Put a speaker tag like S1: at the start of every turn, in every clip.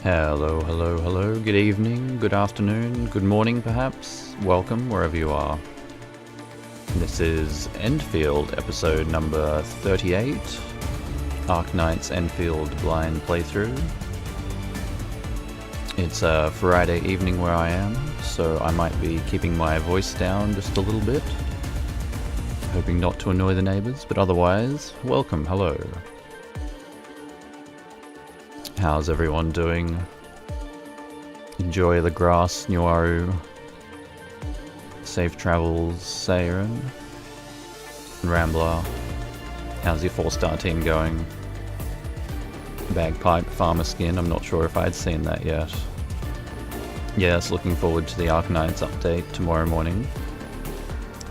S1: Hello, hello, hello, good evening, good afternoon, good morning perhaps. Welcome wherever you are. This is Endfield, episode number 38, Arknights Endfield blind playthrough. It's a Friday evening where I am, so I might be keeping my voice down just a little bit. Hoping not to annoy the neighbours, but otherwise, welcome, hello. How's everyone doing? Enjoy the grass, Nuaru. Safe travels, Seiren. Rambler. How's your 4-star team going? Bagpipe, Farmer Skin, I'm not sure if I'd seen that yet. Yes, looking forward to the Arknights update tomorrow morning.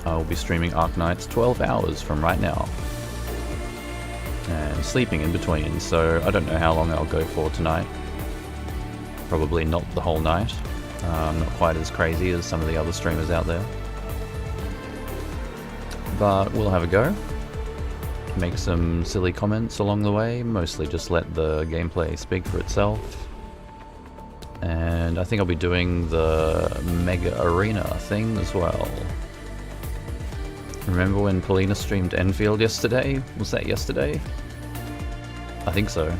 S1: I will be streaming Arknights 12 hours from right now. And sleeping in between, so I don't know how long I'll go for tonight. Probably not the whole night. Not quite as crazy as some of the other streamers out there. But we'll have a go. Make some silly comments along the way, mostly just let the gameplay speak for itself. And I think I'll be doing the Mega Arena thing as well. Remember when Paulina streamed Endfield yesterday? Was that yesterday? I think so.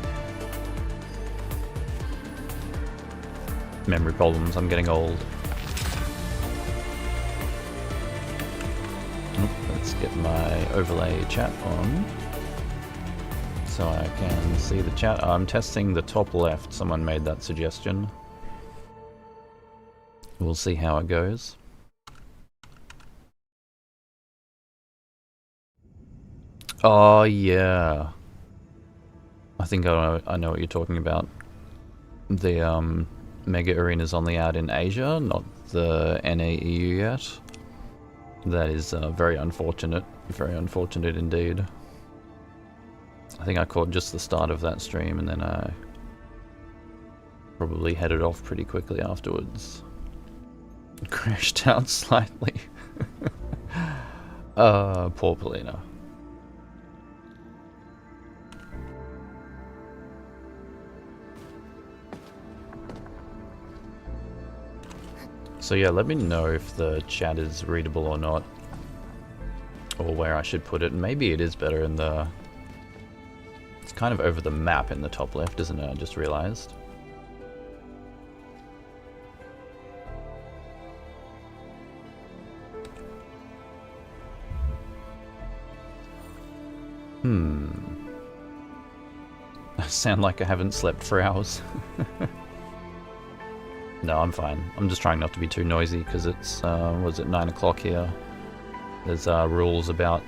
S1: Memory problems, I'm getting old. Let's get my overlay chat on so I can see the chat. I'm testing the top left, someone made that suggestion. We'll see how it goes. Oh yeah, I think I know what you're talking about. The Mega Arena's only out in Asia, not the NAEU yet. That is very unfortunate indeed. I think I caught just the start of that stream and then I probably headed off pretty quickly afterwards. Crashed out slightly. Poor Paulina. So yeah, let me know if the chat is readable or not, or where I should put it. Maybe it is better in the... It's kind of over the map in the top left, isn't it? I just realized. I sound like I haven't slept for hours. No, I'm fine. I'm just trying not to be too noisy because it's, was it 9 o'clock here? There's rules about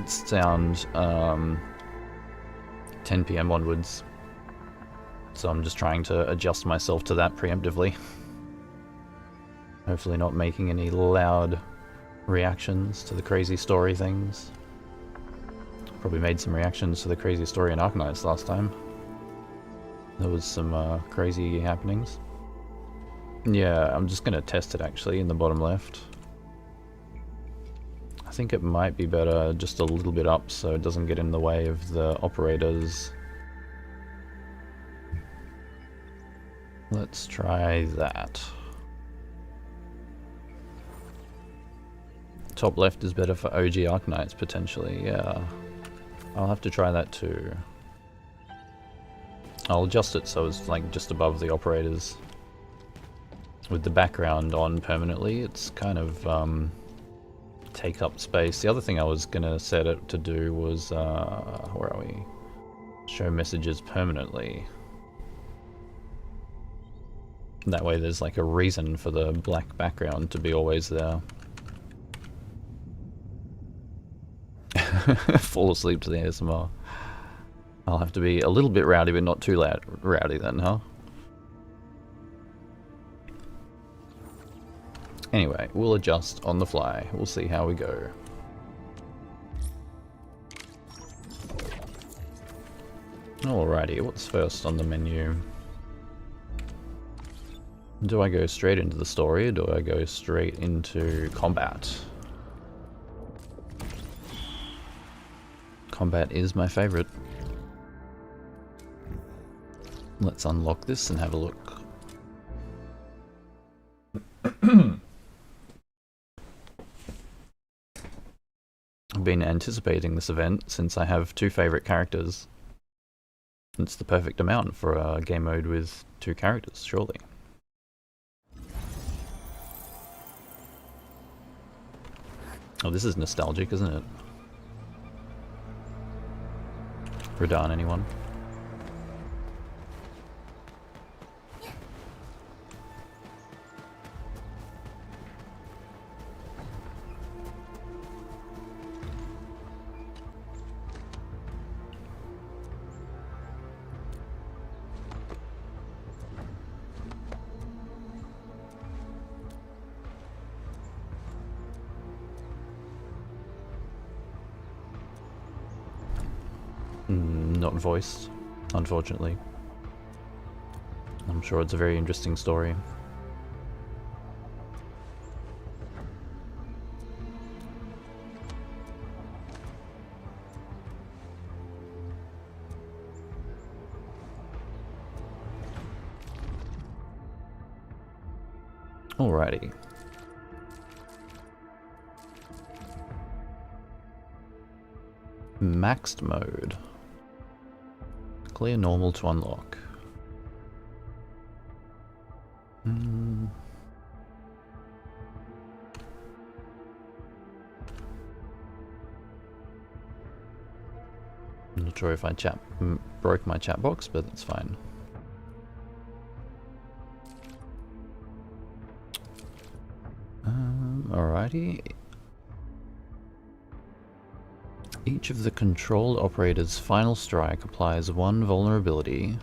S1: sound 10 PM onwards. So I'm just trying to adjust myself to that preemptively. Hopefully not making any loud reactions to the crazy story things. Probably made some reactions to the crazy story in Arknights last time. There was some crazy happenings. Yeah, I'm just gonna test it actually in the bottom left. I think it might be better just a little bit up so it doesn't get in the way of the operators. Let's try that. Top left is better for OG Arknights potentially, yeah. I'll have to try that too. I'll adjust it so it's like just above the operators. With the background on permanently, it's kind of take up space. The other thing I was gonna set it to do was, where are we? Show messages permanently. That way there's like a reason for the black background to be always there. Fall asleep to the ASMR. I'll have to be a little bit rowdy, but not too loud rowdy then, huh? Anyway, we'll adjust on the fly. We'll see how we go. Alrighty, what's first on the menu? Do I go straight into the story or do I go straight into combat? Combat is my favorite. Let's unlock this and have a look. I've been anticipating this event since I have two favourite characters. It's the perfect amount for a game mode with two characters, surely. Oh, this is nostalgic, isn't it? Radahn, anyone? Not voiced, unfortunately. I'm sure it's a very interesting story. Alrighty. Maxed mode. Clear normal to unlock. I'm not sure if I broke my chat box, but that's fine. Alrighty. Each of the controlled operator's final strike applies one vulnerability.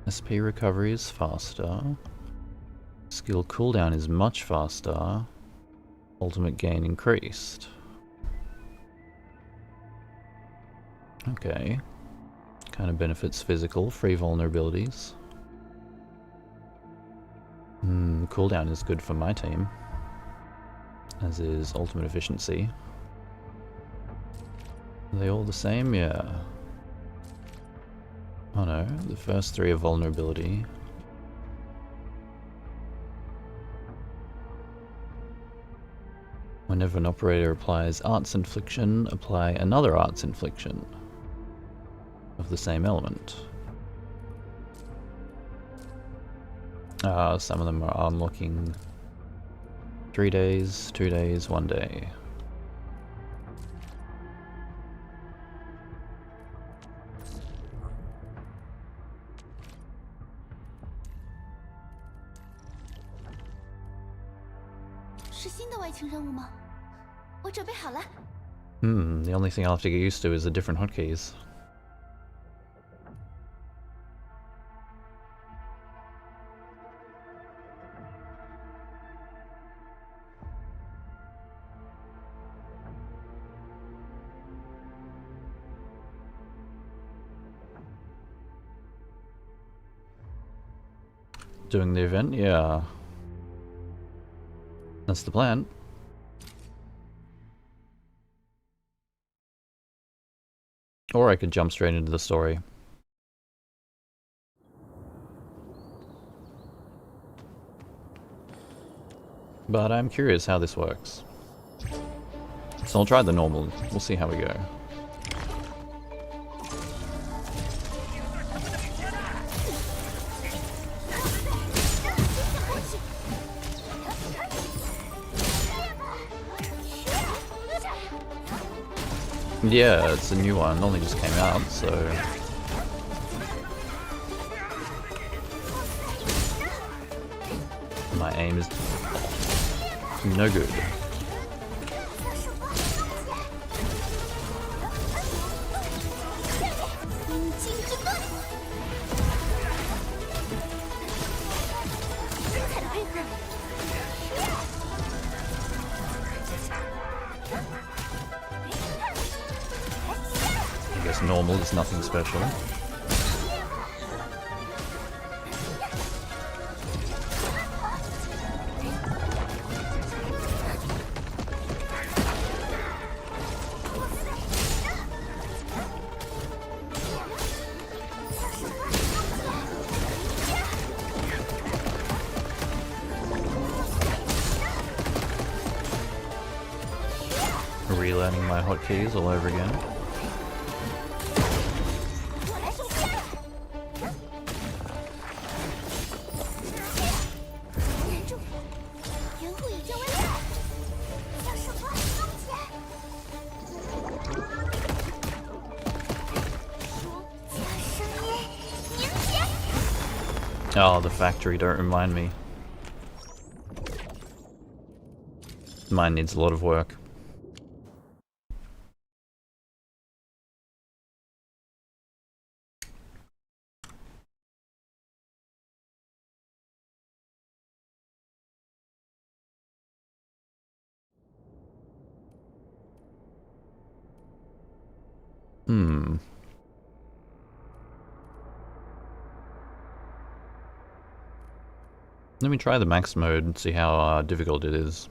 S1: SP recovery is faster. Skill cooldown is much faster. Ultimate gain increased. Okay. Kind of benefits physical, free vulnerabilities. Cooldown is good for my team. As is ultimate efficiency. Are they all the same? Yeah. Oh no, the first three are vulnerability. Whenever an operator applies Arts Infliction, apply another Arts Infliction of the same element. Some of them are unlocking 3 days, 2 days, 1 day. The only thing I'll have to get used to is the different hotkeys. Doing the event? Yeah. That's the plan. Or I could jump straight into the story. But I'm curious how this works. So I'll try the normal. We'll see how we go. Yeah, it's a new one. It only just came out, so... My aim is no good. I guess normal is nothing special. learning my hotkeys all over again. Oh, the factory, don't remind me. Mine needs a lot of work. Let me try the max mode and see how difficult it is.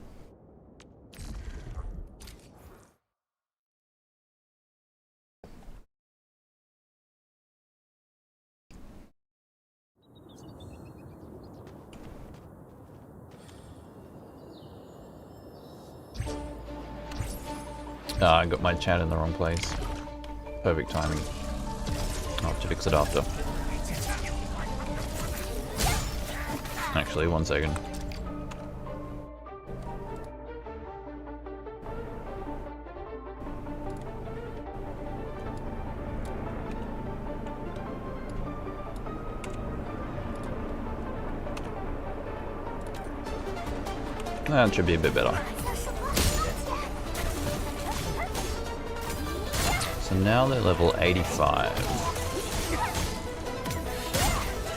S1: I got my chat in the wrong place. Perfect timing. I'll have to fix it after. Actually, 1 second. That should be a bit better. So now they're level 85.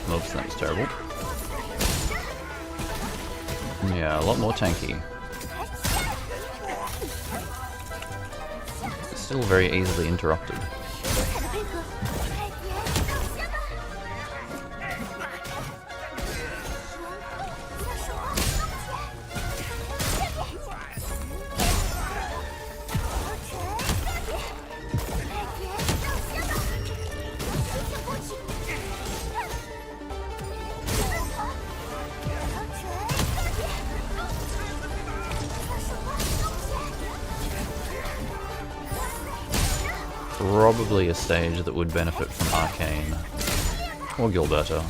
S1: Oops, that was terrible. Yeah, a lot more tanky. Still very easily interrupted. Probably a stage that would benefit from Arcane or Gilberto.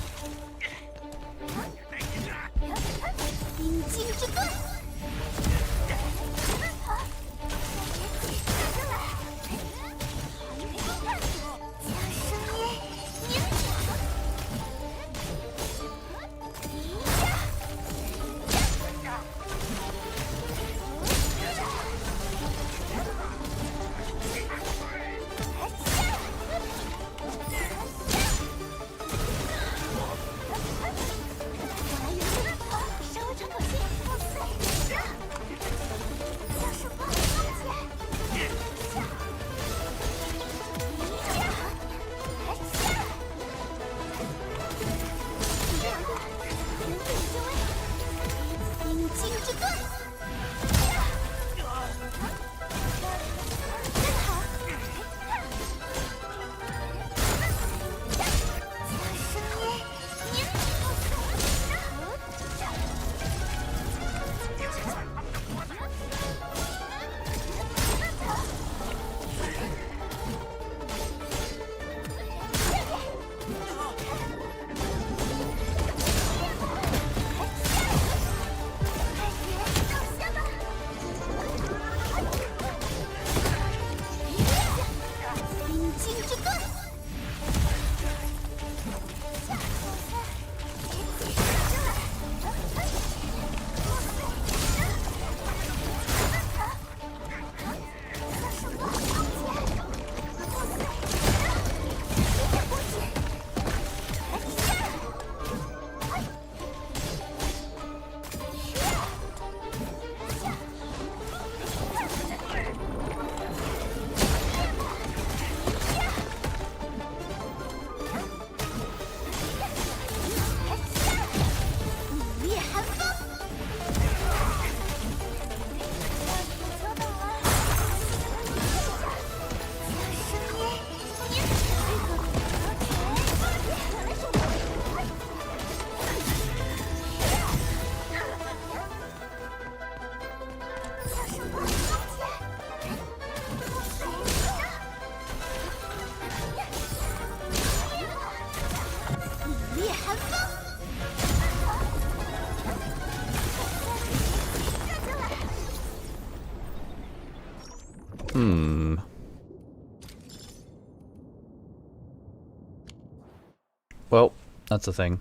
S1: Well, that's the thing.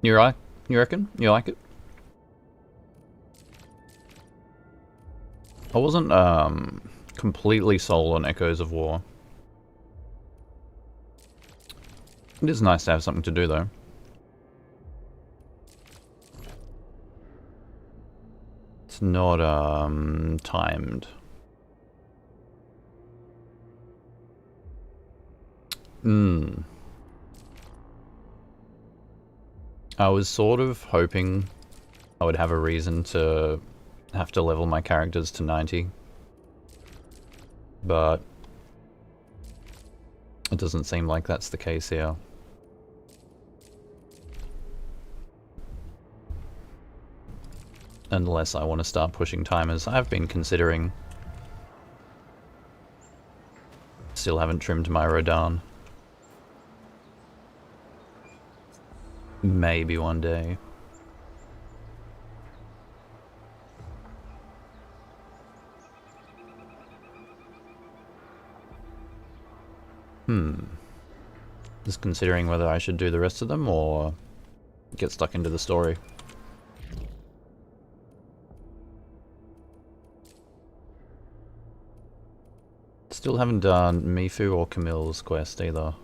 S1: You right? You reckon? You like it? I wasn't completely sold on Echoes of War. It is nice to have something to do though. It's not timed. I was sort of hoping I would have a reason to have to level my characters to 90. But it doesn't seem like that's the case here. Unless I want to start pushing timers. I've been considering. Still haven't trimmed my Rodan. Maybe one day. Just considering whether I should do the rest of them or get stuck into the story. Still haven't done Mifu or Camille's quest either.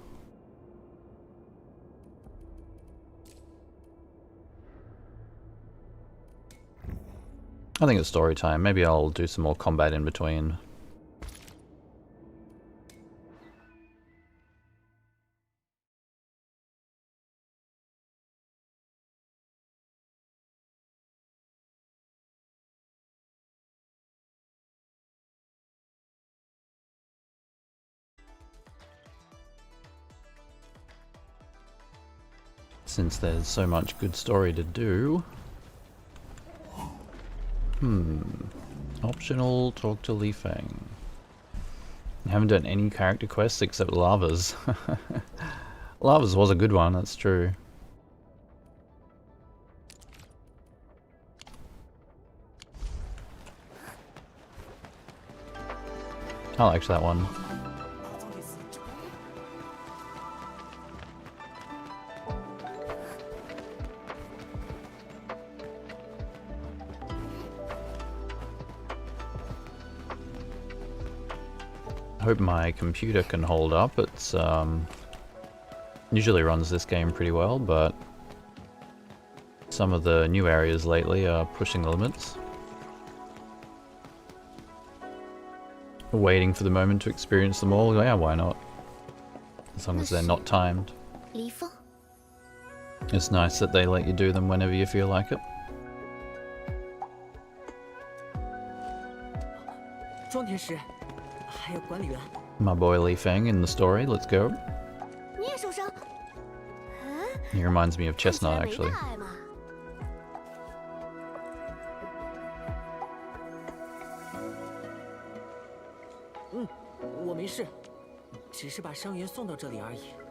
S1: I think it's story time. Maybe I'll do some more combat in between. Since there's so much good story to do. Optional, talk to Li Fang. I haven't done any character quests except Lava's. Lava's was a good one, that's true. I liked that one. I hope my computer can hold up. It's usually runs this game pretty well, but some of the new areas lately are pushing the limits. Waiting for the moment to experience them all. Yeah, why not? As long as they're not timed. It's nice that they let you do them whenever you feel like it. My boy Li Fang in the story, let's go. He reminds me of Chestnut, actually.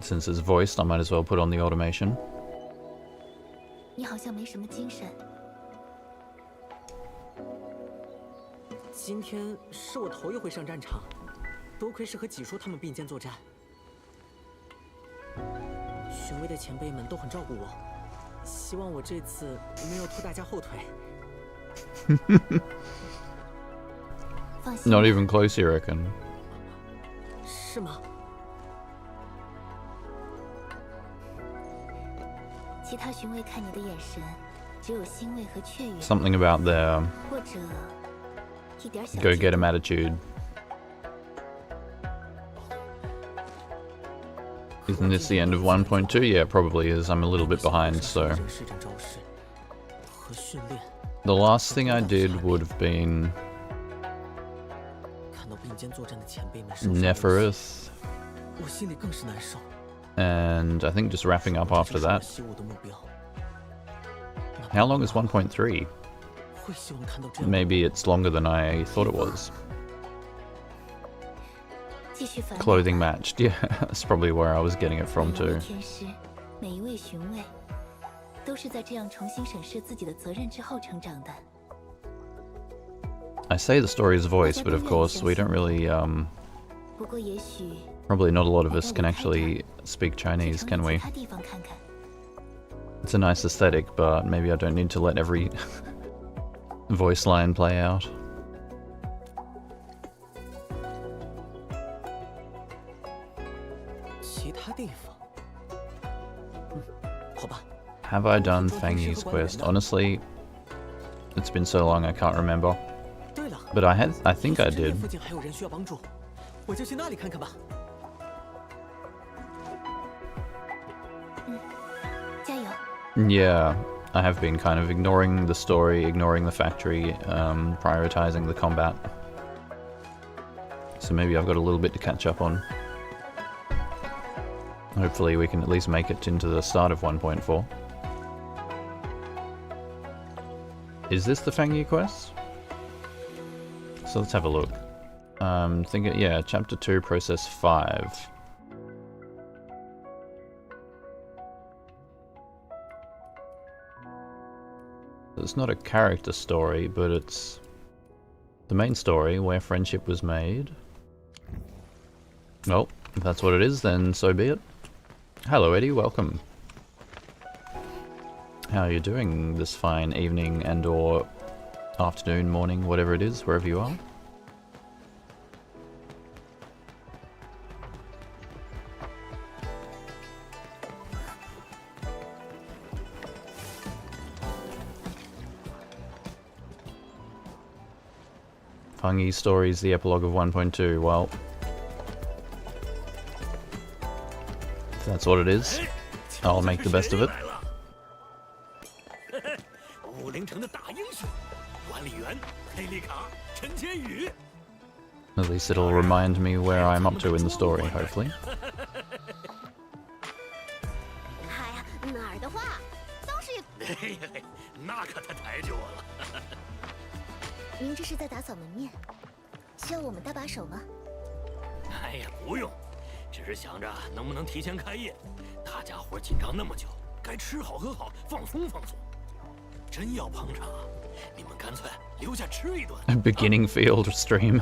S1: Since it's voiced, I might as well put on the automation. Not even close, you reckon? Something about their go-get-em attitude. Isn't this the end of 1.2? Yeah, it probably is. I'm a little bit behind, so... The last thing I did would have been... Neferith. And I think just wrapping up after that. How long is 1.3? Maybe it's longer than I thought it was. Clothing matched, yeah, that's probably where I was getting it from too. I say the story is voiced, but of course we don't really, probably not a lot of us can actually speak Chinese, can we? It's a nice aesthetic, but maybe I don't need to let every voice line play out. Have I done Fangyi's quest? Honestly, it's been so long I can't remember. But I think I did. Yeah, I have been kind of ignoring the story, ignoring the factory, prioritizing the combat. So maybe I've got a little bit to catch up on. Hopefully we can at least make it into the start of 1.4. Is this the Fangyi quest? So let's have a look. Yeah, Chapter 2, Process 5. It's not a character story, but it's the main story where friendship was made. Well, if that's what it is, then so be it. Hello Eddie, welcome. How are you doing this fine evening and or afternoon, morning, whatever it is, wherever you are? Fangyi Story is the epilogue of 1.2, well... if that's what it is, I'll make the best of it. At least it'll remind me where I'm up to in the story, hopefully. A beginning field stream.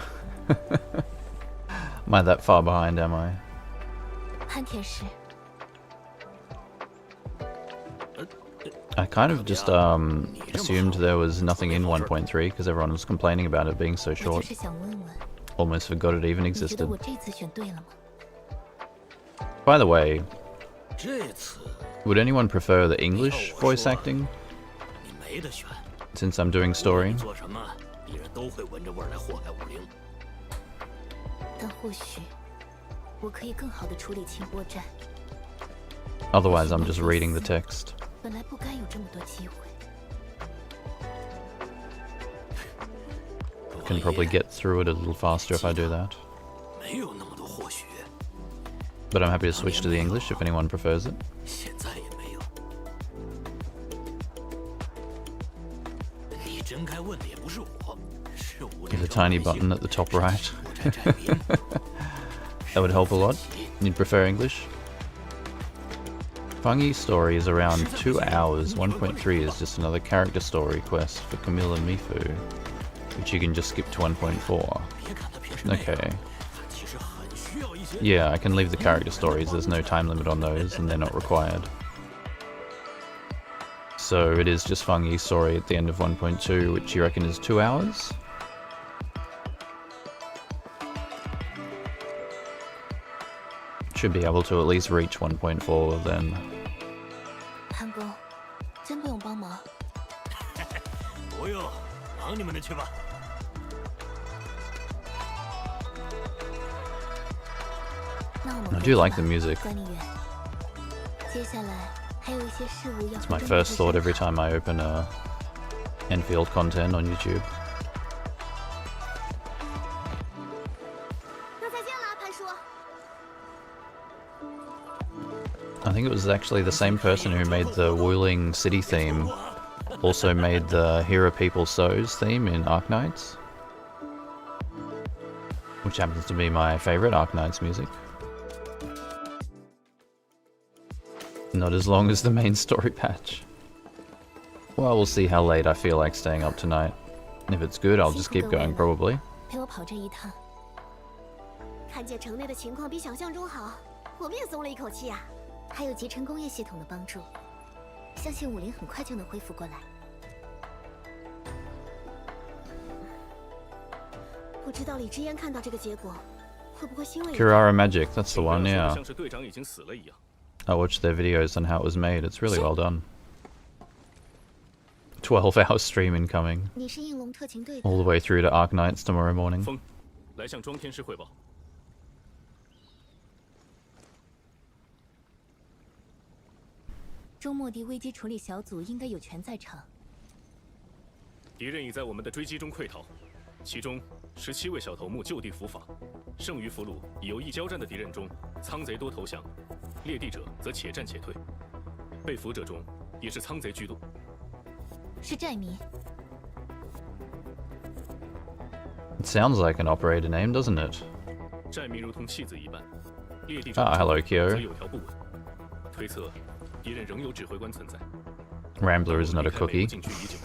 S1: Am I that far behind, am I? I kind of just assumed there was nothing in 1.3 because everyone was complaining about it being so short. Almost forgot it even existed. By the way, would anyone prefer the English voice acting? Since I'm doing story. Otherwise I'm just reading the text. Can probably get through it a little faster if I do that. But I'm happy to switch to the English if anyone prefers it. There's a tiny button at the top right. That would help a lot. You'd prefer English? Fangyi Story is around 2 hours. 1.3 is just another character story quest for Camille and Mifu, which you can just skip to 1.4. Okay. Yeah, I can leave the character stories. There's no time limit on those, and they're not required. So it is just Fangyi Story at the end of 1.2, which you reckon is 2 hours? Should be able to at least reach 1.4 then. I do like the music. It's my first thought every time I open Endfield content on YouTube. I think it was actually the same person who made the Wuling city theme Also made the Hear a People Sows theme in Arknights, which happens to be my favorite Arknights music. Not as long as the main story patch. Well, we'll see how late I feel like staying up tonight. If it's good, I'll just keep going, probably.
S2: 陪我跑这一趟。看见城内的情况比想象中好，我们也松了一口气啊。还有集成工业系统的帮助，相信武林很快就能恢复过来。不知道李之嫣看到这个结果，会不会欣慰？Kirara
S1: Magic, that's the one, yeah. I watched their videos on how it was made. It's really well done. 12-hour stream incoming. All the way through to Arknights tomorrow morning.
S3: 风，来向庄天师汇报。
S2: 周末地危机处理小组应该有权在场。
S3: 敌人已在我们的追击中溃逃，其中17位小头目就地伏法，剩余俘虏已由一交战的敌人中仓贼多投降，猎地者则且战且退，被俘者中也是仓贼居多。
S2: 是寨民。
S1: It sounds like an operator name, doesn't it?
S3: 寨民如同弃子一般，猎地者
S1: hello, Kyo.
S3: 则有条不紊，推测敌人仍有指挥官存在。
S1: Rambler is not a cookie.
S3: 禁区已久，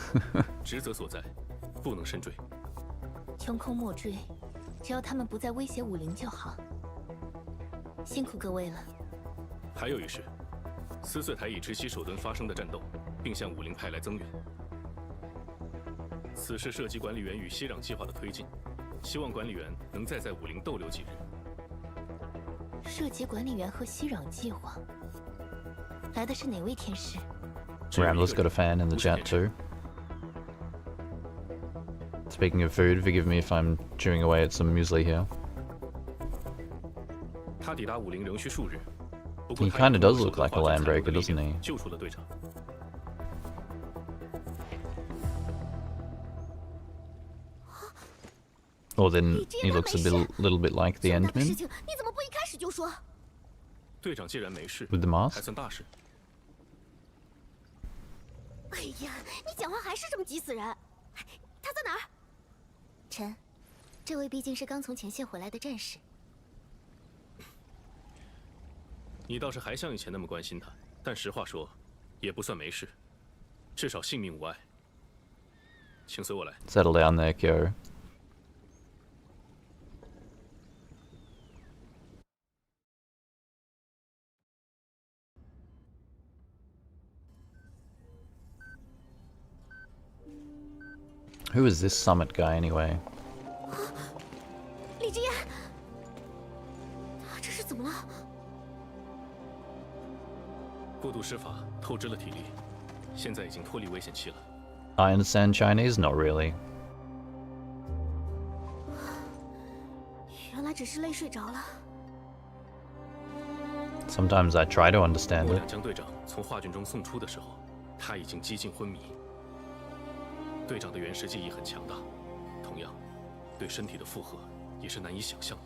S3: 职责所在，不能深追。
S2: 穷寇莫追，只要他们不再威胁武林就好。辛苦各位了。
S3: 还有一事，撕碎台已知悉首顿发生的战斗，并向武林派来增援。此事涉及管理员与息壤计划的推进，希望管理员能再在武林逗留几日。
S2: 涉及管理员和息壤计划，来的是哪位天使？
S1: Rambler's got a fan in the chat too. Speaking of food, forgive me if I'm chewing away at some muesli here.
S3: 他抵达武林仍需数日。
S1: He kinda does look like a landbreaker, doesn't he?
S3: 救出了队长。
S1: Or then he looks a little bit like the Endmin.
S2: 你怎么不一开始就说？
S3: 队长既然没事
S1: With the mask?
S3: 还算大事。
S2: 哎呀，你讲话还是这么急死人！他在哪儿？臣，这位毕竟是刚从前线回来的战士。
S3: 你倒是还像以前那么关心他，但实话说，也不算没事，至少性命无碍。请随我来。
S1: Settle down there, Kyo. Who is this summit guy anyway?
S2: 李之嫣，他这是怎么了？
S3: 过度施法透支了体力，现在已经脱离危险期了。
S1: I understand Chinese, not really.
S2: 原来只是累睡着了。
S1: Sometimes I try to understand
S3: 我
S1: it.
S3: 俩将队长从化郡中送出的时候，他已经几近昏迷。队长的原始记忆很强大，同样，对身体的负荷也是难以想象的。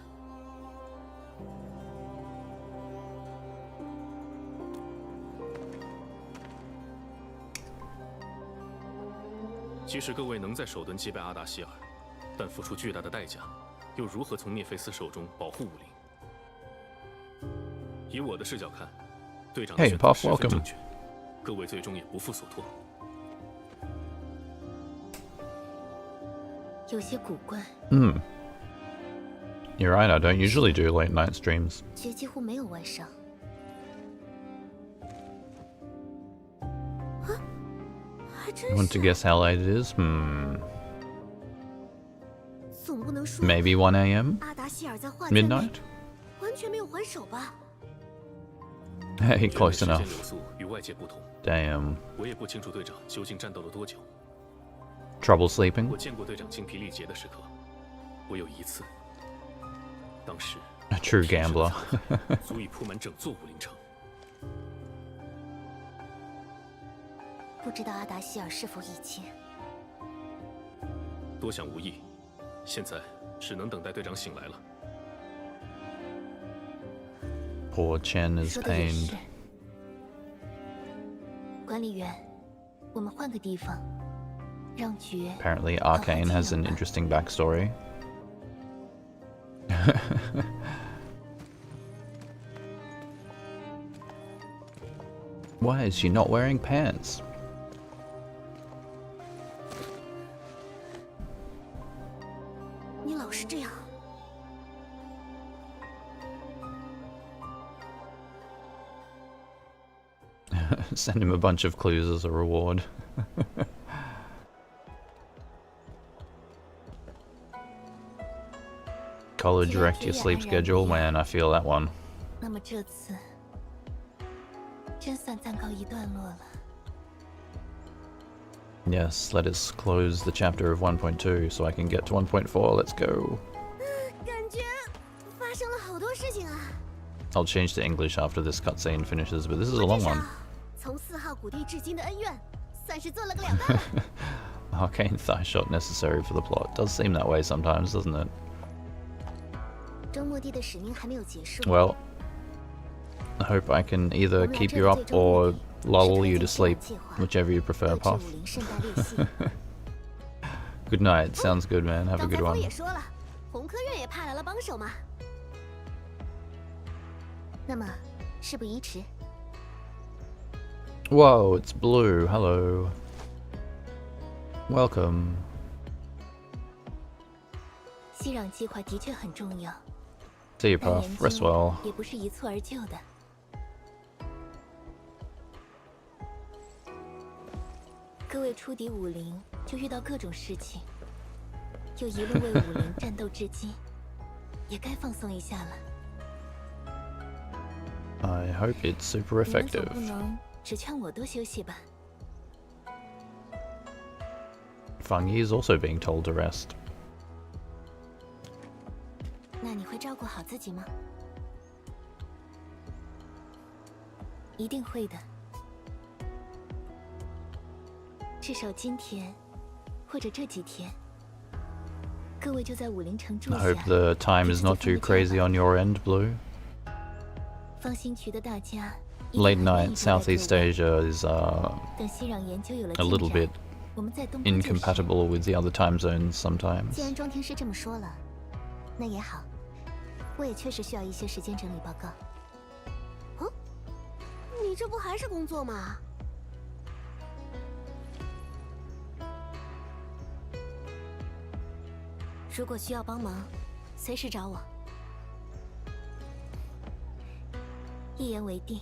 S3: 即使各位能在首顿击败阿达希尔，但付出巨大的代价，又如何从涅菲斯手中保护武林？以我的视角看，队长的选择十分正确，各位最终也不负所托。
S2: 有些古怪。
S1: You're right, I don't usually do late night streams.
S2: 却几乎没有外伤。还真是。
S1: Want to guess how late it is?
S2: 总不能说
S1: Maybe 1 a.m.?
S2: 阿达希尔在化郡内
S1: Midnight?
S2: 完全没有还手吧？
S1: Hey, close
S3: 时间
S1: enough.
S3: 流速与外界不同。
S1: Damn.
S3: 我也不清楚队长究竟战斗了多久。
S1: Trouble sleeping?
S3: 我见过队长精疲力竭的时刻，我有一次，当时
S1: A true gambler.
S3: 足以铺满整座武林城。
S2: 不知道阿达希尔是否已经？
S3: 多想无益，现在只能等待队长醒来了。
S1: Poor Chen is
S2: 说的也
S1: pained.
S2: 是。管理员，我们换个地方，让角
S1: Apparently, Arcane has an interesting backstory. Why is she not wearing pants? Send him a bunch of clues as a reward. College wrecked your sleep schedule? Man, I feel that one.
S2: 那么这次真算暂告一段落了。
S1: Yes, let us close the chapter of 1.2 so I can get to 1.4. Let's go.
S2: 感觉发生了好多事情啊。
S1: I'll change to English after this cutscene finishes, but this is a long one.
S2: 从4号谷地至今的恩怨，算是做了个了断。
S1: Arcane thigh shot necessary for the plot. Does seem that way sometimes, doesn't it?
S2: 周末地的使命还没有结束。
S1: Well, I hope I can either keep you up or lull you to sleep, whichever you prefer, Puff. Good night. Sounds good, man. Have a good one.
S2: 也说了，红科院也派来了帮手嘛。那么，事不宜迟。
S1: Whoa, it's Blue. Hello. Welcome.
S2: 息壤计划的确很重要。
S1: See you, Puff. Rest well.
S2: 也不是一蹴而就的。各位初抵武林，就遇到各种事情，又一路为武林战斗至今，也该放松一下了。
S1: I hope it's super
S2: 你们总
S1: effective.
S2: 不能只劝我多休息吧？
S1: Fangyi is also being told to rest.
S2: 那你会照顾好自己吗？一定会的。至少今天，或者这几天，各位就在武林城住
S1: I
S2: 下。
S1: hope the time is not too crazy on your end, Blue.
S2: 放心渠的大家。
S1: Late night Southeast Asia is
S2: 等息壤研究有了
S1: a little
S2: 进展
S1: bit
S2: 我们在东部就是
S1: incompatible with the other time zones
S2: 既
S1: sometimes.
S2: 然庄天师这么说了，那也好。我也确实需要一些时间整理报告。哦，你这不还是工作吗？如果需要帮忙，随时找我。一言为定。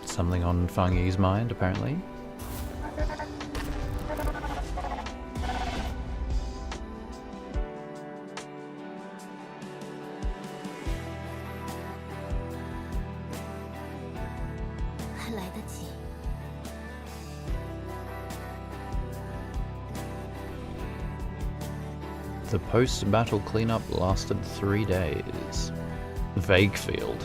S1: Something on Fangyi's mind, apparently.
S2: 还来得及。
S1: The post-battle cleanup lasted 3 days. Vaguefield.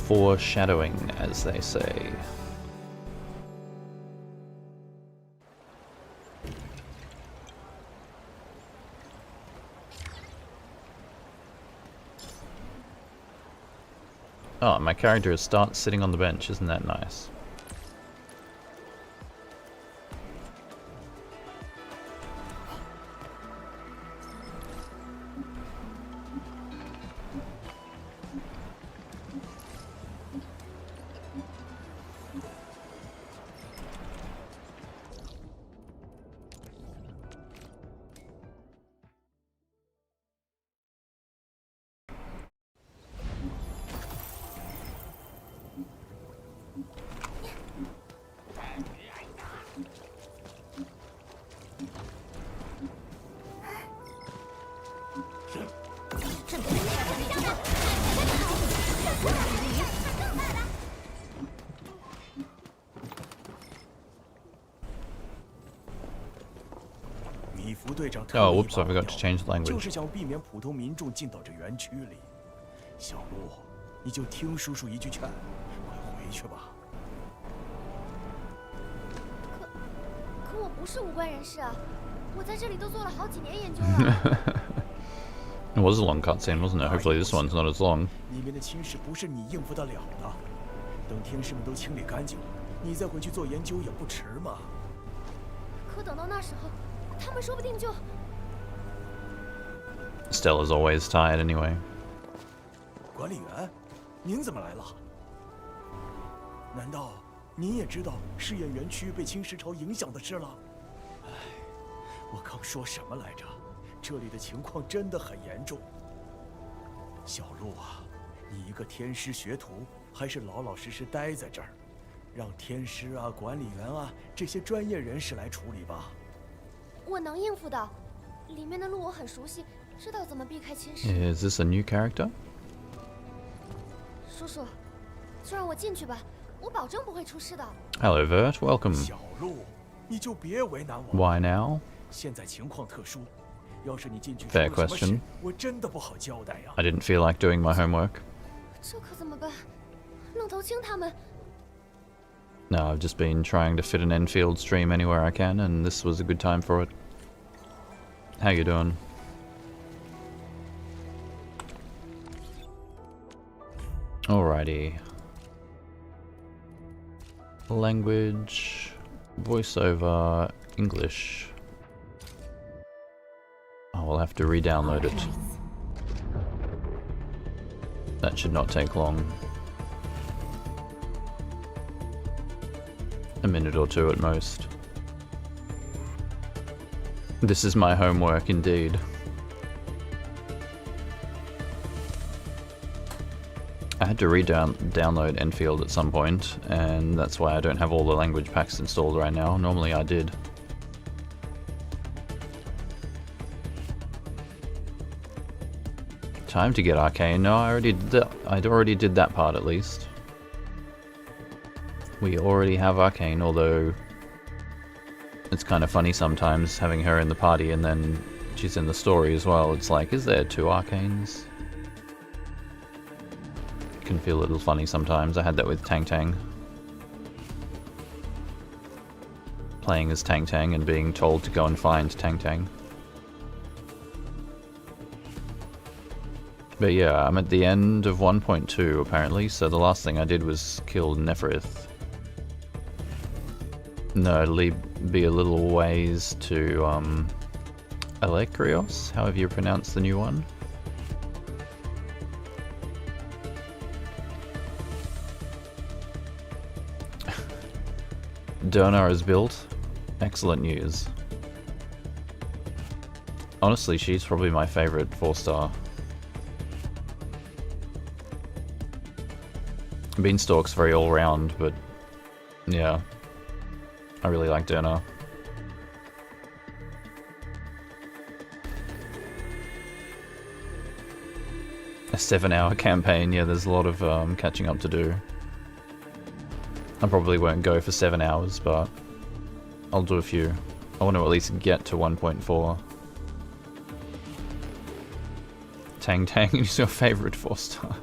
S1: Foreshadowing, as they say. Oh, my character starts sitting on the bench, isn't that nice?
S4: 队长
S1: Oh,
S4: 特意
S1: whoops,
S4: 把
S1: I
S4: 我
S1: forgot
S4: 调
S1: to change the
S4: 就
S1: language.
S4: 是想避免普通民众进到这园区里。小鹿，你就听叔叔一句劝，快回去吧。
S2: 可我不是无关人士啊，我在这里都做了好几年研究了。
S1: It was a long cutscene, wasn't it? Hopefully this one's not as long.
S4: 里面的侵蚀不是你应付得了的，等天使们都清理干净，你再回去做研究也不迟嘛。
S2: 可等到那时候，他们说不定就……
S1: Stella's always tired anyway.
S4: 管理员，您怎么来了？难道您也知道试验园区被侵蚀潮影响的事了？哎，我刚说什么来着？这里的情况真的很严重。小鹿啊，你一个天师学徒，还是老老实实待在这儿，让天师啊、管理员啊这些专业人士来处理吧。
S2: 我能应付的，里面的路我很熟悉，知道怎么避开侵蚀。
S1: Is this a new character?
S2: 叔叔，就让我进去吧，我保证不会出事的。
S1: Hello, Vert. Welcome.
S4: 小鹿，你就别为难我。
S1: Why now?
S4: 现在情况特殊，要是你进去
S1: Fair
S4: 出了什么事
S1: question.
S4: 我真的不好交代呀。
S1: I didn't feel like doing my homework.
S2: 这可怎么办？愣头青他们……
S1: No, I've just been trying to fit an Endfield stream anywhere I can, and this was a good time for it. How you doing? Alrighty. Language, voiceover, English. I will have to re-download it. That should not take long. A minute or two at most. This is my homework indeed. I had to download Endfield at some point, and that's why I don't have all the language packs installed right now. Normally I did. Time to get arcane. No, I already did that part at least. We already have arcane, although it's kind of funny sometimes having her in the party and then she's in the story as well. It's like, is there two arcanes? Can feel a little funny sometimes. I had that with Tang Tang. Playing as Tang Tang and being told to go and find Tang Tang. But yeah, I'm at the end of 1.2 apparently, so the last thing I did was kill Nephrith. No, it'll be a little ways to Elektrios, however you pronounce the new one. Donar is built. Excellent news. Honestly, she's probably my favorite 4-star. Beanstalk's very all-round, but yeah, I really like Donar. A 7-hour campaign, yeah, there's a lot of catching up to do. I probably won't go for 7 hours, but I'll do a few. I want to at least get to 1.4. Tang Tang is your favorite 4-star.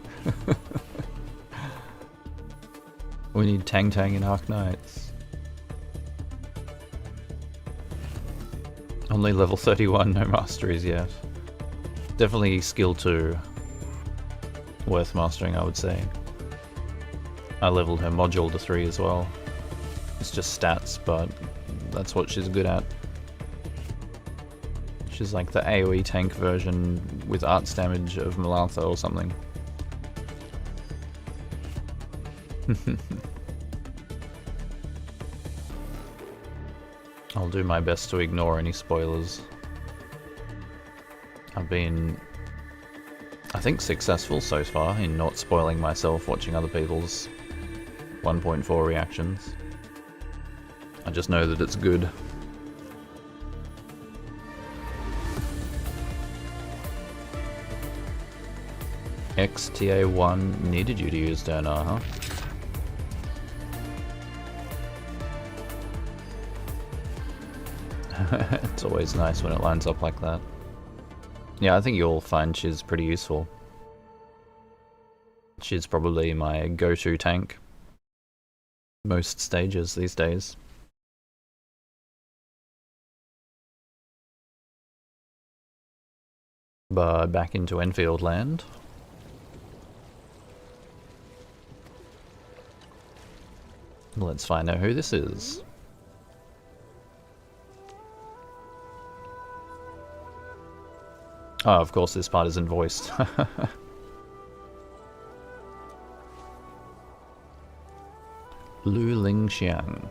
S1: We need Tang Tang and Arknights. Only level 31, no masteries yet. Definitely skill 2. Worth mastering, I would say. I leveled her module to 3 as well. It's just stats, but that's what she's good at. She's like the AoE tank version with arts damage of Malartha or something. I'll do my best to ignore any spoilers. I've been, I think, successful so far in not spoiling myself watching other people's 1.4 reactions. I just know that it's good. XTA1 needed you to use Donar, huh? It's always nice when it lines up like that. Yeah, I think you'll find she's pretty useful. She's probably my go-to tank most stages these days. But back into Enfield land. Let's find out who this is. Oh, of course this part isn't voiced. Lu Lingxiang.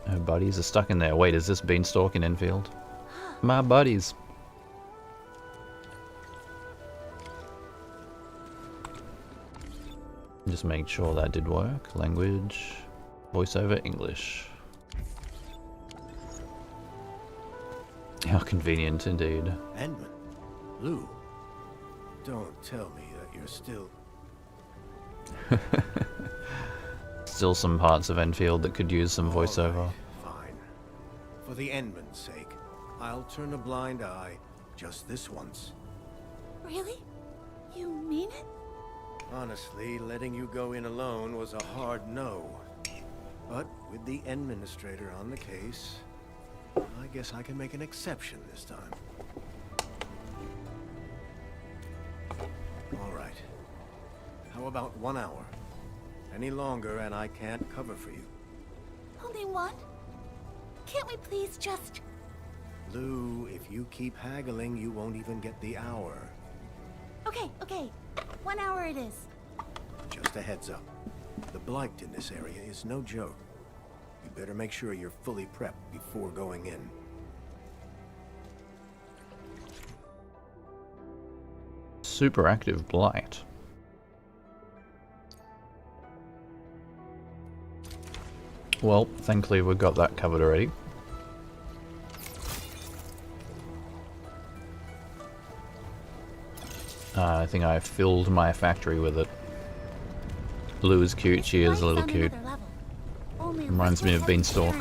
S1: Her buddies are stuck in there. Wait, is this Beanstalk in Enfield? My buddies. Just make sure that did work. Language, voiceover, English. How convenient indeed.
S5: Endmin, Lu, don't tell me that you're still...
S1: Still some parts of Enfield that could use some voiceover.
S5: All right, fine. For the Endmin's sake, I'll turn a blind eye just this once.
S2: Really? You mean it?
S5: Honestly, letting you go in alone was a hard no. But with the administrator on the case, I guess I can make an exception this time. All right. How about 1 hour? Any longer and I can't cover for you.
S2: Only one? Can't we please just...
S5: Lu, if you keep haggling, you won't even get the hour.
S2: Okay, okay. 1 hour it is.
S5: Just a heads up. The blight in this area is no joke. You better make sure you're fully prepped before going in.
S1: Super active blight. Well, thankfully we've got that covered already. I think I filled my factory with it. Lu is cute, she is a little cute. Reminds me of Beanstalk.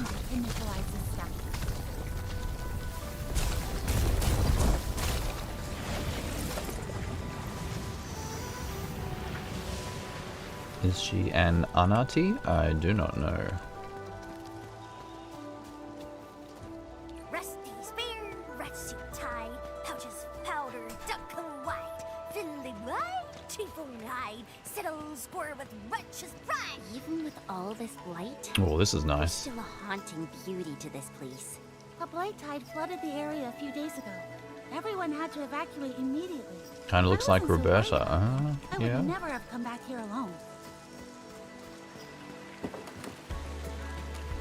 S1: Is she an Anati? I do not know.
S2: Rusty spear, red suit tie, pouches powder, duck white, thinly white, cheaphone hide, settle square with wretches pride. Even with all this blight,
S1: Oh, this is
S2: there's
S1: nice.
S2: still a haunting beauty to this place.
S6: A blight tide flooded the area a few days ago. Everyone had to evacuate immediately.
S1: Kind of looks like Roberta.
S6: I
S1: Yeah.
S6: would never have come back here alone.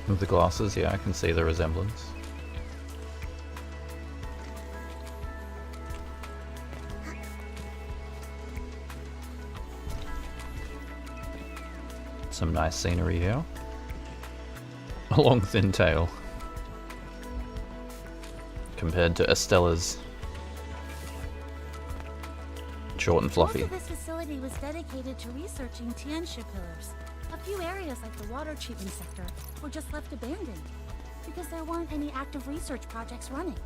S1: With the glasses, yeah, I can see the resemblance. Some nice scenery here. A long thin tail. Compared to Estella's short and fluffy.
S6: Most of this facility was dedicated to researching Tianxia pillars. A few areas like the water treatment sector were just left abandoned because there weren't any active research projects running.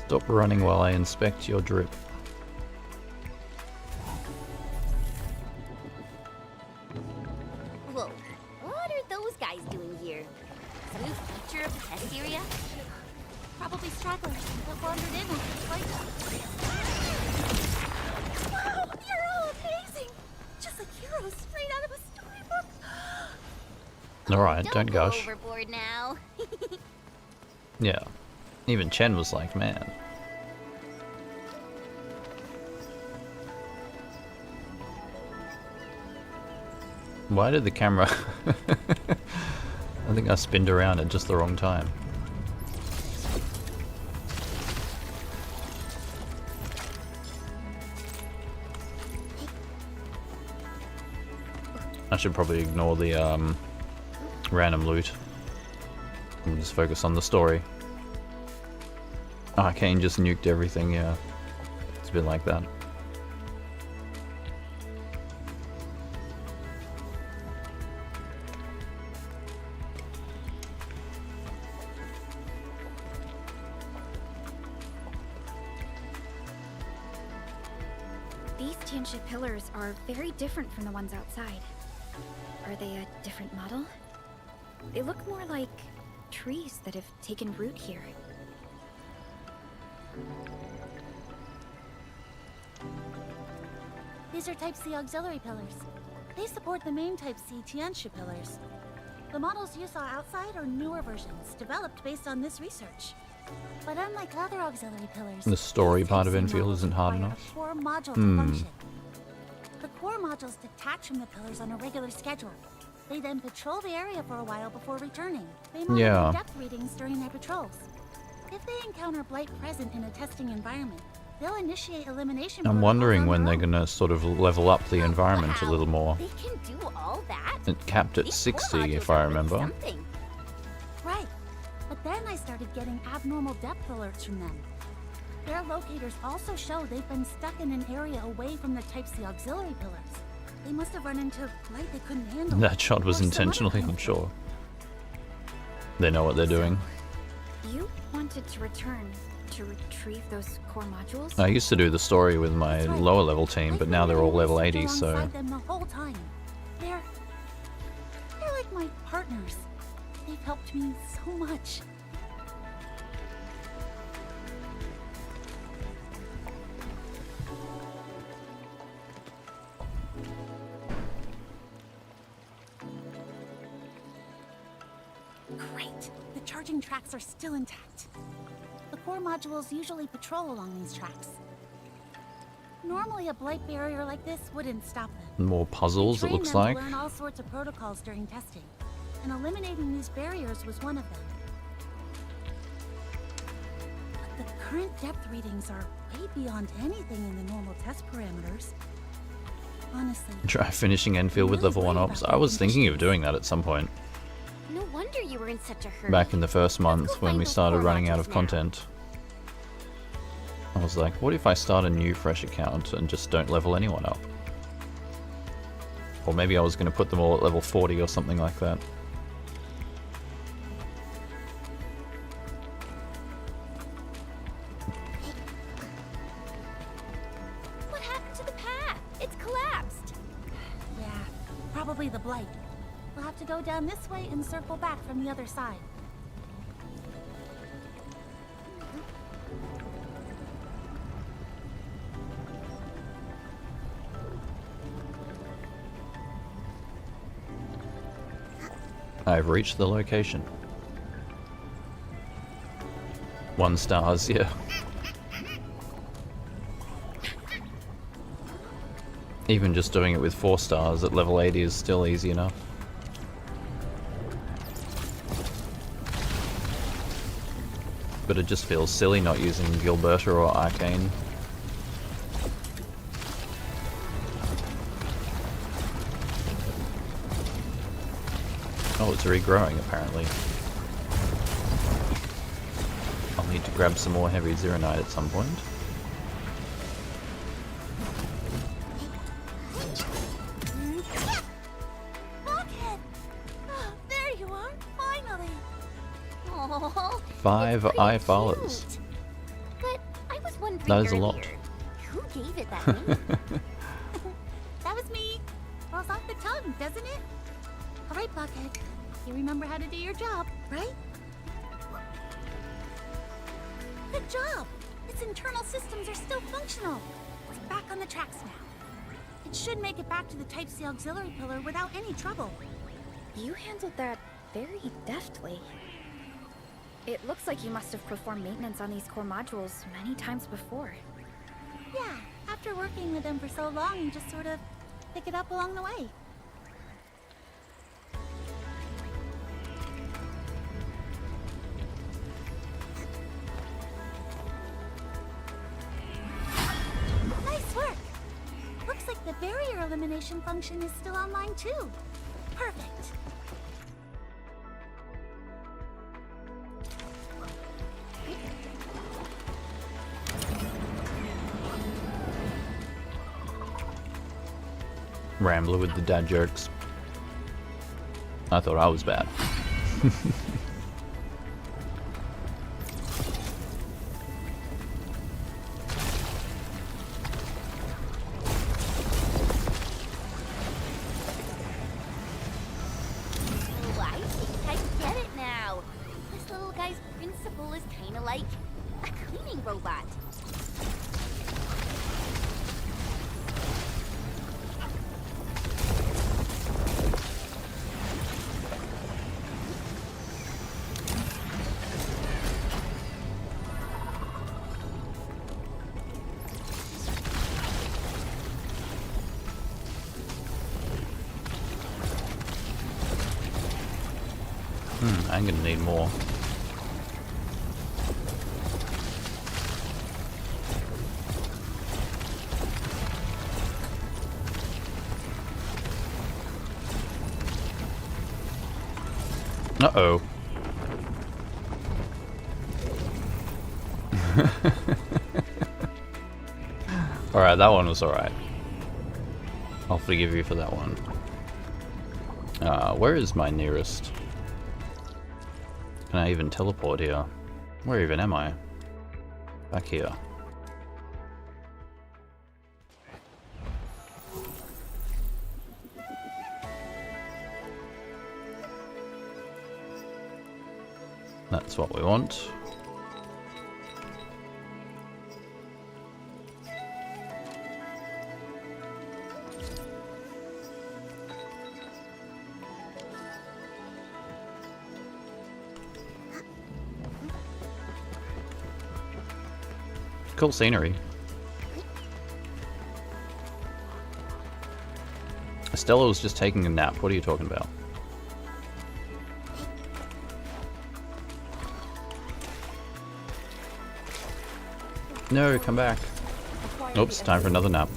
S1: Stop running while I inspect your drip.
S2: Whoa, what are those guys doing here? Some new feature of the test area?
S6: Probably stragglers that wandered in after the flight.
S2: Wow, you're all amazing! Just like heroes straight out of a storybook.
S1: Alright, don't
S2: go
S1: gush.
S2: overboard now.
S1: Yeah. Even Chen was like, man. Why did the camera... I think I spinned around at just the wrong time. I should probably ignore the random loot and just focus on the story. Arcane just nuked everything, yeah. It's a bit like that.
S2: These Tianxia pillars are very different from the ones outside. Are they a different model? They look more like trees that have taken root here.
S6: These are Type C auxiliary pillars. They support the main Type C Tianxia pillars. The models you saw outside are newer versions, developed based on this research. But unlike other auxiliary pillars,
S1: The story
S6: these
S1: part of
S6: Type C
S1: Endfield
S6: models
S1: isn't hard
S6: require
S1: enough.
S6: a core module to function. The core modules detach from the pillars on a regular schedule. They then patrol the area for a while before returning. They monitor
S1: Yeah.
S6: depth readings during their patrols. If they encounter blight present in a testing environment, they'll initiate elimination.
S1: I'm
S6: protocols
S1: wondering
S6: on
S1: when
S6: their
S1: they're
S6: own.
S1: gonna sort of level up the environment a
S2: Wow,
S1: little more.
S2: They can do all that?
S1: It capped at
S2: These
S1: 60,
S2: core
S1: if
S2: modules
S1: I
S2: are really
S1: remember.
S2: something.
S6: Right. But then I started getting abnormal depth alerts from them. Their locators also show they've been stuck in an area away from the Type C auxiliary pillars. They must have run into light they couldn't handle.
S1: That shot was
S6: or some other
S1: intentionally,
S6: kind
S1: I'm
S6: of
S1: sure. They know what they're doing.
S2: You wanted to return to retrieve those core modules?
S1: I used to do the story with my
S6: That's right.
S1: lower level team,
S6: I've
S1: but
S6: been
S1: now they're all
S6: doing
S1: level
S6: research
S1: 80, so...
S6: alongside them the whole time. They're like my partners. They've helped me so much. Great. The charging tracks are still intact. The core modules usually patrol along these tracks. Normally, a blight barrier like this wouldn't stop them.
S1: More puzzles, it
S6: We
S1: looks
S6: trained them
S1: like.
S6: to learn all sorts of protocols during testing, and eliminating these barriers was one of them. But the current depth readings are way beyond anything in the normal test parameters. Honestly,
S1: Try finishing Enfield with level 1 ops. I was thinking of doing that at some point.
S2: No wonder you were in such a hurry.
S1: Back in the first month
S2: go
S1: when
S2: find
S1: we
S2: those
S1: started
S2: core
S1: running out
S2: modules
S1: of
S2: now.
S1: content. I was like, what if I start a new fresh account and just don't level anyone up? Or maybe I was going to put them all at level 40 or something like that.
S2: What happened to the path? It's collapsed.
S6: yeah, probably the blight. We'll have to go down this way and circle back from the other side.
S1: I've reached the location. 1 stars, yeah. Even just doing it with 4 stars at level 80 is still easy enough. But it just feels silly not using Gilberta or Arcane. Oh, it's regrowing apparently. I'll need to grab some more heavy Zeronite at some point.
S6: Blockhead! Oh, there you are, finally!
S2: Oh,
S1: 5
S2: it's pretty
S1: Eyefalas.
S2: cute. But I was wondering
S1: That is a
S2: earlier,
S1: lot.
S2: who gave it that name?
S6: That was me. Rolls off the tongue, doesn't it? All right, Blockhead. You remember how to do your job, right? Good job. Its internal systems are still functional. It's back on the tracks now. It should make it back to the Type C auxiliary pillar without any trouble.
S2: You handled that very deftly. It looks like you must have performed maintenance on these core modules many times before.
S6: Yeah, after working with them for so long, you just sort of pick it up along the way. Nice work! Looks like the barrier elimination function is still online too. Perfect.
S1: Rambler with the dad jokes. I thought I was bad. I'm gonna need more. Uh-oh. Alright, that one was alright. I'll forgive you for that one. Where is my nearest? Can I even teleport here? Where even am I? Back here. That's what we want. Cool scenery. Stella was just taking a nap. What are you talking about? No, come back. Oops, time for another nap.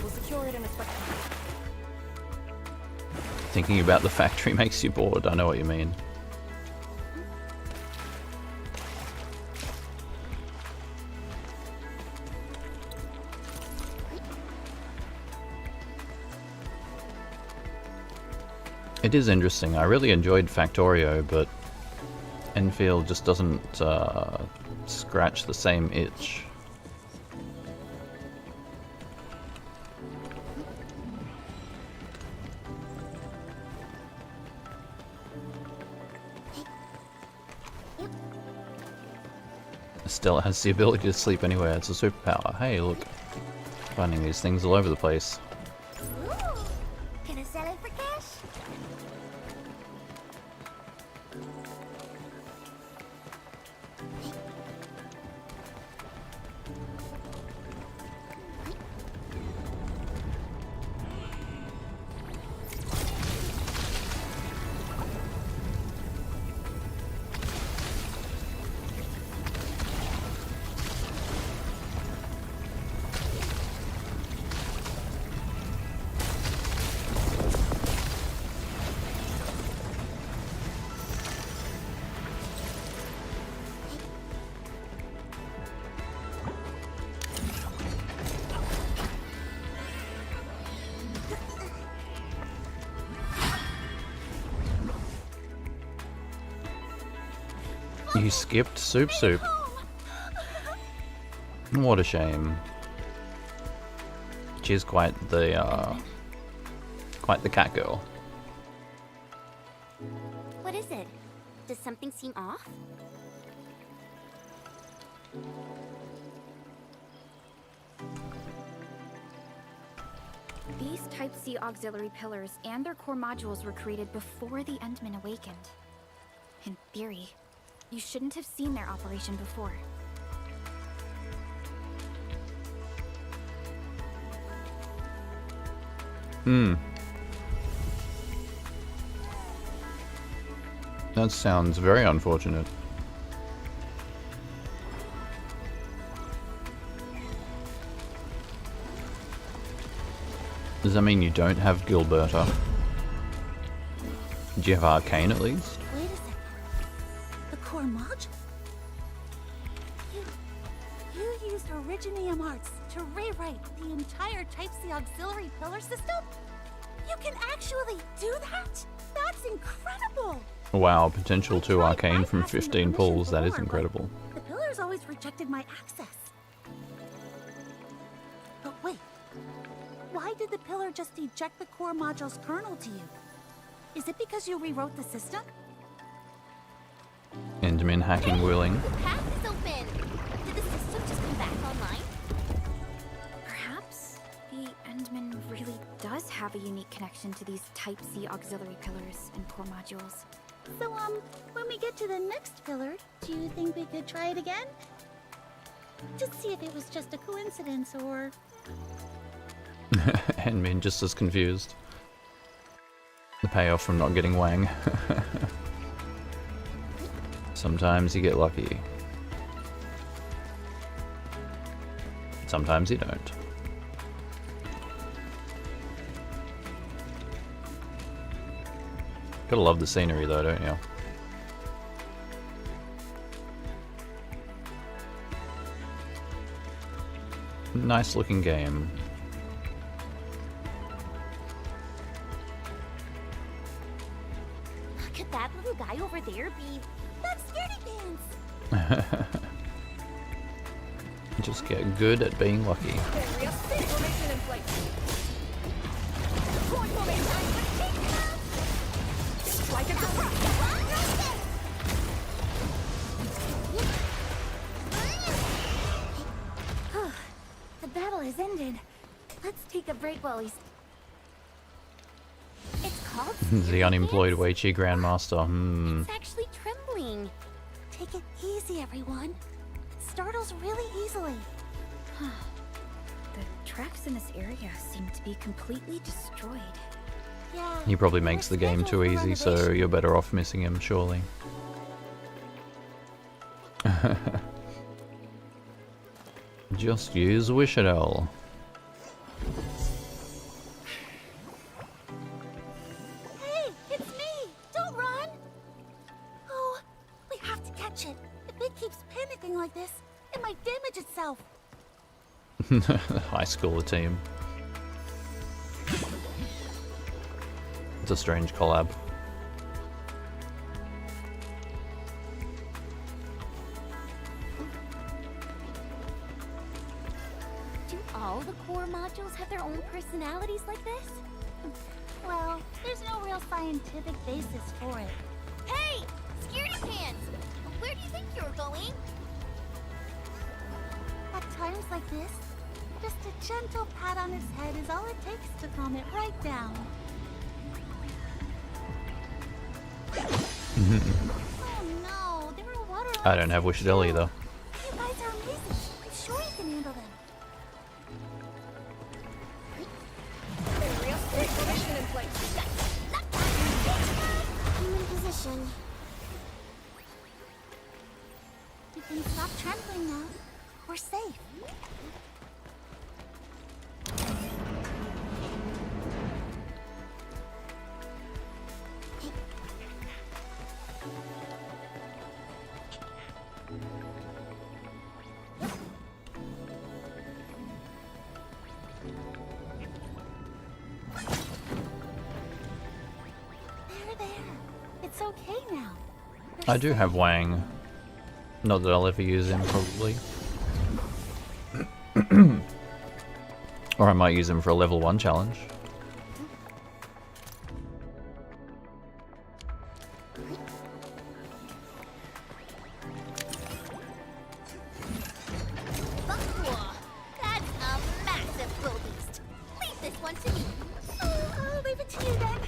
S1: Thinking about the factory makes you bored. I know what you mean. It is interesting. I really enjoyed Factorio, but Endfield just doesn't scratch the same itch. Stella has the ability to sleep anywhere. It's a superpower. Hey, look. Finding these things all over the place.
S2: Ooh, can I sell it for cash?
S1: You skipped Soup Soup. What a shame. She's quite the cat girl.
S2: What is it? Does something seem off?
S7: These Type C auxiliary pillars and their core modules were created before the Endmin awakened. In theory, you shouldn't have seen their operation before.
S1: That sounds very unfortunate. Does that mean you don't have Gilberta? Do you have Arcane at least?
S6: Wait a second. The core module? You used Originium Arts to rewrite the entire Type C auxiliary pillar system? You can actually do that? That's incredible!
S1: Wow, potential 2 Arcane from
S6: bypassing the
S1: 15
S6: permission
S1: pulls, that is
S6: before,
S1: incredible.
S6: but the pillars always rejected my access. But wait, why did the pillar just eject the core module's kernel to you? Is it because you rewrote the system?
S1: Endmin hacking willing.
S2: The path is open! Did the system just come back online?
S7: Perhaps the Endmin really does have a unique connection to these Type C auxiliary pillars and core modules.
S6: So, when we get to the next pillar, do you think we could try it again? Just see if it was just a coincidence or...
S1: Endmin just as confused. The payoff from not getting Wang. Sometimes you get lucky. Sometimes you don't. Gotta love the scenery though, don't you? Nice looking game.
S2: Look at that little guy over there, Bee. That's Scaredy Pants.
S1: Just get good at being lucky.
S2: The battle has ended. Let's take a break while he's... It's called...
S1: The unemployed Weichi Grandmaster.
S2: It's actually trembling. Take it easy, everyone. It startles really easily.
S7: The tracks in this area seem to be completely destroyed.
S2: Yeah.
S1: He probably
S2: they
S1: makes
S2: were
S1: the game too
S2: scheduled for
S1: easy, so
S2: renovation.
S1: you're better off missing him, surely. Just use Wishadel.
S2: Hey, it's me! Don't run! Oh, we have to catch it. If it keeps panicking like this, it might damage itself.
S1: High schooler team. It's a strange collab.
S2: Do all the core modules have their own personalities like this? Well, there's no real scientific basis for it. Hey! Scaredy Pants! Where do you think you're going? At times like this, just a gentle pat on his head is all it takes to calm it right down. Oh no, there are water
S1: I don't have
S2: levels
S1: Wishadel
S2: too.
S1: either.
S2: You guys are amazing. I'm sure you can handle them. I'm in position. You can stop trembling now. We're safe. There. It's okay now.
S1: I do have Wang. Not that I'll ever use him, probably. Or I might use him for a level 1 challenge.
S2: That's a massive wildebeest. Leave this one to me. I'll leave it to you then.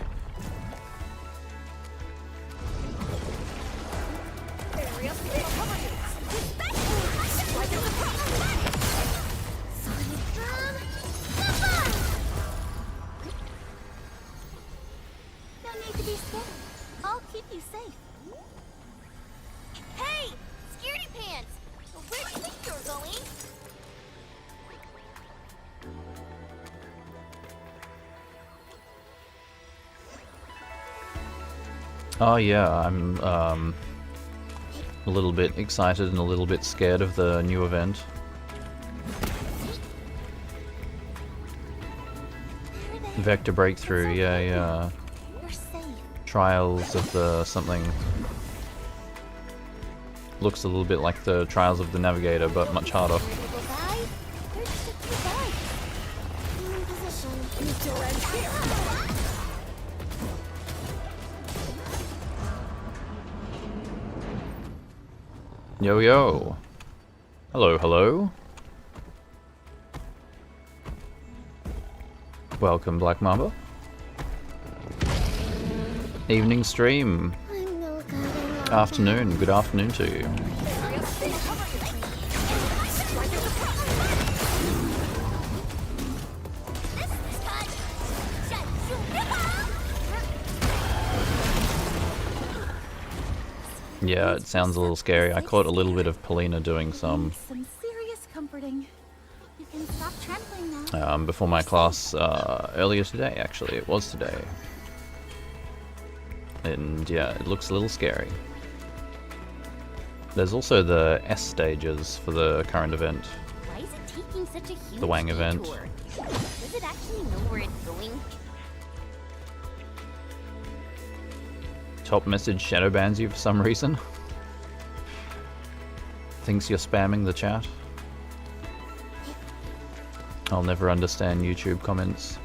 S2: No need to be scared. I'll keep you safe. Hey! Scaredy Pants! Where do you think you're going?
S1: Oh yeah, I'm a little bit excited and a little bit scared of the new event. Vector breakthrough, yeah.
S2: You're safe.
S1: Trials of the something. Looks a little bit like the Trials of the Navigator, but much harder.
S2: Little guy. They're just a few guys. I'm in position.
S1: Yo yo. Hello, hello. Welcome, Black Mamba. Evening stream.
S2: I'm no good at all.
S1: Afternoon. Good afternoon to you. Yeah, it sounds a little scary. I caught a little bit of Polina doing some
S6: serious comforting. You can stop trembling now.
S1: before my class earlier today, actually. It was today. And yeah, it looks a little scary. There's also the S stages for the current event.
S2: Why is it taking such a huge
S1: The Wang event.
S2: detour? Does it actually know where it's going?
S1: Top message shadow bans you for some reason. Thinks you're spamming the chat. I'll never understand YouTube comments.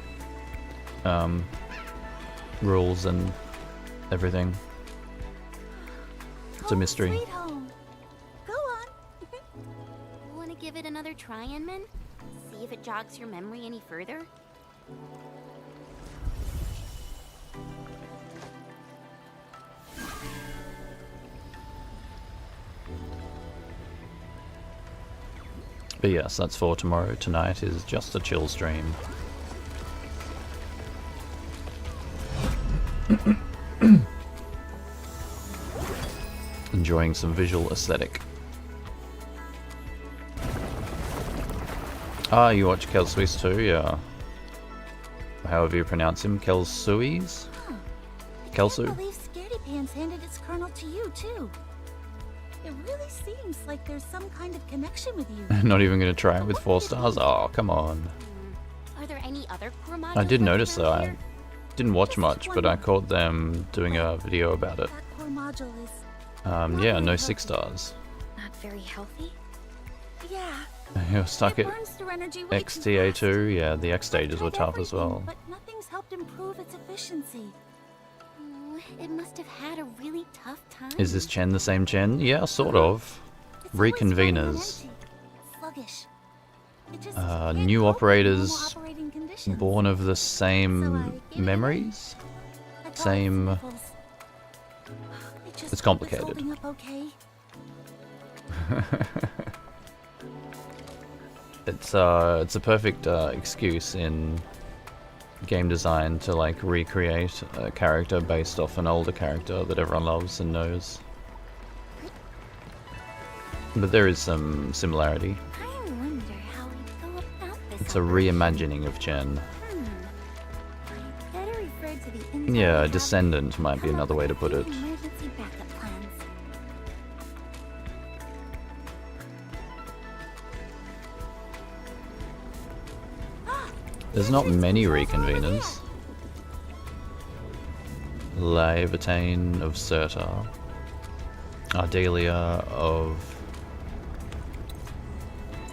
S1: Rules and everything. It's a mystery.
S6: Sweet home. Go on.
S2: Want to give it another try, Endmin? See if it jogs your memory any further?
S1: But yes, that's for tomorrow. Tonight is just a chill stream. Enjoying some visual aesthetic. Ah, you watch Kelsuis too? Yeah. However you pronounce him, Kelsuis?
S6: I
S1: Kelsu?
S6: can't believe Scaredy Pants handed its kernel to you, too. It really seems like there's some kind of connection with you.
S1: Not even gonna try it with 4 stars? Oh, come on.
S2: Are there any other core modules
S1: I did
S2: like
S1: notice
S2: around
S1: though, I
S2: here?
S1: didn't watch much, but I caught them doing a video about it.
S6: That core module is...
S1: Yeah, no 6 stars.
S7: Not very healthy?
S6: Yeah.
S1: You're stuck
S6: It
S1: at
S6: burns through energy way too fast.
S1: XTA2, yeah, the X stages were
S6: Tried
S1: tough as
S6: everything,
S1: well.
S6: But nothing's helped improve its efficiency.
S2: Oh, it must have had a really tough time.
S1: Is this Chen the same Chen? Yeah, sort of.
S6: It's always running on
S1: Reconveners.
S6: empty. Sluggish. It just
S1: New
S6: can't cope with normal
S1: operators
S6: operating conditions.
S1: born of the
S6: So
S1: same
S6: I gave it a
S1: memories?
S6: I got
S1: Same...
S6: sniffles. I just
S1: It's
S6: hope
S1: complicated.
S6: holding up okay.
S1: It's a perfect excuse in game design to like recreate a character based off an older character that everyone loves and knows. But there is some similarity.
S2: I wonder how we go about this.
S1: It's a reimagining of Chen.
S2: I better refer to the info
S1: Yeah,
S2: we
S1: a
S2: have.
S1: descendant might be
S2: Come
S1: another
S2: up
S1: way to
S2: with
S1: put
S2: a
S1: it.
S2: few emergency backup plans.
S1: There's not many reconveners. Laevatane of Serta. Ardelia of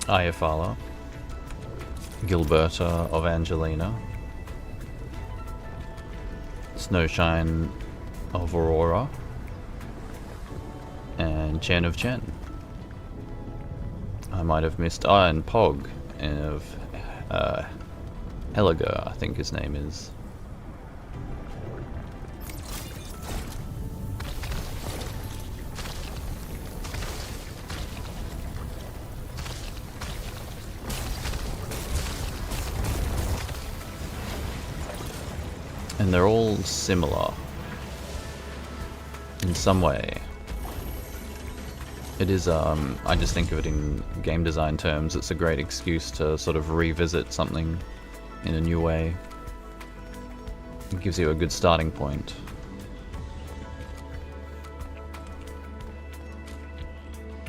S1: Iafala. Gilberta of Angelina. Snowshine of Aurora. And Chen of Chen. I might have missed... Ah, and Pog of Heliger, I think his name is. And they're all similar in some way. It is, I just think of it in game design terms, it's a great excuse to sort of revisit something in a new way. It gives you a good starting point.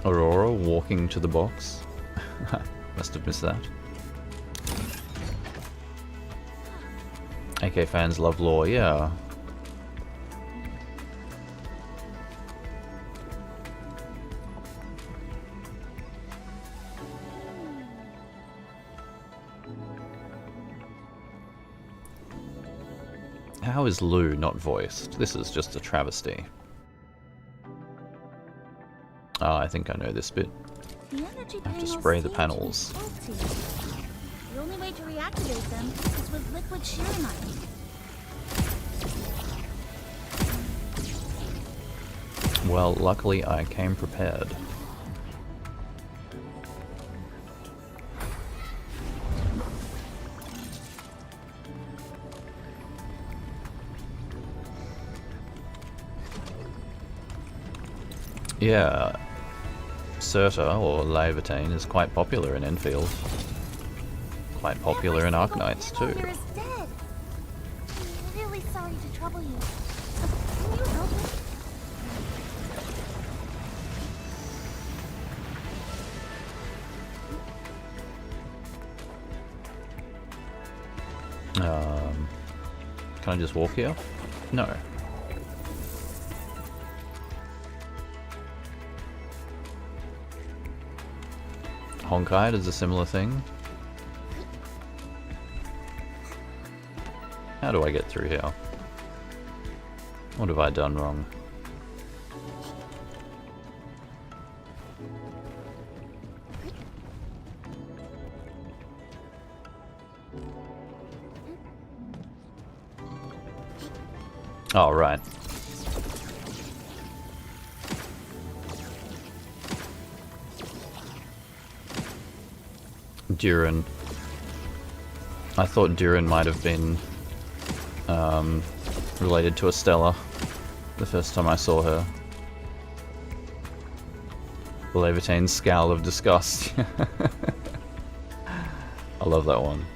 S1: Aurora walking to the box. Must have missed that. AK fans love lore, yeah. How is Lou not voiced? This is just a travesty. Ah, I think I know this bit.
S6: The energy
S1: I have to
S6: panels
S1: spray the
S6: seem to be
S1: panels.
S6: faulty. The only way to reactivate them is with liquid shearinite.
S1: Well, luckily I came prepared. Yeah, Surta, or Laevatein, is quite popular in Enfield. Quite popular in Arknights too.
S6: Here is dead. I'm really sorry to trouble you. Can you help me?
S1: Can I just walk here? No. Honkai does a similar thing. How do I get through here? What have I done wrong? Oh, right. Durin. I thought Durin might have been related to Estella the first time I saw her. Laevatain's scowl of disgust. I love that one.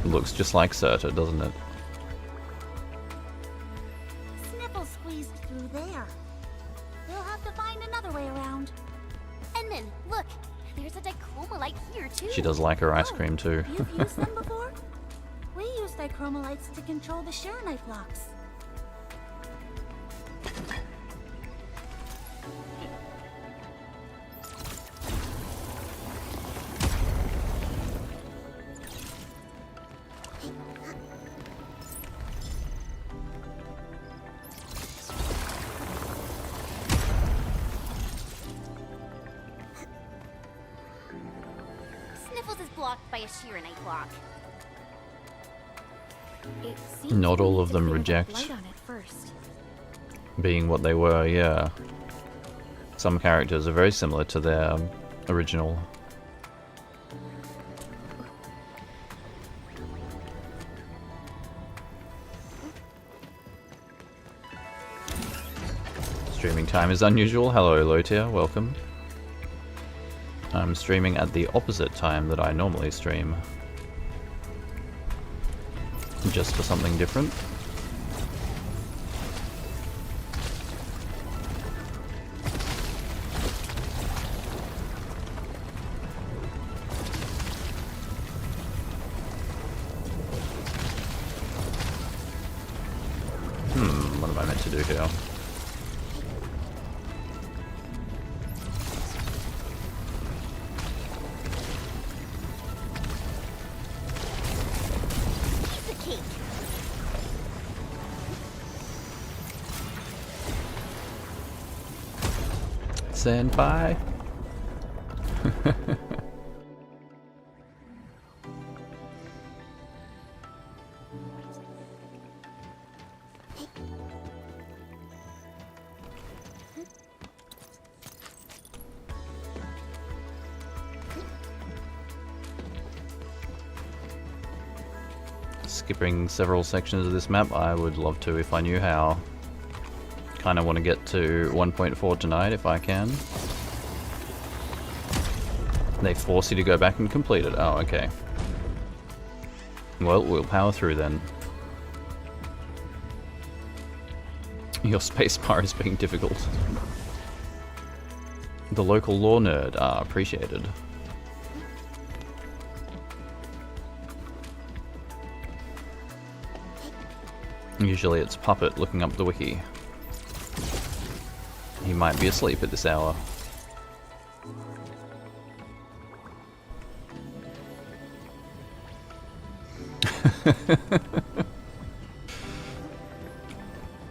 S1: It looks just like Surta, doesn't it?
S6: Sniffle squeezed through there. We'll have to find another way around.
S2: Endmin, look! There's a dichromolite here, too.
S1: She does like her ice cream too.
S6: You've used them before? We use dichromolites to control the Sharonite blocks.
S2: Sniffles is blocked by a Sharonite block.
S7: It seems
S1: Not
S7: we
S1: all
S7: need
S1: of
S7: to
S1: them
S7: clear the
S1: reject
S7: blight on it first.
S1: being what they were, yeah. Some characters are very similar to their original. Streaming time is unusual. Hello, Lotia, welcome. I'm streaming at the opposite time that I normally stream. Just for something different. What am I meant to do here?
S2: Piece of cake.
S1: Senpai? Skipping several sections of this map, I would love to if I knew how. Kinda want to get to 1.4 tonight if I can. They force you to go back and complete it. Oh, okay. Well, we'll power through then. Your spacebar is being difficult. The local lore nerd. Ah, appreciated. Usually it's Puppet looking up the wiki. He might be asleep at this hour.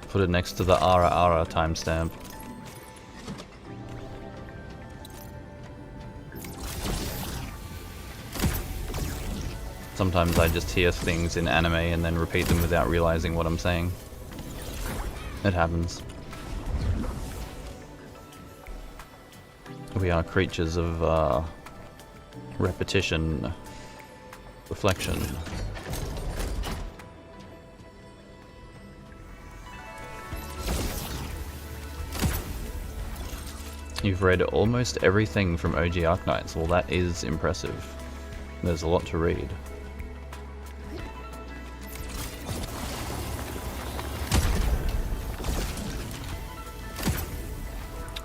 S1: Put it next to the Ara Ara timestamp. Sometimes I just hear things in anime and then repeat them without realizing what I'm saying. It happens. We are creatures of repetition, reflection. You've read almost everything from OG Arknights. Well, that is impressive. There's a lot to read.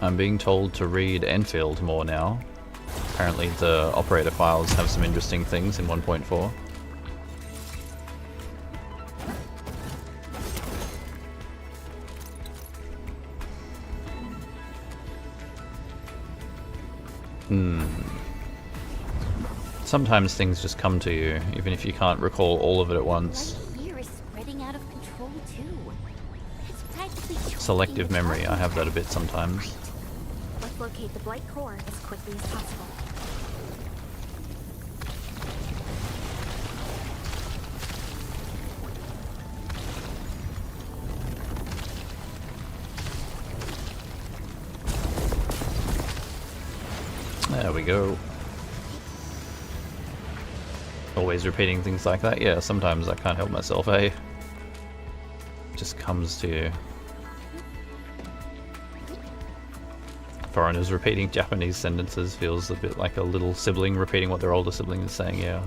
S1: I'm being told to read Endfield more now. Apparently the operator files have some interesting things in 1.4. Sometimes things just come to you, even if you can't recall all of it at once.
S2: Right here is spreading out of control too. It's practically
S1: Selective memory, I have that a bit sometimes.
S7: Let's locate the Blight core as quickly as possible.
S1: There we go. Always repeating things like that? Yeah, sometimes I can't help myself, eh? It just comes to you. Foreigners repeating Japanese sentences feels a bit like a little sibling repeating what their older sibling is saying, yeah.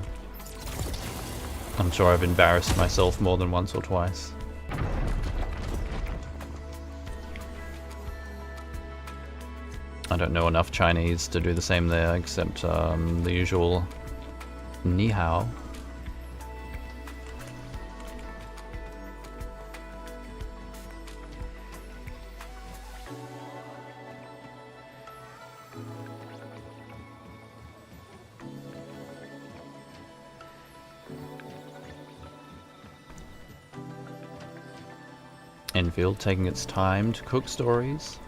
S1: I'm sure I've embarrassed myself more than once or twice. I don't know enough Chinese to do the same there, except the usual ni hao. Enfield taking its time to cook stories.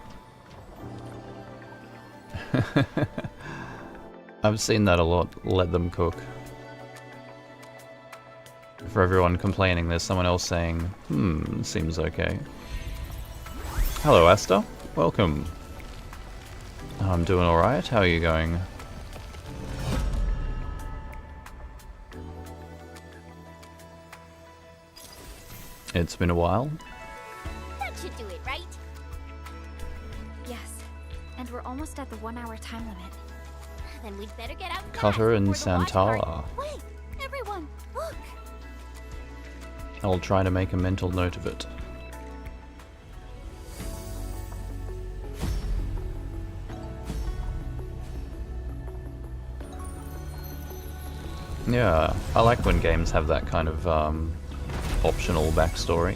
S1: I've seen that a lot. Let them cook. For everyone complaining, there's someone else saying, seems okay. Hello, Asta. Welcome. I'm doing alright. How are you going? It's been a while.
S2: That should do it, right?
S7: Yes, and we're almost at the 1 hour time limit.
S2: Then we'd better get out
S1: Cutter and
S2: fast before the watch party-
S1: Santala.
S2: Wait, everyone, look!
S1: I'll try to make a mental note of it. Yeah, I like when games have that kind of optional backstory.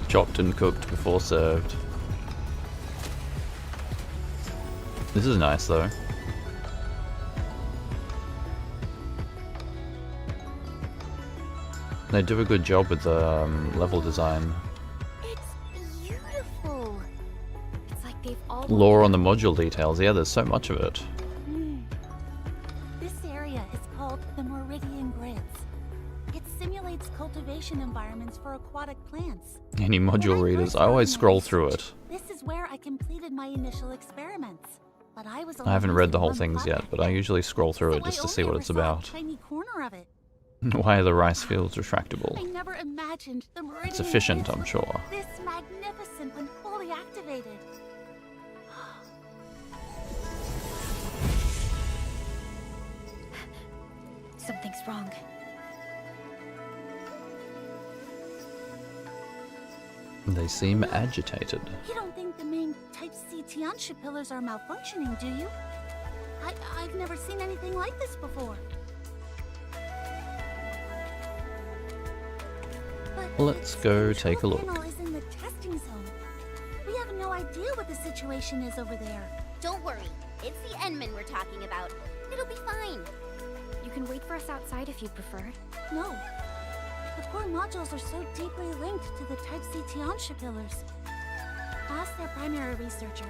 S1: Chopped and cooked before served. This is nice though. They do a good job with the level design.
S2: It's beautiful.
S7: It's like they've all
S1: Lore on the module details, yeah, there's so much of it.
S6: This area is called the Meridian Grids. It simulates cultivation environments for aquatic plants.
S1: Any
S6: When
S1: module
S6: I
S1: readers,
S6: first
S1: I always
S6: started my
S1: scroll through
S6: research,
S1: it.
S6: This is where I completed my initial experiments. But I was
S1: I haven't read the whole
S6: thing
S1: things yet, but I usually scroll through it just to see what it's about.
S6: Tiny corner of it.
S1: Why are the rice fields
S6: I
S1: retractable?
S6: never imagined the Meridian
S1: It's efficient,
S6: Grids
S1: I'm
S6: would
S1: sure.
S6: look this magnificent when fully activated.
S7: Something's wrong.
S1: They seem agitated.
S6: You don't think the main Type C Tianxia pillars are malfunctioning, do you? I've never seen anything like this before. But
S1: Let's
S6: its
S1: go
S6: control
S1: take a look.
S6: panel is in the testing zone. We have no idea what the situation is over there.
S2: Don't worry, it's the Endmin we're talking about. It'll be fine.
S7: You can wait for us outside if you prefer.
S6: No. The core modules are so deeply linked to the Type C Tianxia pillars. Ask their primary researcher.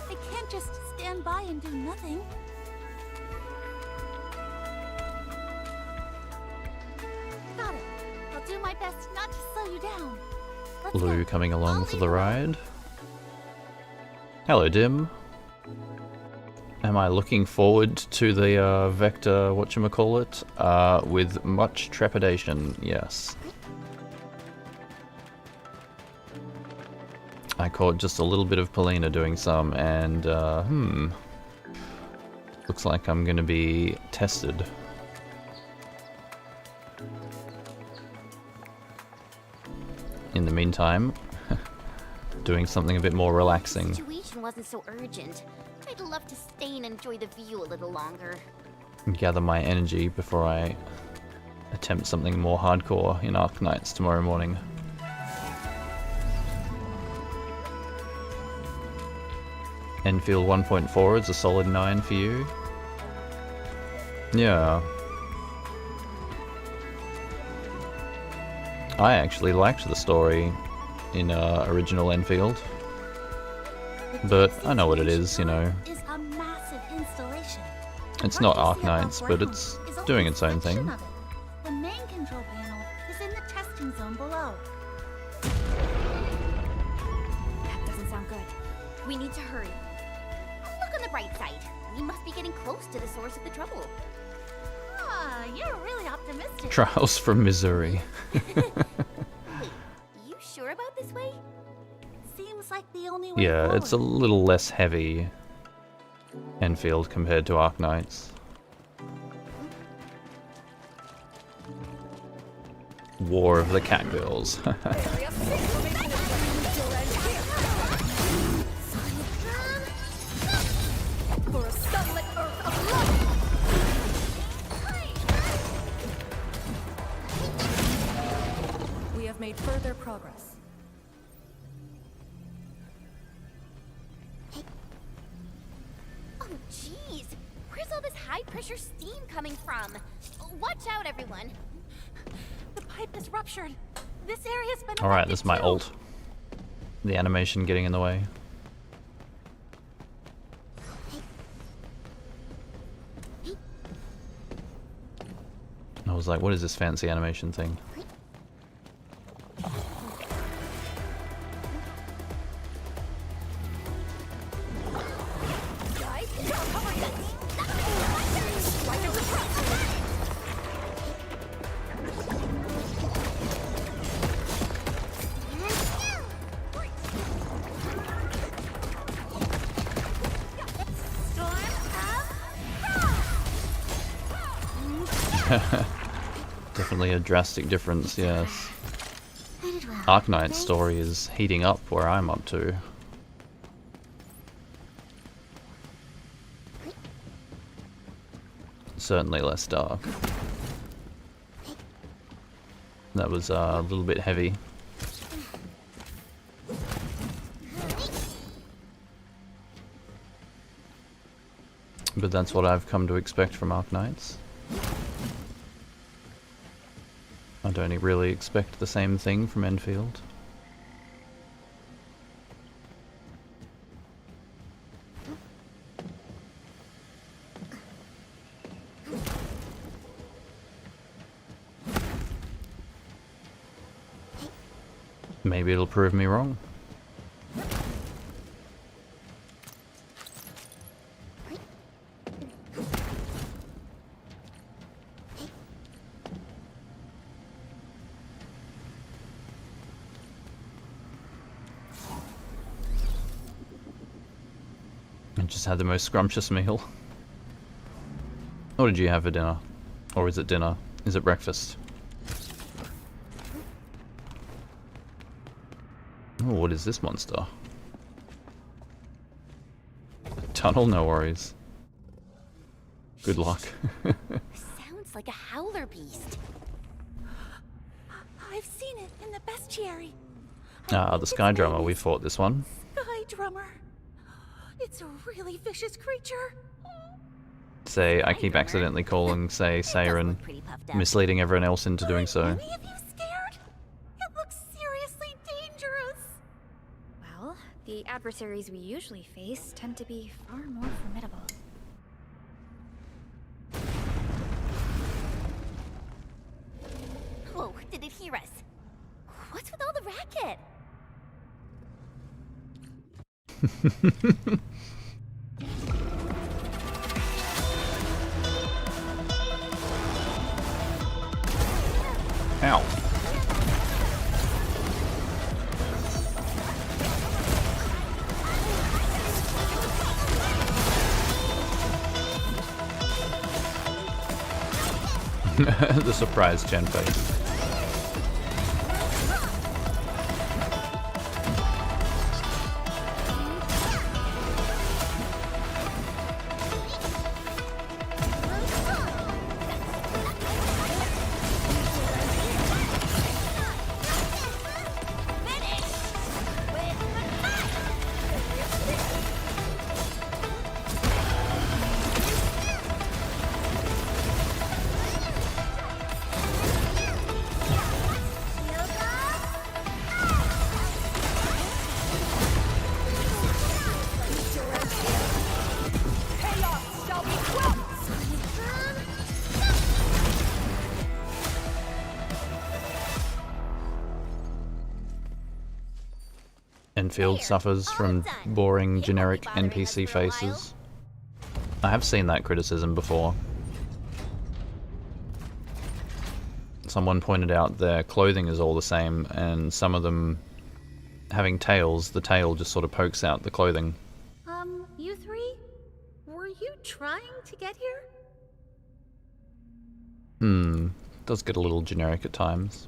S6: I can't just stand by and do nothing. Got it. I'll do my best not to slow you down. Let's
S1: Lou
S6: go.
S1: coming along
S6: I'll
S1: for
S6: lead
S1: the
S6: the way.
S1: ride. Hello, Dim. Am I looking forward to the vector, whatchamacallit? With much trepidation, yes. I caught just a little bit of Polina doing some, and looks like I'm gonna be tested. In the meantime, doing something a bit more relaxing.
S2: The situation wasn't so urgent. I'd love to stay and enjoy the view a little longer.
S1: Gather my energy before I attempt something more hardcore in Arknights tomorrow morning. Endfield 1.4 is a solid 9 for you. Yeah. I actually liked the story in original Endfield. But I know what it is, you know.
S6: Is a massive installation.
S1: It's not Arknights, but it's doing its own thing.
S6: The main control panel is in the testing zone below.
S7: That doesn't sound good. We need to hurry.
S2: Look on the bright side. We must be getting close to the source of the trouble.
S6: Ah, you're really optimistic.
S1: Trials from Missouri.
S2: Wait, you sure about this way?
S6: Seems like the only way
S1: Yeah,
S6: forward.
S1: it's a little less heavy Endfield compared to Arknights. War of the Catgirls.
S2: For a sunlit earth of love!
S8: We have made further progress.
S2: Oh, jeez. Where's all this high-pressure steam coming from? Watch out, everyone.
S6: The pipe is ruptured. This area's been
S1: Alright,
S6: affected
S1: this is my
S6: too.
S1: ult. The animation getting in the way. I was like, what is this fancy animation thing?
S2: Guys, cover this! Right over the front!
S1: Definitely a drastic difference, yes. Arknight's story is heating up where I'm up to. Certainly less dark. That was a little bit heavy. But that's what I've come to expect from Arknights. I don't really expect the same thing from Endfield. Maybe it'll prove me wrong. I just had the most scrumptious meal. What did you have for dinner? Or is it dinner? Is it breakfast? Oh, what is this monster? A tunnel? No worries. Good luck.
S2: Sounds like a howler beast.
S6: I've seen it in the bestiary.
S1: Ah, the Sky Drummer. We fought this one.
S6: Sky Drummer. It's a really vicious creature.
S1: Say, I keep accidentally calling, say, Siren,
S2: Pretty puffed up.
S1: misleading everyone else into doing so.
S6: Any of you scared? It looks seriously dangerous.
S7: Well, the adversaries we usually face tend to be far more formidable.
S2: Whoa, did it hear us? What's with all the racket?
S1: Ow. The surprise Chen face. Endfield suffers from boring, generic NPC faces. I have seen that criticism before. Someone pointed out their clothing is all the same, and some of them having tails, the tail just sort of pokes out the clothing.
S6: You three? Were you trying to get here?
S1: Does get a little generic at times.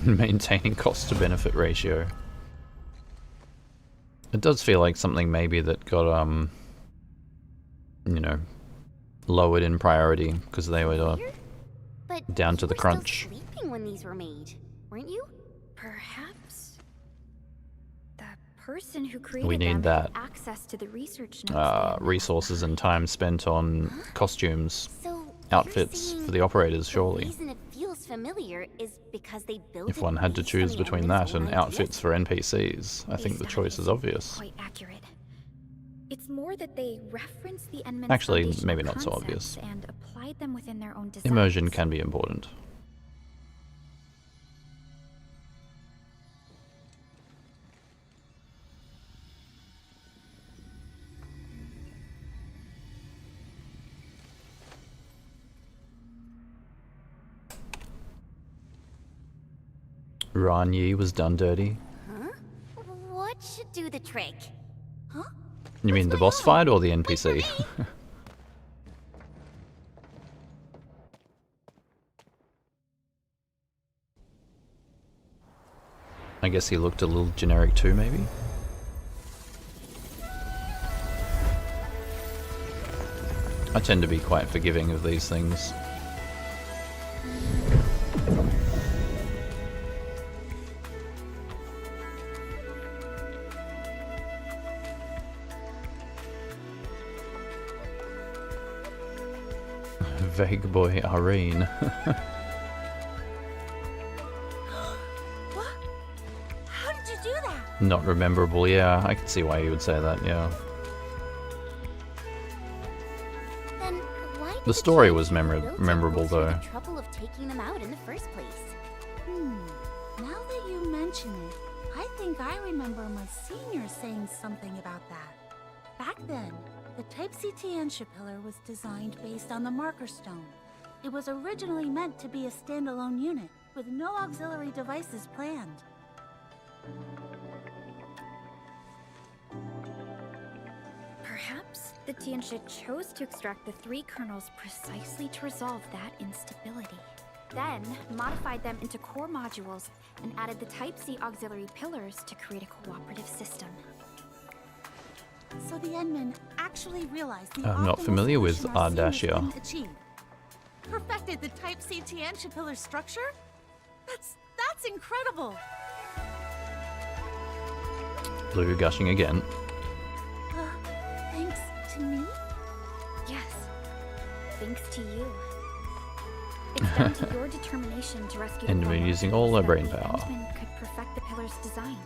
S1: Maintaining cost to benefit ratio. It does feel like something maybe that got you know, lowered in priority because they were
S2: But
S1: down to
S2: you
S1: the
S2: were still
S1: crunch.
S2: sleeping when these were made, weren't you?
S7: Perhaps the person who created
S1: We need
S7: them
S1: that.
S7: had access to the research notes they had
S1: Resources and time spent on costumes,
S2: So
S1: outfits
S2: you're
S1: for the
S2: saying
S1: operators,
S2: the
S1: surely.
S2: reason it feels familiar is because they built
S1: If
S2: it
S1: one had to
S2: based on
S1: choose
S2: the
S1: between
S2: Endmin's
S1: that and
S2: own
S1: outfits
S2: ideas?
S1: for NPCs, I think the
S7: Based
S1: choice
S7: on
S1: is obvious.
S7: Quite accurate. It's more that they reference the Endmin's
S1: Actually,
S7: foundational
S1: maybe not so
S7: concepts
S1: obvious.
S7: and applied them within their own designs.
S1: Immersion can be important. Ran Yi was done dirty.
S2: Huh? What should do the trick? Huh?
S1: You mean the boss fight or the NPC? I guess he looked a little generic too, maybe? I tend to be quite forgiving of these things. Vague boy Irene.
S6: What? How did you do that?
S1: Not rememberable, yeah. I can see why you would say that, yeah.
S2: Then why did
S1: The story
S2: giant
S1: was
S2: build it
S1: memorable,
S2: go through
S1: though.
S2: the trouble of taking them out in the first place?
S6: Now that you mention it, I think I remember my senior saying something about that. Back then, the Type C Tianxia pillar was designed based on the Marker Stone. It was originally meant to be a standalone unit, with no auxiliary devices planned.
S7: Perhaps the Tianxia chose to extract the 3 kernels precisely to resolve that instability. Then modified them into core modules and added the Type C auxiliary pillars to create a cooperative system.
S6: So the Endmin actually realized the
S1: I'm not
S6: optimal
S1: familiar with
S6: solution our seniors
S1: Ardashir.
S6: couldn't achieve. Perfected the Type C Tianxia pillar structure? That's incredible!
S1: Blue gushing again.
S6: Thanks to me?
S7: Yes, thanks to you. It's down to your determination to rescue the
S1: Endmin
S7: core
S1: using
S7: modules
S1: all their
S7: that
S1: brain
S7: the
S1: power.
S7: Endmin could perfect the pillar's design.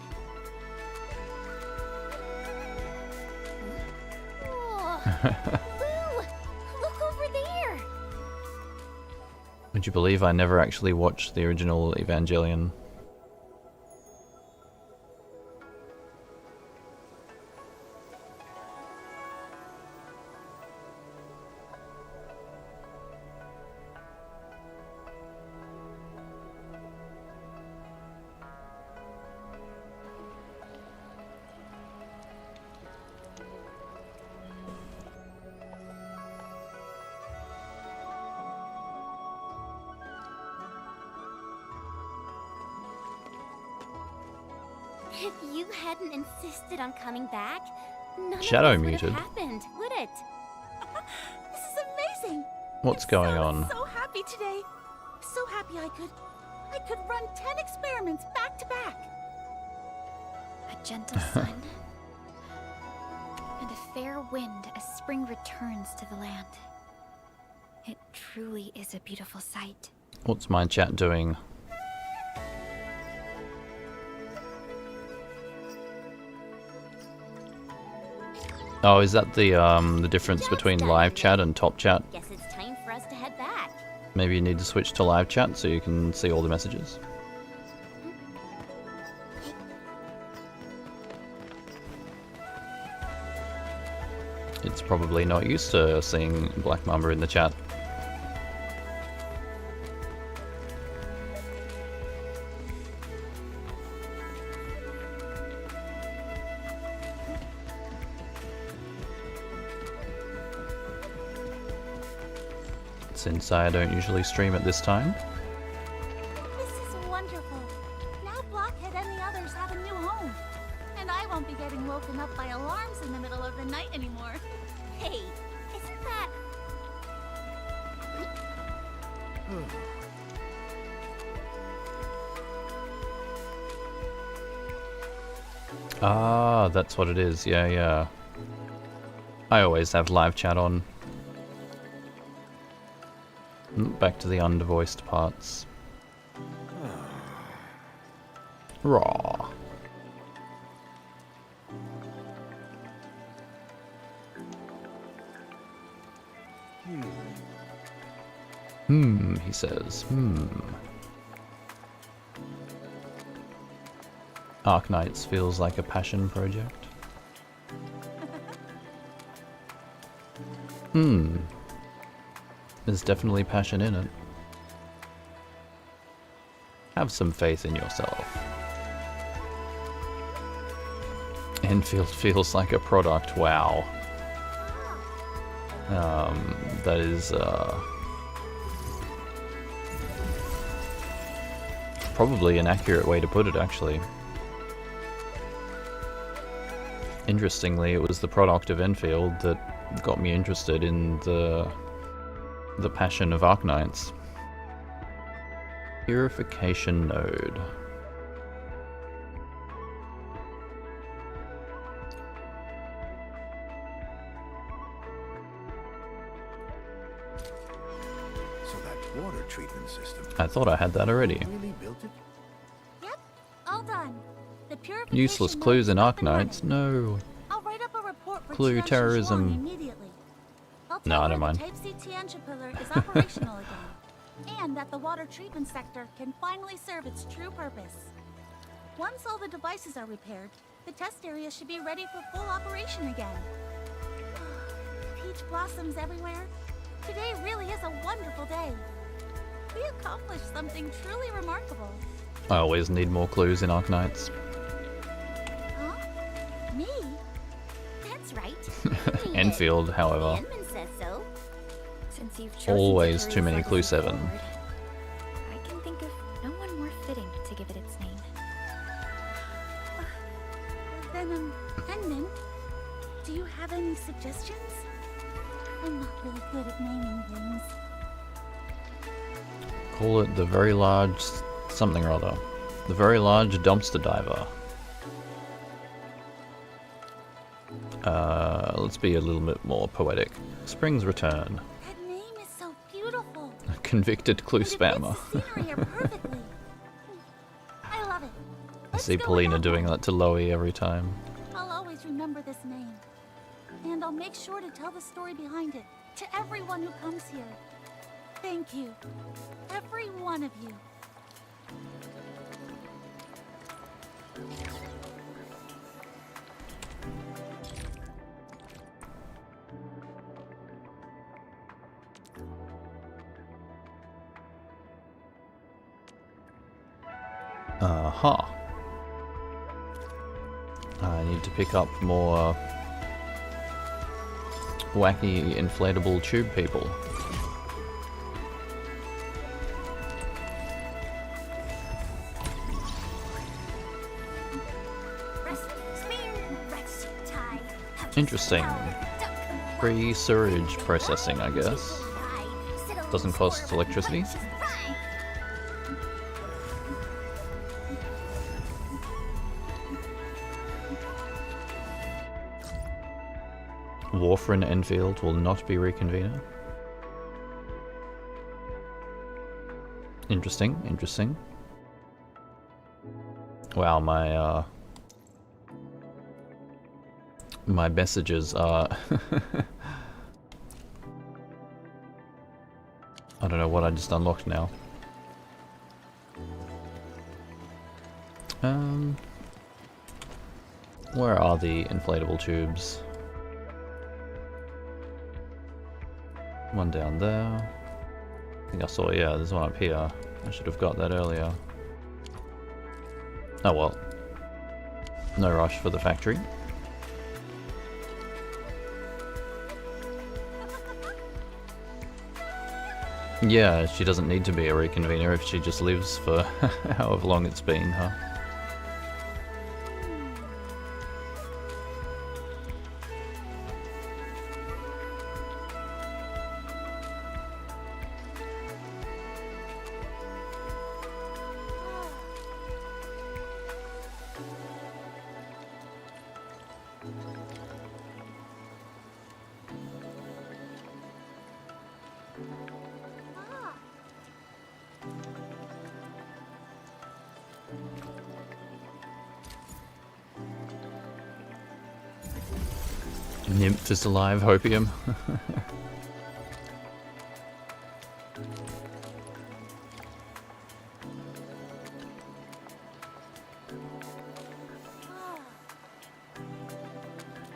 S2: Lou! Look over there!
S1: Would you believe I never actually watched the original Evangelion?
S2: If you hadn't insisted on coming back, none
S1: Shadow
S2: of this would
S1: muted.
S2: have happened, would it?
S6: This is amazing.
S1: What's going on?
S6: So happy today. So happy I could run 10 experiments back to back.
S7: A gentle sun and a fair wind as spring returns to the land. It truly is a beautiful sight.
S1: What's my chat doing? Oh, is that the difference between live chat and top chat?
S2: Guess it's time for us to head back.
S1: Maybe you need to switch to live chat so you can see all the messages. It's probably not used to seeing Black Mamba in the chat. Since I don't usually stream at this time.
S6: This is wonderful. Now Blockhead and the others have a new home. And I won't be getting woken up by alarms in the middle of the night anymore.
S2: Hey, isn't that...
S1: Ah, that's what it is. Yeah, yeah. I always have live chat on. Back to the undervoiced parts. Raw. He says. Arknights feels like a passion project. There's definitely passion in it. Have some faith in yourself. Endfield feels like a product, wow. That is, probably an accurate way to put it, actually. Interestingly, it was the product of Endfield that got me interested in the passion of Arknights. Purification node.
S5: So that water treatment system.
S1: I thought I had that already.
S5: Really built it?
S6: Yep, all done. The purification
S1: Useless
S6: node
S1: clues
S6: is
S1: in
S6: up and
S1: Arknights.
S6: running.
S1: No.
S6: I'll write up a report for
S1: Clue
S6: Tian
S1: terrorism.
S6: Shuang immediately. I'll
S1: No,
S6: tell
S1: I
S6: her
S1: don't mind.
S6: the Type C Tianxia pillar is operational again, and that the water treatment sector can finally serve its true purpose. Once all the devices are repaired, the test area should be ready for full operation again. Peach blossoms everywhere. Today really is a wonderful day. We accomplished something truly remarkable.
S1: I always need more clues in Arknights.
S6: Huh? Me?
S2: That's right.
S1: Enfield, however.
S2: Endmin says so.
S7: Since you've chosen
S1: Always
S7: to
S1: too
S7: carry
S1: many
S7: this
S1: clue
S7: legacy
S1: 7.
S7: forward, I can think of no one more fitting to give it its name.
S6: Then, Endmin, do you have any suggestions? I'm not really good at naming things.
S1: Call it the very large something or other. The very large dumpster diver. Let's be a little bit more poetic. Spring's return.
S6: That name is so beautiful.
S1: A convicted clue
S6: It fits
S1: spammer.
S6: the scenery here perfectly. I love it.
S1: I
S6: Let's
S1: see
S6: go
S1: Polina
S6: with
S1: doing that to Loey every time.
S6: I'll always remember this name. And I'll make sure to tell the story behind it to everyone who comes here. Thank you. Every one of you.
S1: Aha. I need to pick up more wacky inflatable tube people. Interesting. Free sewage processing, I guess. Doesn't cost electricity. Warfarin Enfield will not be reconvener. Interesting, interesting. Wow, my my messages are I don't know what I just unlocked now. Where are the inflatable tubes? One down there. I think I saw, yeah, there's one up here. I should have got that earlier. Oh well. No rush for the factory. Yeah, she doesn't need to be a reconvener if she just lives for however long it's been, huh? Nymph is alive, hopium.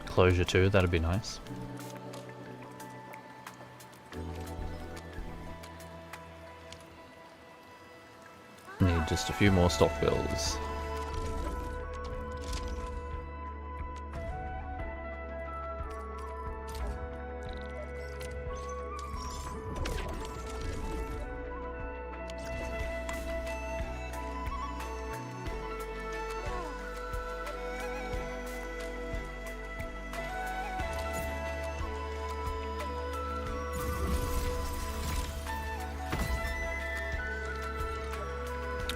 S1: Closure too, that'd be nice. Need just a few more stock bills.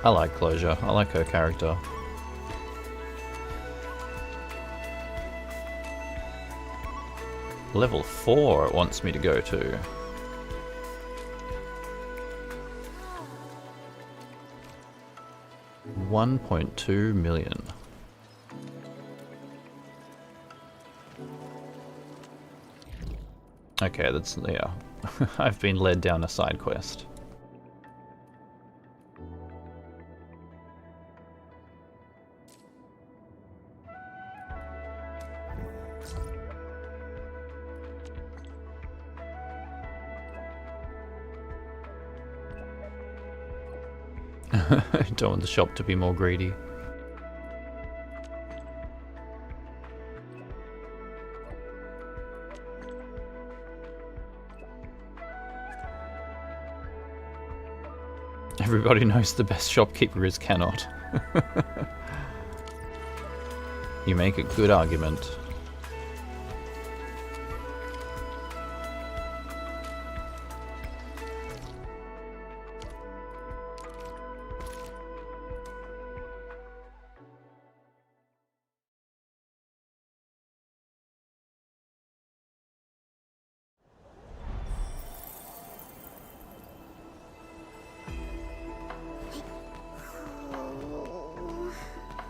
S1: I like Closure. I like her character. Level 4 it wants me to go to. $1.2 million. Okay, that's, yeah. I've been led down a side quest. I don't want the shop to be more greedy. Everybody knows the best shopkeeper is Cannot. You make a good argument.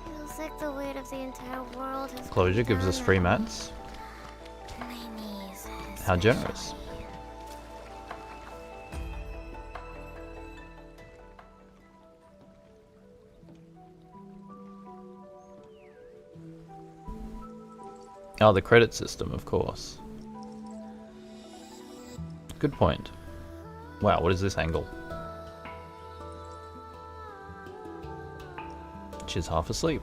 S2: Feels like the weight of the entire world has
S1: Closure gives us free mats.
S2: my knees.
S1: How generous. Oh, the credit system, of course. Good point. Wow, what is this angle? She's half asleep.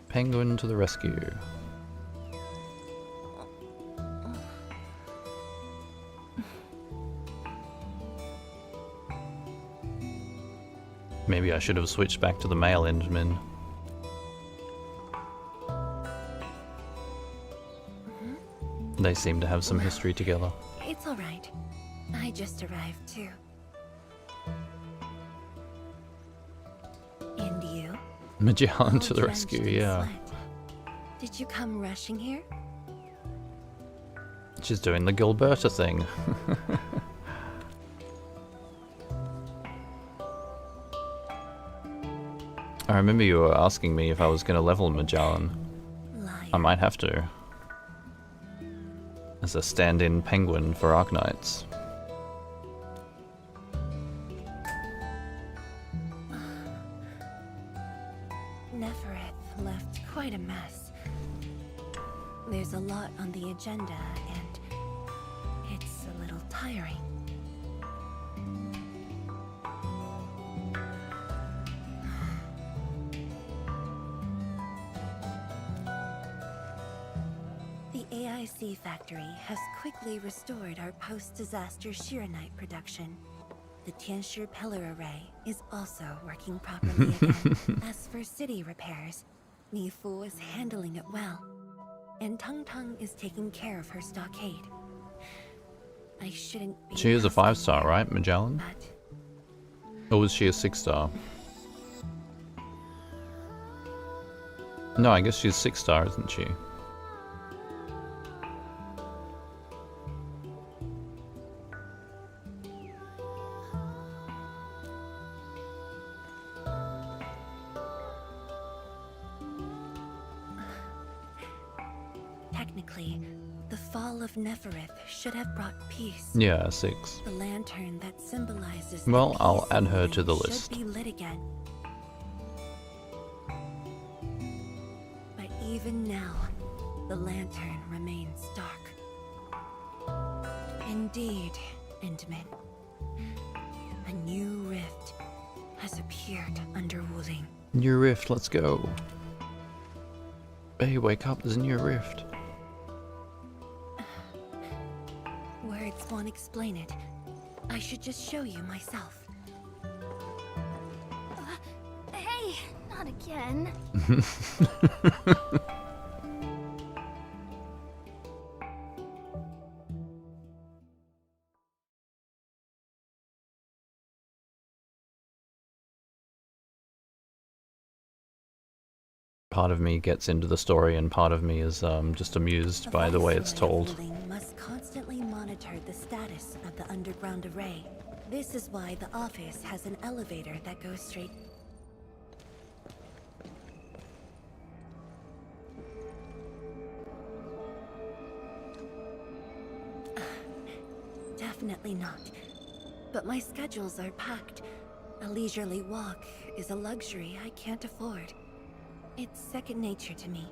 S1: Penguin to the rescue. Maybe I should have switched back to the male Endmin. They seem to have some history together.
S8: It's all right. I just arrived too. And you?
S1: Magellan to the
S8: All
S1: rescue,
S8: drenched in
S1: yeah.
S8: sweat. Did you come rushing here?
S1: She's doing the Gilberta thing. I remember you were asking me if I was going to level Magellan.
S8: Liar.
S1: I might have to. As a stand-in penguin for Arknights.
S8: Nefereth left quite a mess. There's a lot on the agenda, and it's a little tiring. The AIC factory has quickly restored our post-disaster Shiranite production. The Tianshi pillar array is also working properly again. As for city repairs, Nifu is handling it well, and Tung Tung is taking care of her stockade. I shouldn't be
S1: She is a
S8: asking
S1: 5-star,
S8: you,
S1: right, Magellan?
S8: but
S1: Or was she a 6-star? No, I guess she's 6-star, isn't she?
S8: technically, the fall of Nefereth should have brought peace.
S1: Yeah, 6.
S8: The lantern that symbolizes
S1: Well,
S8: the
S1: I'll
S8: peace
S1: add her
S8: movement
S1: to the
S8: should
S1: list.
S8: be lit again. But even now, the lantern remains dark. Indeed, Endmin. A new rift has appeared under Wuling.
S1: New rift, let's go. Hey, wake up, there's a new rift.
S8: Words won't explain it. I should just show you myself.
S2: Hey, not again.
S1: Part of me gets into the story and part of me is just amused by the way it's told.
S8: Wuling must constantly monitor the status of the underground array. This is why the office has an elevator that goes straight. Definitely not. But my schedules are packed. A leisurely walk is a luxury I can't afford. It's second nature to me.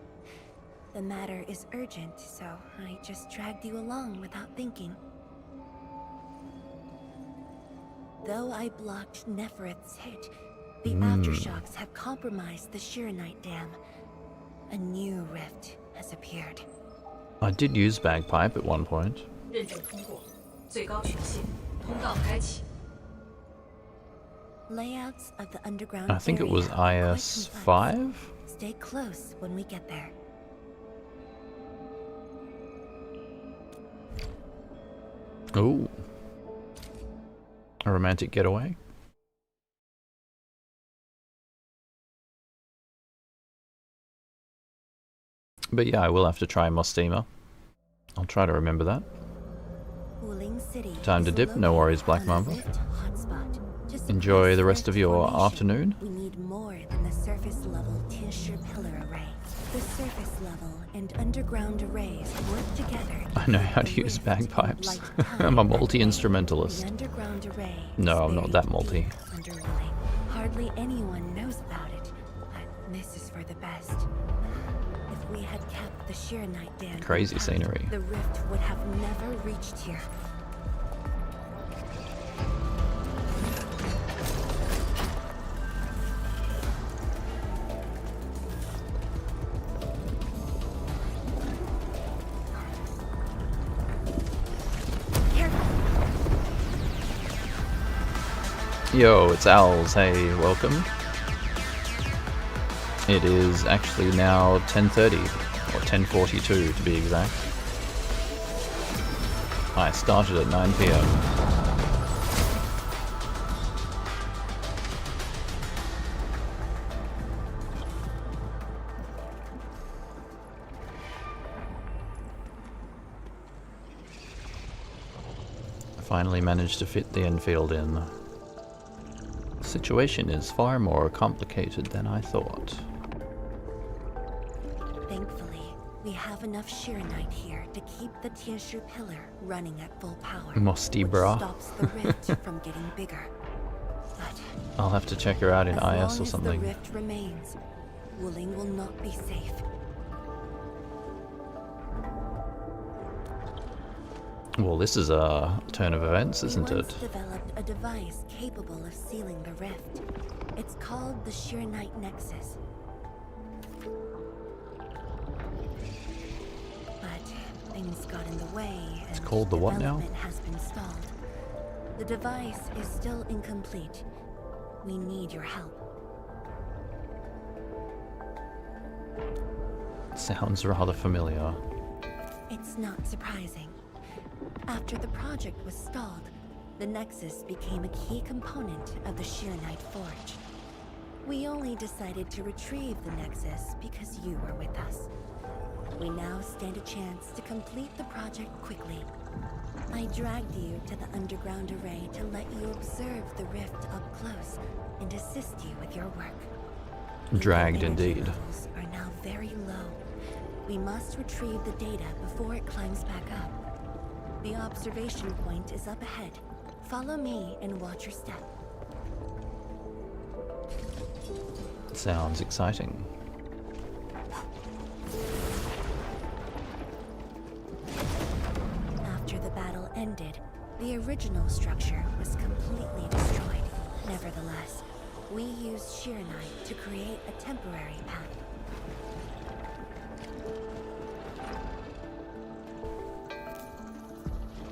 S8: The matter is urgent, so I just dragged you along without thinking. Though I blocked Nefereth's hit, the aftershocks have compromised the Shiranite dam. A new rift has appeared.
S1: I did use bagpipe at one point.
S9: 认证通过，最高权限，通道开启。
S8: Layouts of the underground
S1: I think it was
S8: area are quite
S1: IS
S8: complex.
S1: 5?
S8: Stay close when we get there.
S1: Ooh. A romantic getaway? But yeah, I will have to try Mostima. I'll try to remember that.
S8: Wuling City
S1: Time to
S8: is
S1: dip, no worries, Black
S8: located on
S1: Mamba.
S8: a rift hotspot. Just
S1: Enjoy
S8: across
S1: the rest of your
S8: formation.
S1: afternoon.
S8: We need more than the surface level Tianshi pillar array. The surface level and underground arrays work together.
S1: I know how to
S8: create a
S1: use
S8: rift
S1: bagpipes.
S8: like time
S1: I'm a
S8: and
S1: multi-instrumentalist.
S8: The underground array
S1: No,
S8: is
S1: I'm not
S8: buried
S1: that multi.
S8: deep under Wuling. Hardly anyone knows about it, but this is for the best. If we had kept the Shiranite dam
S1: Crazy
S8: intact,
S1: scenery.
S8: the rift would have never reached here. Careful.
S1: Yo, it's Owls. Hey, welcome. It is actually now 10:30, or 10:42 to be exact. I started at 9 PM. I finally managed to fit the Endfield in. The situation is far more complicated than I thought.
S8: Thankfully, we have enough Shiranite here to keep the Tianshi pillar running at full power.
S1: Musty
S8: which
S1: bra.
S8: stops the rift from getting bigger. But
S1: I'll have to check her out in
S8: as long
S1: IS or
S8: as
S1: something.
S8: the rift remains, Wuling will not be safe.
S1: Well, this is a turn of events, isn't
S8: We
S1: it?
S8: once developed a device capable of sealing the rift. It's called the Shiranite Nexus. But things got in the way, and
S1: It's called the what now?
S8: development has been stalled. The device is still incomplete. We need your help.
S1: Sounds rather familiar.
S8: It's not surprising. After the project was stalled, the Nexus became a key component of the Shiranite Forge. We only decided to retrieve the Nexus because you were with us. We now stand a chance to complete the project quickly. I dragged you to the underground array to let you observe the rift up close and assist you with your work.
S1: Dragged
S8: The energy
S1: indeed.
S8: levels are now very low. We must retrieve the data before it climbs back up. The observation point is up ahead. Follow me and watch your step.
S1: Sounds exciting.
S8: After the battle ended, the original structure was completely destroyed. Nevertheless, we used Shiranite to create a temporary path.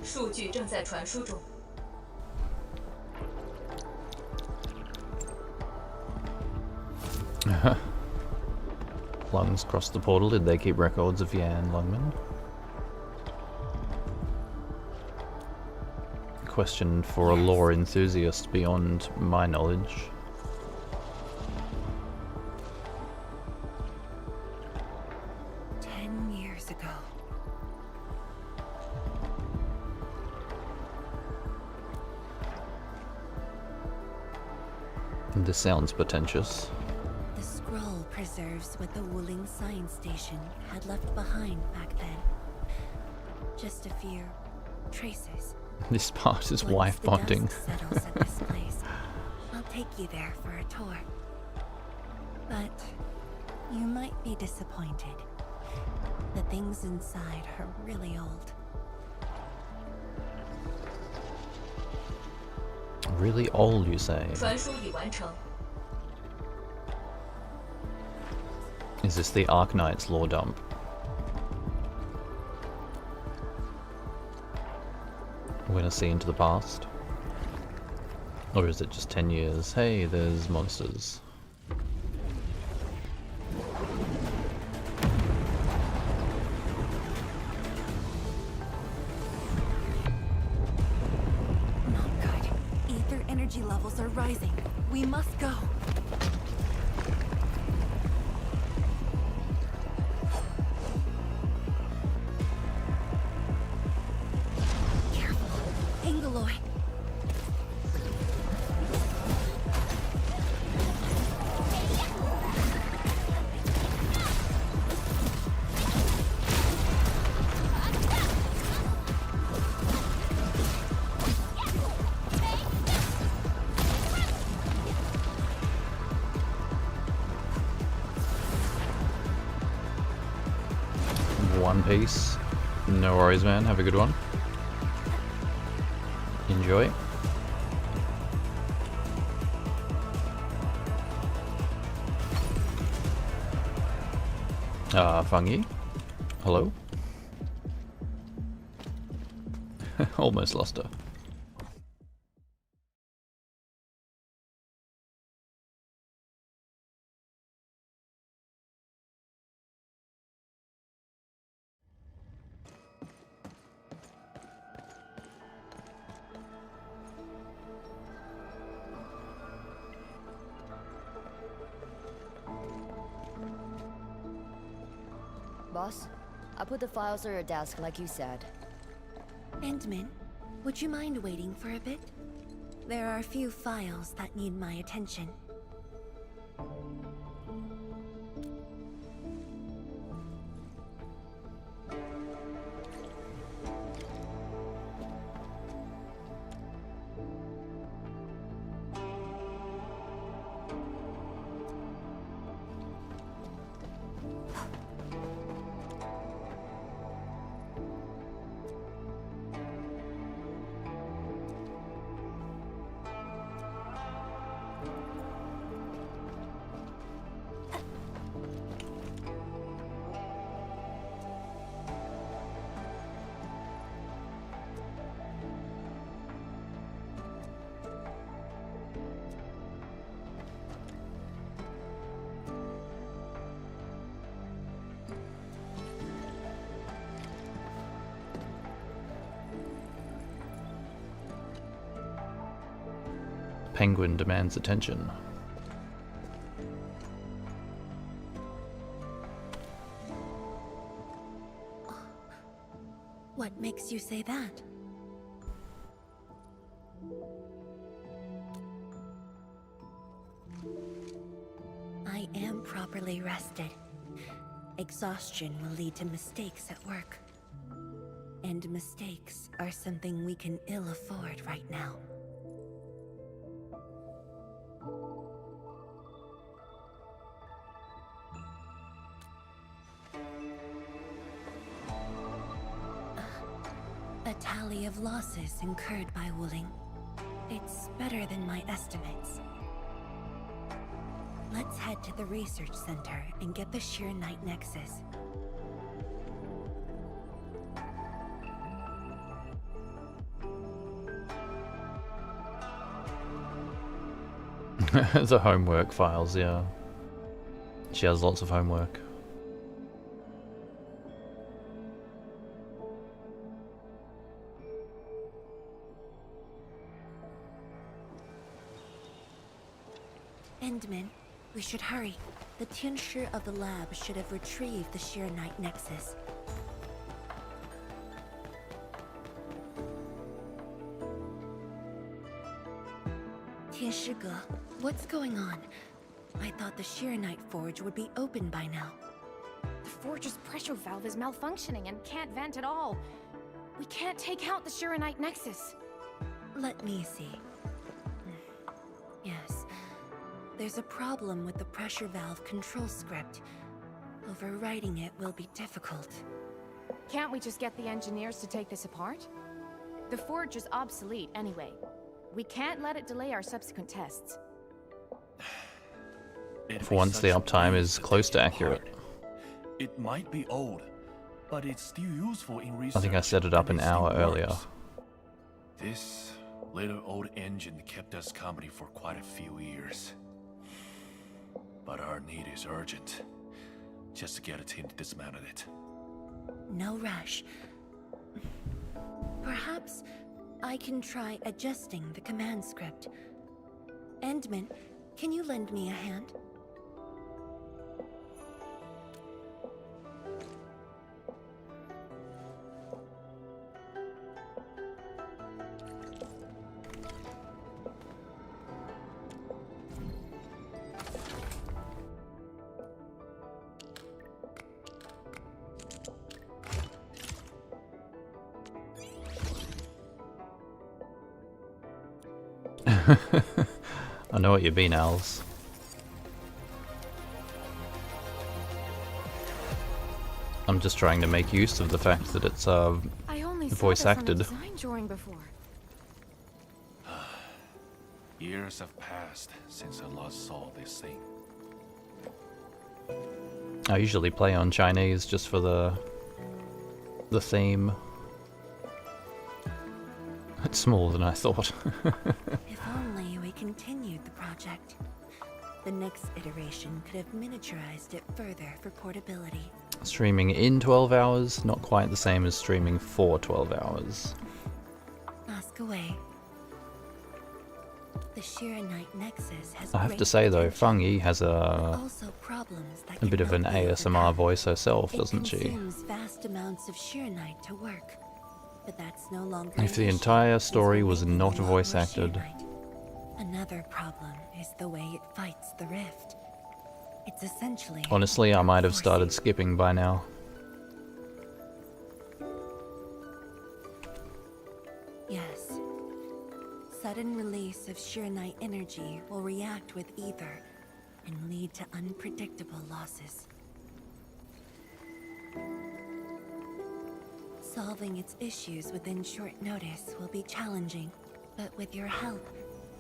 S9: "数据正在传输中。
S1: Lungs crossed the portal. Did they keep records of Yan Lungman? Question for a lore enthusiast beyond my knowledge.
S8: Years ago.
S1: This sounds pretentious.
S8: The scroll preserves what the Wuling Science Station had left behind back then. Just a few traces.
S1: This part is
S8: Once
S1: wife
S8: the
S1: bonding.
S8: dust settles at this place, I'll take you there for a tour. But you might be disappointed. The things inside are really old.
S1: Really old, you say?
S9: 传输已完成。
S1: Is this the Arknights lore dump? We're gonna see into the past? Or is it just 10 years? Hey, there's monsters.
S8: Not good. Ether energy levels are rising. We must go. Careful. Angoloy.
S1: One Piece. No worries, man. Have a good one. Enjoy. Fangyi. Hello? Almost lost her.
S10: boss. I put the files on your desk like you said.
S8: Endmin, would you mind waiting for a bit? There are a few files that need my attention.
S1: Penguin demands attention.
S8: What makes you say that? I am properly rested. Exhaustion will lead to mistakes at work. And mistakes are something we can ill afford right now. A tally of losses incurred by Wuling. It's better than my estimates. Let's head to the research center and get the Sheer Knight Nexus.
S1: The homework files, yeah. She has lots of homework.
S8: Endmin, we should hurry. The Tianshi of the lab should have retrieved the Sheer Knight Nexus. Tianshi, what's going on? I thought the Sheer Knight Forge would be open by now.
S7: The forge's pressure valve is malfunctioning and can't vent at all. We can't take out the Shiranite Nexus.
S8: Let me see. Yes. There's a problem with the pressure valve control script. Overwriting it will be difficult.
S7: Can't we just get the engineers to take this apart? The forge is obsolete anyway. We can't let it delay our subsequent tests.
S1: For once, the uptime is close to accurate.
S4: It might be old, but it's still useful in research.
S1: I think I set it up an hour earlier.
S11: This little old engine kept us company for quite a few years. But our need is urgent. Just to get a team to dismantle it.
S8: No rush. Perhaps I can try adjusting the command script. Endmin, can you lend me a hand?
S1: I know what you mean, Als. I'm just trying to make use of the fact that it's voice acted.
S7: Design drawing before.
S11: Years have passed since I last saw this thing.
S1: I usually play on Chinese just for the theme. It's smaller than I thought.
S8: If only we continued the project. The next iteration could have miniaturized it further for portability.
S1: Streaming in 12 hours, not quite the same as streaming for 12 hours.
S8: Ask away. The Shiranite Nexus has
S1: I have
S8: great
S1: to say though,
S8: potential,
S1: Fangyi has
S8: but
S1: a
S8: also problems that
S1: bit of an
S8: cannot be
S1: ASMR
S8: overcome.
S1: voice herself,
S8: It
S1: doesn't she?
S8: consumes vast amounts of Shiranite to work, but that's no longer
S1: If the
S8: an issue,
S1: entire
S8: since
S1: story
S8: we're
S1: was
S8: making
S1: not
S8: a lot
S1: voice
S8: more
S1: acted.
S8: Shiranite. Another problem is the way it fights the rift. It's essentially
S1: Honestly, I might have started
S8: forcing.
S1: skipping by now.
S8: Yes. Sudden release of Shiranite energy will react with ether and lead to unpredictable losses. Solving its issues within short notice will be challenging, but with your help,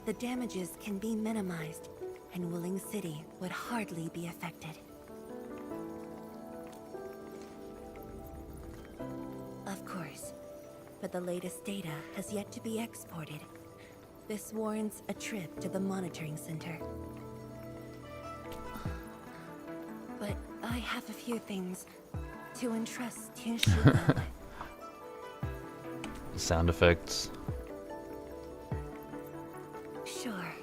S8: the damages can be minimized, and Wulling City would hardly be affected. Of course, but the latest data has yet to be exported. This warrants a trip to the monitoring center. But I have a few things to entrust Tianshu with.
S1: Sound effects.
S8: Sure.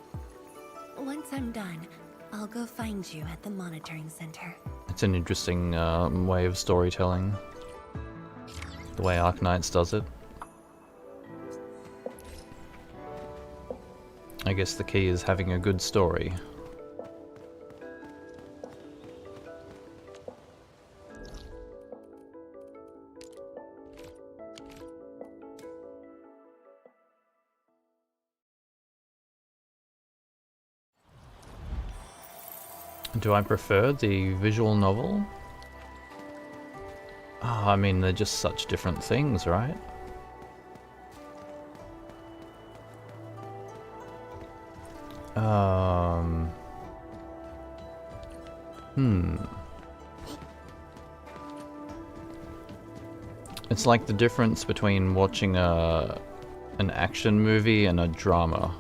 S8: Once I'm done, I'll go find you at the monitoring center.
S1: It's an interesting way of storytelling. The way Arknights does it. I guess the key is having a good story. Do I prefer the visual novel? I mean, they're just such different things, right? It's like the difference between watching an action movie and a drama.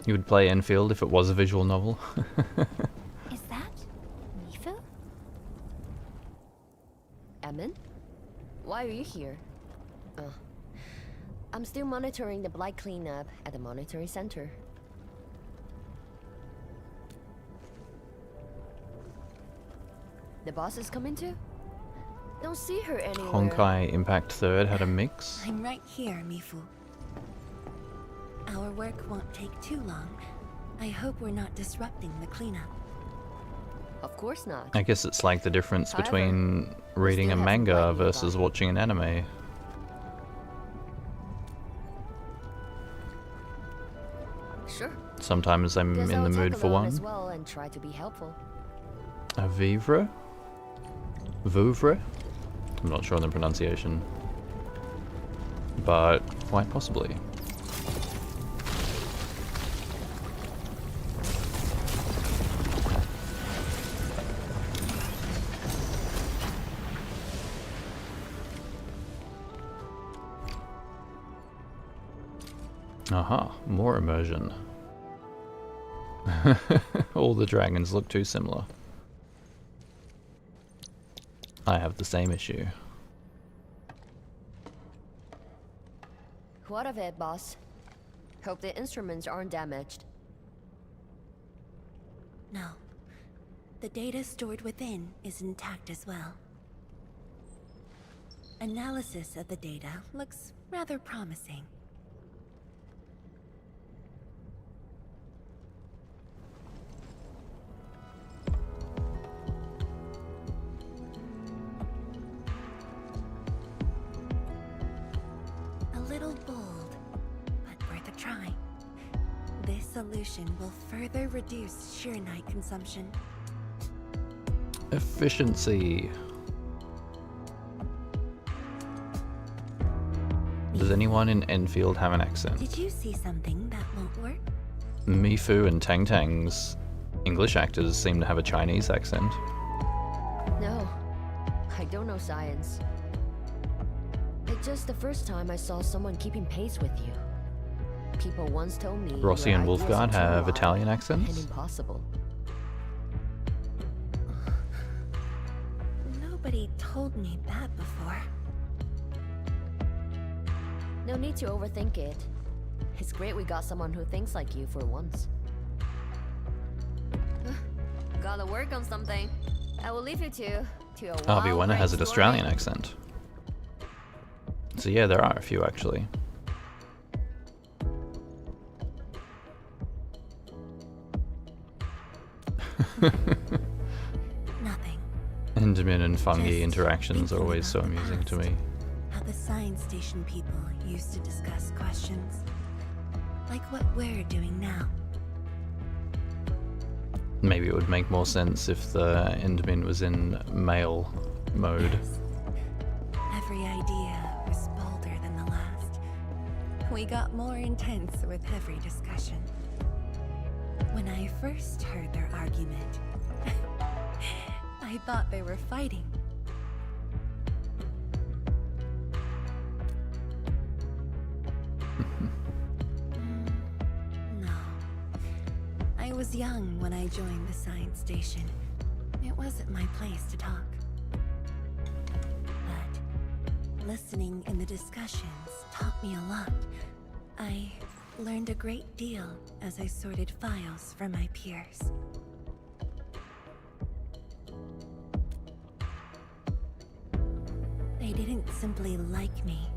S1: You would play Endfield if it was a visual novel.
S2: Is that Mifu?
S10: Emin? Why are you here? I'm still monitoring the blight cleanup at the monitoring center. The boss is coming too? Don't see her anywhere.
S1: Honkai Impact 3rd had a mix.
S8: I'm right here, Mifu. Our work won't take too long. I hope we're not disrupting the cleanup.
S10: Of course not.
S1: I guess it's like the difference
S10: However,
S1: between reading a
S10: still have
S1: manga
S10: blight
S1: versus
S10: nearby.
S1: watching an anime.
S10: Sure.
S1: Sometimes I'm
S10: Guess
S1: in
S10: I'll
S1: the
S10: tag
S1: mood for
S10: along
S1: one.
S10: as well and try to be helpful.
S1: A vivre? Vouvre? I'm not sure on the pronunciation. But quite possibly. Aha, more immersion. All the dragons look too similar. I have the same issue.
S10: What of it, boss? Hope the instruments aren't damaged.
S8: No. The data stored within is intact as well. Analysis of the data looks rather promising. A little bold, but worth a try. This solution will further reduce Shiranite consumption.
S1: Efficiency. Does anyone in Endfield have an accent?
S8: Did you see something that won't work?
S1: Mifu and Tang Tang's English actors seem to have a Chinese accent.
S10: No, I don't know science. It's just the first time I saw someone keeping pace with you. People once told me
S1: Rossi
S10: your
S1: and
S10: ideas
S1: Wolfguard
S10: are too
S1: have
S10: wild
S1: Italian
S10: and
S1: accents.
S10: impossible.
S8: Nobody told me that before.
S10: No need to overthink it. It's great we got someone who thinks like you for once. Gotta work on something. I will leave you to a
S1: Harvey
S10: wild
S1: Wenner has an
S10: brainstorming.
S1: Australian accent. So yeah, there are a few actually.
S8: Nothing.
S1: Endmin and Fangyi
S8: Just
S1: interactions are
S8: thinking
S1: always so
S8: about the
S1: amusing to
S8: past.
S1: me.
S8: How the science station people used to discuss questions. Like what we're doing now.
S1: Maybe it would make more sense if the Endmin was in male mode.
S8: Yes. Every idea was bolder than the last. We got more intense with every discussion. When I first heard their argument, I thought they were fighting. No. I was young when I joined the science station. It wasn't my place to talk. But listening in the discussions taught me a lot. I learned a great deal as I sorted files for my peers. They didn't simply like me.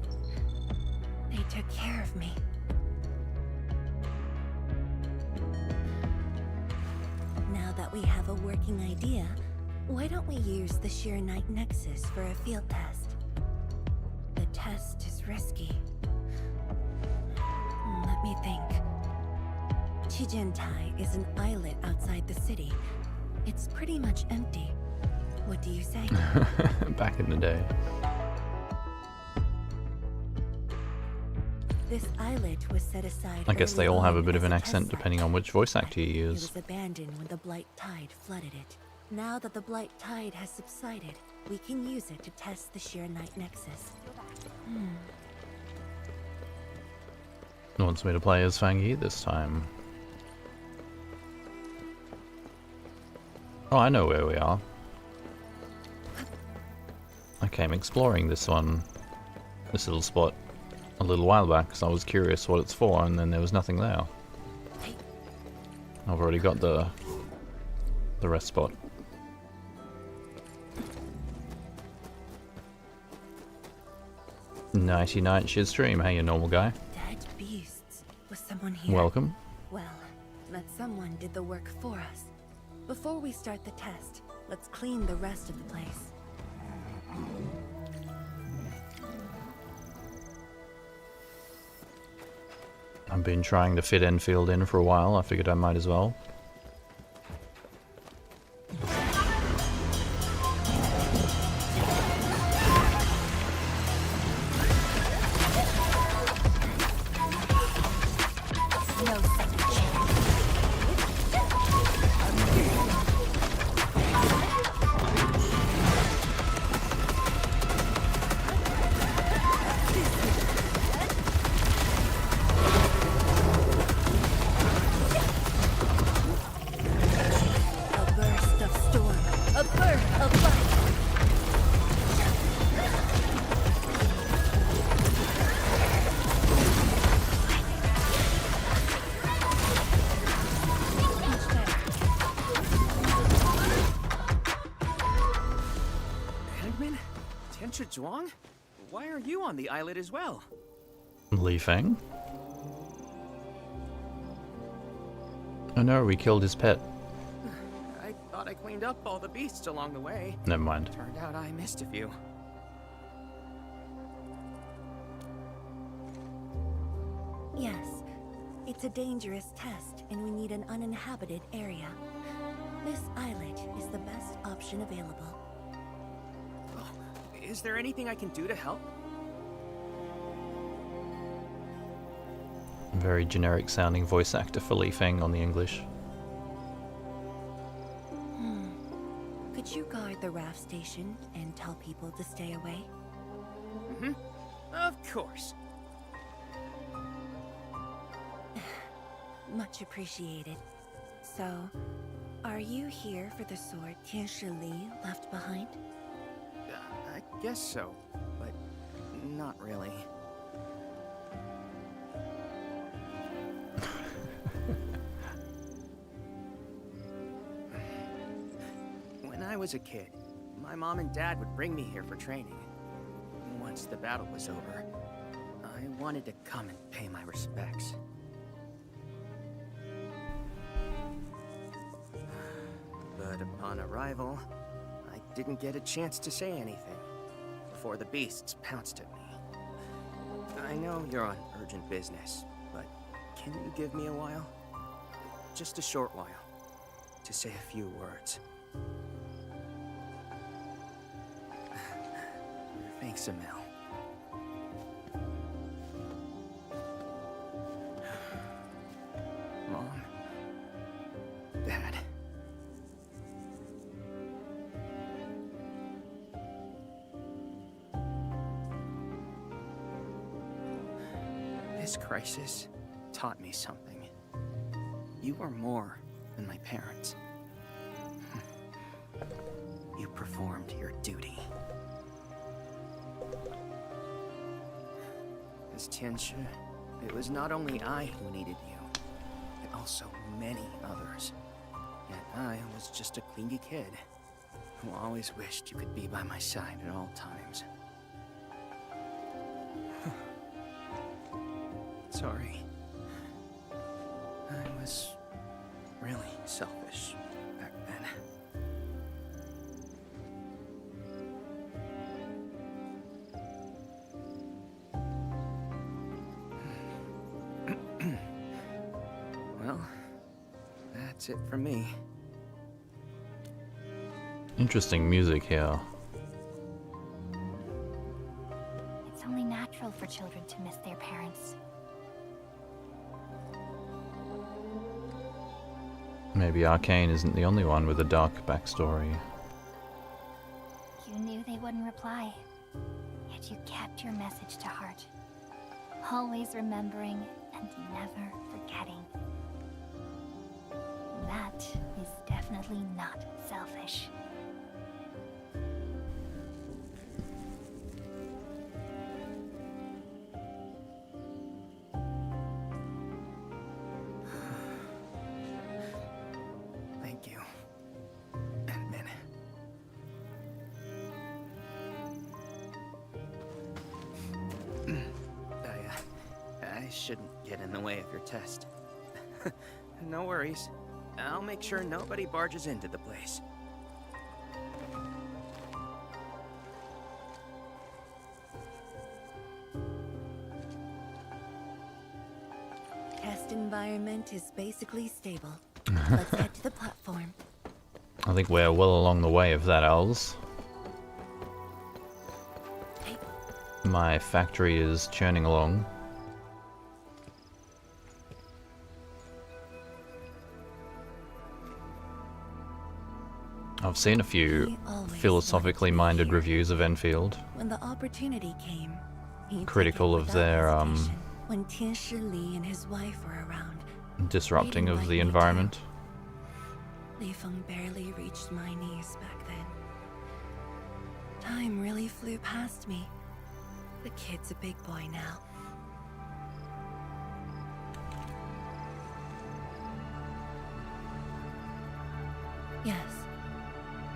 S8: They took care of me. Now that we have a working idea, why don't we use the Sheer-Night Nexus for a field test? The test is risky. Let me think. Chijentai is an islet outside the city. It's pretty much empty. What do you say?
S1: Back in the day.
S8: This islet was set aside.
S1: I guess they
S8: early
S1: all have a
S8: on
S1: bit of
S8: as
S1: an
S8: a
S1: accent
S8: test site.
S1: depending on which voice actor you
S8: It
S1: use.
S8: was abandoned when the Blight Tide flooded it. Now that the Blight Tide has subsided, we can use it to test the Sheer-Night Nexus.
S1: Wants me to play as Fangyi this time. Oh, I know where we are. I came exploring this little spot, a little while back because I was curious what it's for, and then there was nothing there. I've already got the rest spot. Nighty night shiz stream. Hey, you normal guy.
S8: Dead beasts. Was someone here?
S1: Welcome.
S8: Well, that someone did the work for us. Before we start the test, let's clean the rest of the place.
S1: I've been trying to fit Endfield in for a while. I figured I might as well.
S8: No second chance. A burst of storm. A birth of light.
S12: Endmin? Tianchi Zhuang? Why are you on the islet as well?
S1: Li Feng? Oh no, we killed his pet.
S12: I thought I cleaned up all the beasts along the way.
S1: Never mind.
S12: Turned out I missed a few.
S8: Yes, it's a dangerous test, and we need an uninhabited area. This islet is the best option available.
S12: Oh, is there anything I can do to help?
S1: Very generic sounding voice actor for Li Feng on the English.
S8: Could you guard the raft station and tell people to stay away?
S12: Mm-hmm. Of course.
S8: Much appreciated. So, are you here for the sword Tianshi Li left behind?
S12: I guess so, but not really. was a kid, my mom and dad would bring me here for training. Once the battle was over, I wanted to come and pay my respects. But upon arrival, I didn't get a chance to say anything before the beasts pounced at me. I know you're on urgent business, but can you give me a while? Just a short while, to say a few words. Thanks, Emil. Mom. Dad. This crisis taught me something. You are more than my parents. You performed your duty. As Tianshi, it was not only I who needed you, but also many others. Yet I was just a clingy kid who always wished you could be by my side at all times. Sorry. I was really selfish back then. Well, that's it from me.
S1: Interesting music here.
S2: It's only natural for children to miss their parents.
S1: Maybe Arcane isn't the only one with a dark backstory.
S2: You knew they wouldn't reply, yet you kept your message to heart. Always remembering and never forgetting. That is definitely not selfish.
S12: Thank you, Endmin. I shouldn't get in the way of your test. No worries. I'll make sure nobody barges into the place.
S8: Test environment is basically stable. Let's head to the platform.
S1: I think we're well along the way of that, Els. My factory is churning along. I've seen a few philosophically minded reviews of Enfield.
S8: When the opportunity came, he
S1: Critical
S8: took it
S1: of their
S8: without hesitation. When Tianshi Li and his wife were around,
S1: disrupting of the environment.
S8: Li Feng barely reached my knees back then. Time really flew past me. The kid's a big boy now. Yes,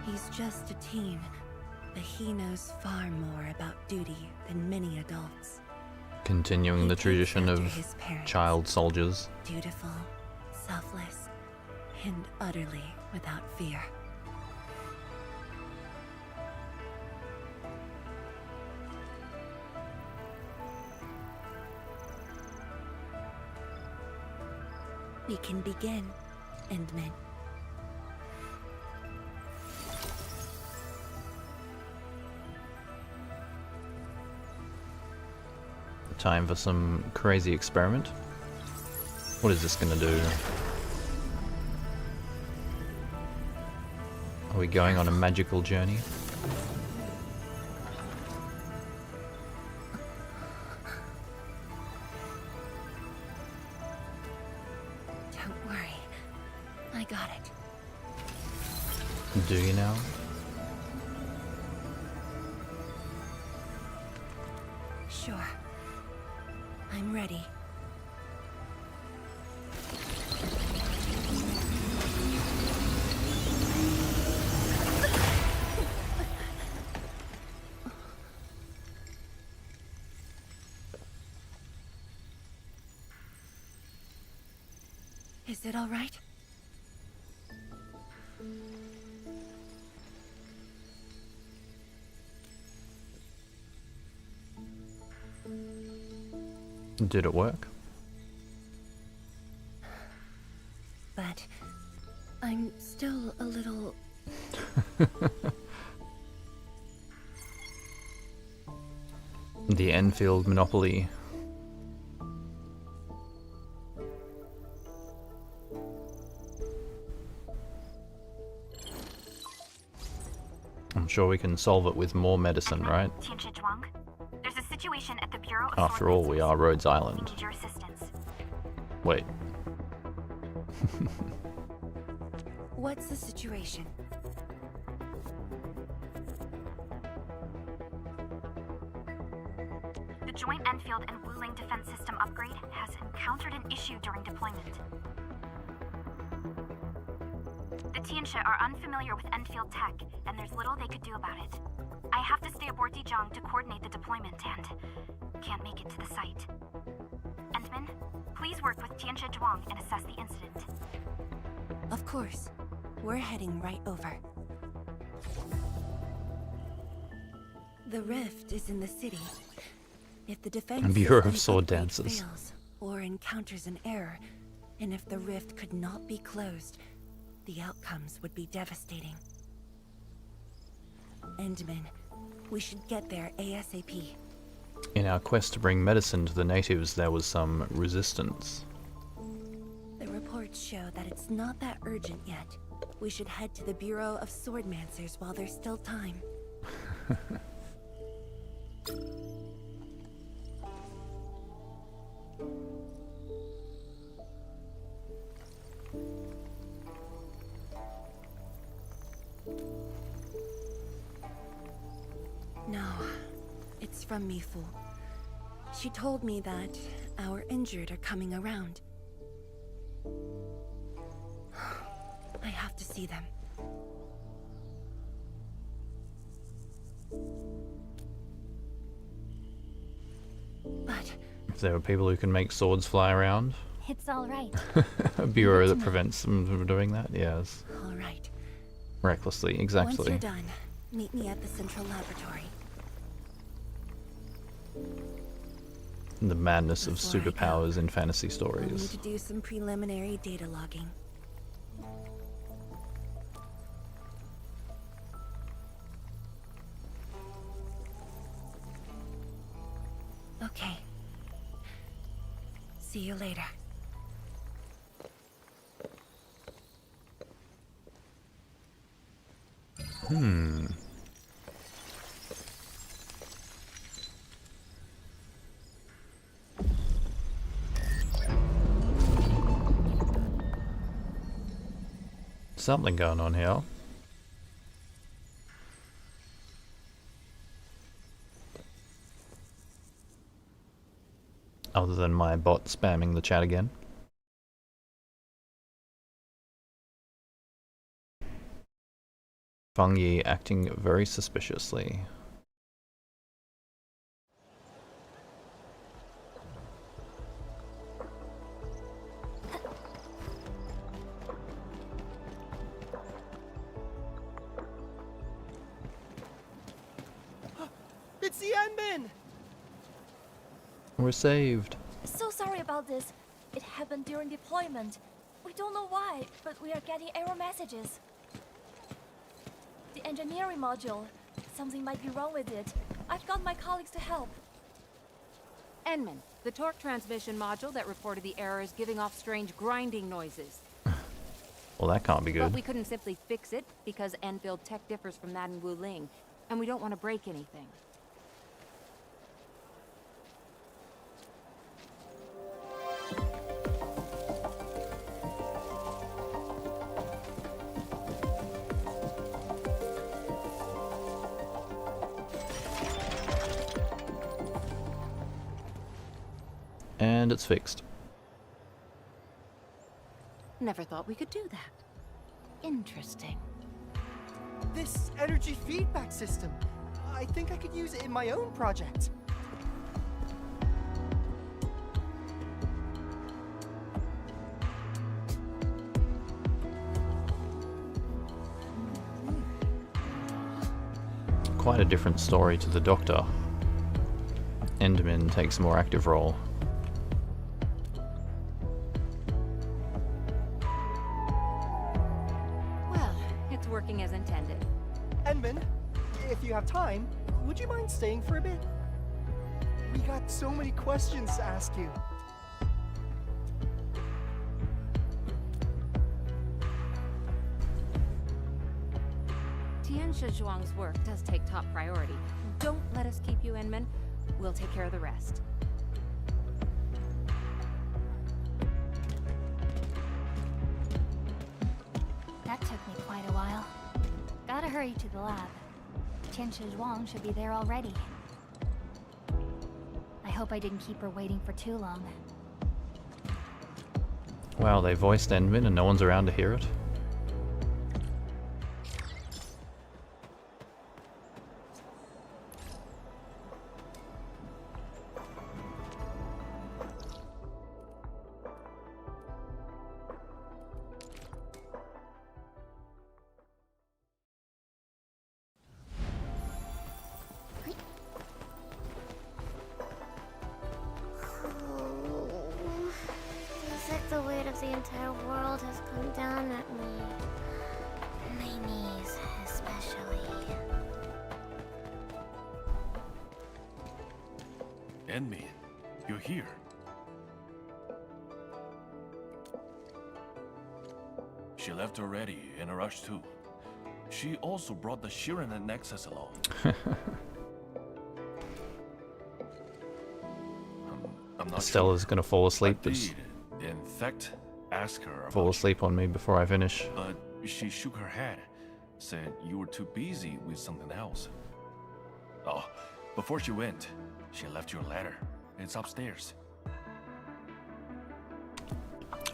S8: he's just a teen, but he knows far more about duty than many adults.
S1: Continuing the tradition of child soldiers.
S8: Dutiful, selfless, and utterly without fear. We can begin, Endmin.
S1: Time for some crazy experiment. What is this gonna do? Are we going on a magical journey?
S8: Don't worry. I got it.
S1: Do you now?
S8: Sure. I'm ready. Is it all right?
S1: Did it work?
S8: But I'm still a little...
S1: The Endfield monopoly. I'm sure we can solve it with more medicine, right?
S7: There's a situation at the Bureau of
S1: After all, we are Rhodes Island.
S7: Need your assistance.
S1: Wait.
S8: What's the situation?
S7: The joint Endfield and Wuling defense system upgrade has encountered an issue during deployment. The Tianxia are unfamiliar with Endfield tech, and there's little they could do about it. I have to stay aboard Dijiang to coordinate the deployment and can't make it to the site. Endmin, please work with Tianxia Zhuang and assess the incident.
S8: Of course. We're heading right over. The rift is in the city. If the defense
S1: Bureau of
S8: system
S1: Sword
S8: upgrade
S1: Dancers
S8: fails or encounters an error, and if the rift could not be closed, the outcomes would be devastating. Endmin, we should get there ASAP.
S1: In our quest to bring medicine to the natives, there was some resistance.
S8: The reports show that it's not that urgent yet. We should head to the Bureau of Swordmancers while there's still time. No, it's from Mifu. She told me that our injured are coming around. I have to see them. But
S1: If there were people who can make swords fly around.
S2: It's all right.
S1: A bureau that prevents them from doing that, yes.
S8: all right.
S1: Recklessly,
S8: Once
S1: exactly.
S8: you're done, meet me at the central laboratory.
S1: The madness of
S8: Before I go,
S1: superpowers in fantasy
S8: I'll need
S1: stories.
S8: to do some preliminary data logging. Okay. See you later.
S1: Something going on here. Other than my bot spamming the chat again. Fangyi acting very suspiciously.
S12: It's the Endmin!
S1: We're saved.
S2: So sorry about this. It happened during deployment. We don't know why, but we are getting error messages. The engineering module. Something might be wrong with it. I've got my colleagues to help.
S13: Endmin, the torque transmission module that reported the error is giving off strange grinding noises.
S1: Well, that can't be
S13: But
S1: good.
S13: we couldn't simply fix it because Endfield tech differs from that in Wuling, and we don't want to break anything.
S1: And it's fixed.
S13: Never thought we could do that. Interesting.
S12: This energy feedback system. I think I could use it in my own project.
S1: quite a different story to the Doctor. Endmin takes a more active role.
S13: Well, it's working as intended.
S14: Endmin, if you have time, would you mind staying for a bit? We got so many questions to ask you.
S13: Tianshi Zhuang's work does take top priority. Don't let us keep you, Endmin. We'll take care of the rest.
S2: That took me quite a while. Gotta hurry to the lab. Tianshi Zhuang should be there already. I hope I didn't keep her waiting for too long.
S1: Wow, they voiced Endmin and no one's around to hear it?
S2: Feels like the weight of the entire world has come down at me. My knees, especially.
S11: Endmin, you're here. She left already, in a rush too. She also brought the Shirin Nexus along. I'm not
S1: Stella's
S11: sure.
S1: gonna fall asleep.
S11: I
S1: Just
S11: did, in fact, ask her
S1: fall
S11: about
S1: asleep on me before I finish.
S11: but she shook her head, said you were too busy with something else. Oh, before she went, she left you a letter. It's upstairs.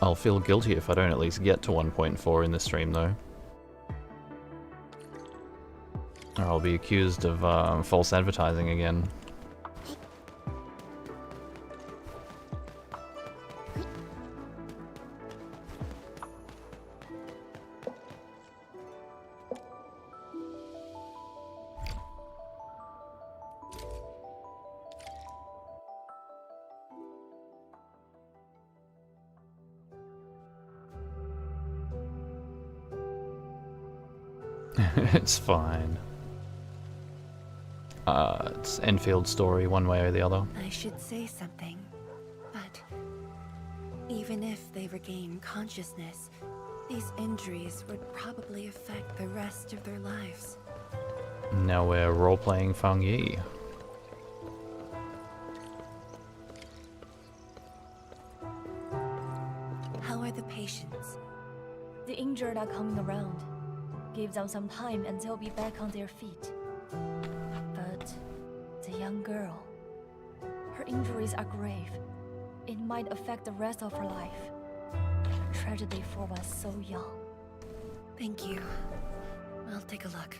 S1: I'll feel guilty if I don't at least get to 1.4 in this stream, though. Or I'll be accused of false advertising again. It's fine. It's Endfield story, one way or the other.
S8: I should say something, but even if they regain consciousness, these injuries would probably affect the rest of their lives.
S1: Now we're role-playing Fangyi.
S8: How are the patients?
S15: The injured are coming around. Give them some time and they'll be back on their feet. But the young girl, her injuries are grave. It might affect the rest of her life. Tragedy for one so young.
S8: Thank you. I'll take a look.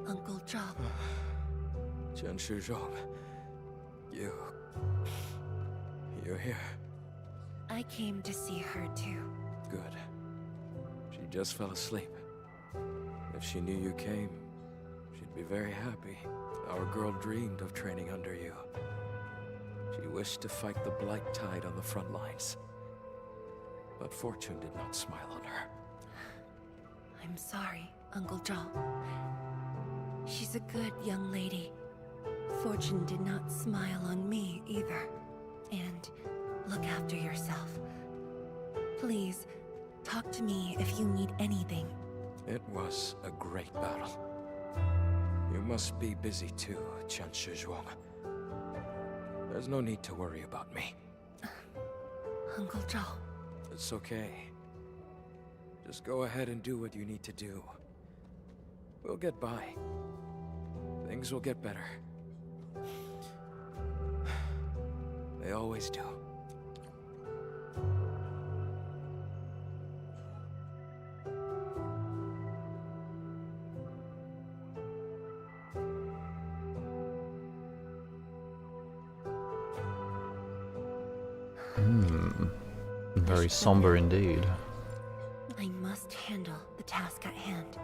S8: Uncle Zhao.
S16: Tianshi Zhuang, you're here.
S8: I came to see her too.
S16: Good. She just fell asleep. If she knew you came, she'd be very happy. Our girl dreamed of training under you. She wished to fight the Blight Tide on the front lines. But fortune did not smile on her.
S8: I'm sorry, Uncle Zhao. She's a good young lady. Fortune did not smile on me either. And look after yourself. Please, talk to me if you need anything.
S16: It was a great battle. You must be busy too, Tianshi Zhuang. There's no need to worry about me.
S8: Uncle Zhao.
S16: It's okay. Just go ahead and do what you need to do. We'll get by. Things will get better. They always do.
S1: Very somber indeed.
S8: I must handle the task at hand.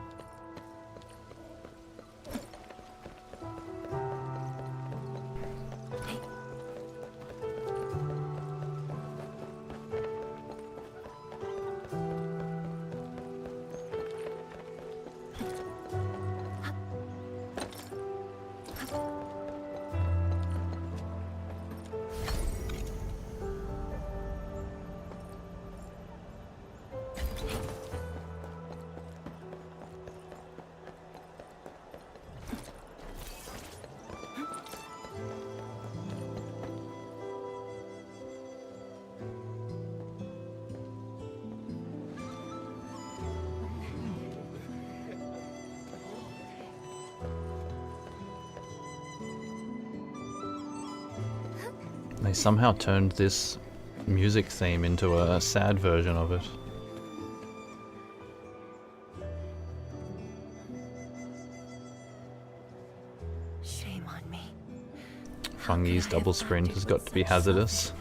S1: They somehow turned this music theme into a sad version of it.
S8: Shame on me.
S1: Fangyi's double sprint has got to be hazardous.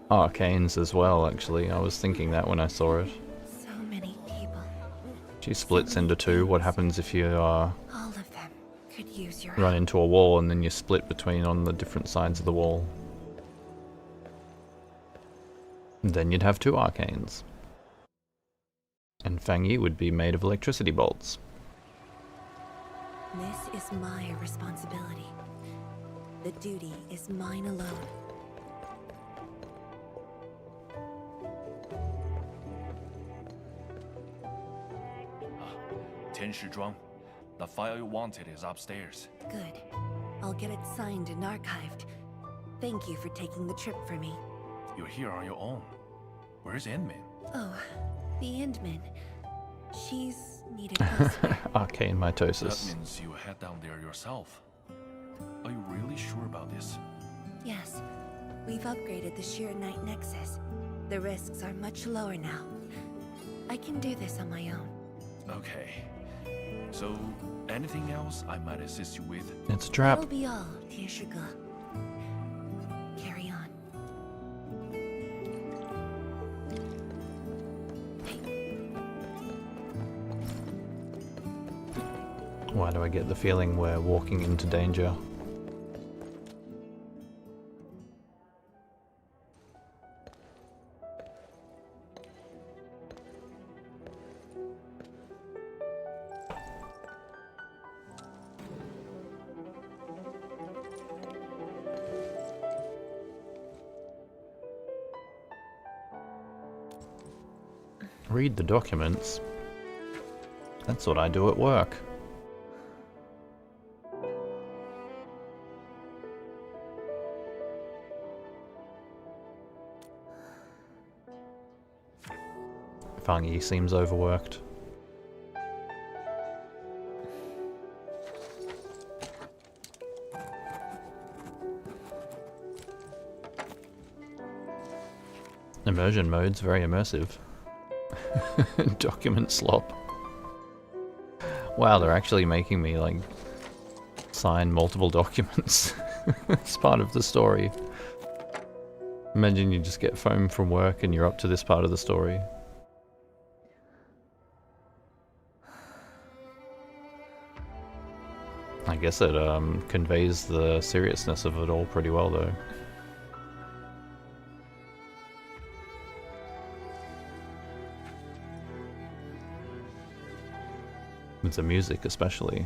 S1: Arcanes as well, actually. I was thinking that when I saw it.
S8: So many people.
S1: She splits into two. What happens if you
S8: All of them could use your
S1: run into a wall and then you split between on the different sides of the wall? Then you'd have two arcanes. And Fangyi would be made of electricity bolts.
S8: This is my responsibility. The duty is mine alone.
S11: Tianshizhuang, the file you wanted is upstairs.
S8: Good. I'll get it signed and archived. Thank you for taking the trip for me.
S11: You're here on your own. Where's Endmin?
S8: Oh, the Endmin. She's needed elsewhere.
S1: Arcane mitosis.
S11: That means you head down there yourself. Are you really sure about this?
S8: Yes. We've upgraded the Shiranite Nexus. The risks are much lower now. I can do this on my own.
S11: Okay. So, anything else I might assist you with?
S1: It's a trap.
S8: That'll be all, Tianshige. Carry on.
S1: Why do I get the feeling we're walking into danger? Read the documents. That's what I do at work. Fangyi seems overworked. Immersion mode's very immersive. Document slop. Wow, they're actually making me like sign multiple documents. It's part of the story. Imagine you just get home from work and you're up to this part of the story. I guess it conveys the seriousness of it all pretty well though. With the music especially.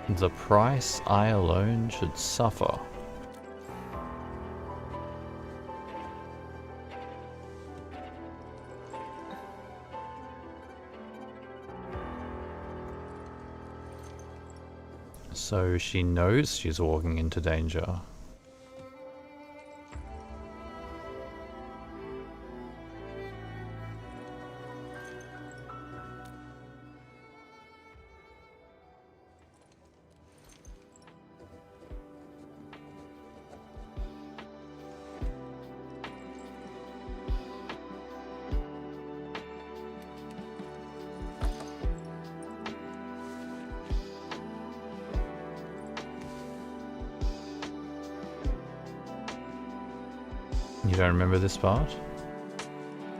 S1: The price I alone should suffer. So she knows she's walking into danger. You don't remember this part?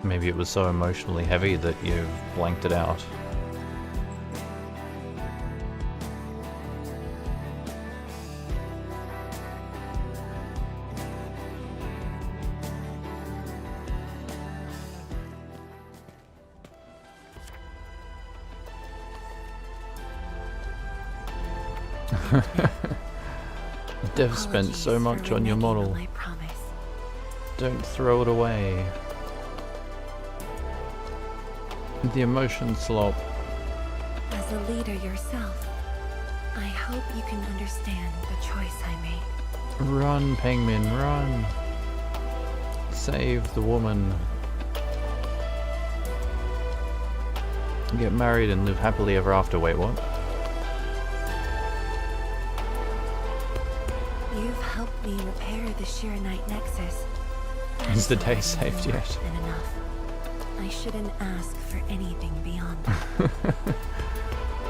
S1: Maybe it was so emotionally heavy that you've blanked it out. Dev spent so much on your model. Don't throw it away. The emotion slop.
S8: As a leader yourself, I hope you can understand the choice I made.
S1: Run, Penguin, run! Save the woman. Get married and live happily ever after. Wait, what?
S8: You've helped me repair the Shiranite Nexus.
S1: Is the day saved yet?
S8: Than enough. I shouldn't ask for anything beyond that.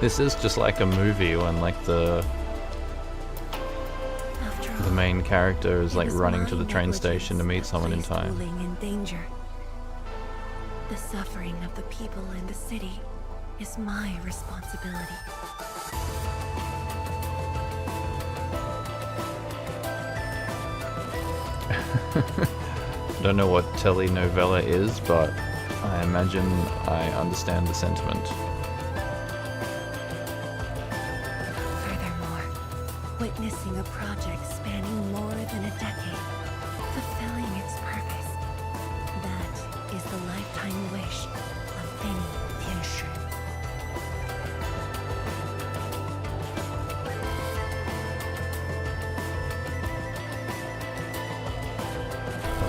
S1: This is just like a movie when like the main character is like running to the train station to meet someone in time.
S8: In danger. The suffering of the people in the city is my responsibility.
S1: Don't know what telenovela is, but I imagine I understand the sentiment.
S8: Furthermore, witnessing a project spanning more than a decade, fulfilling its purpose, that is the lifetime wish of any Tianshi.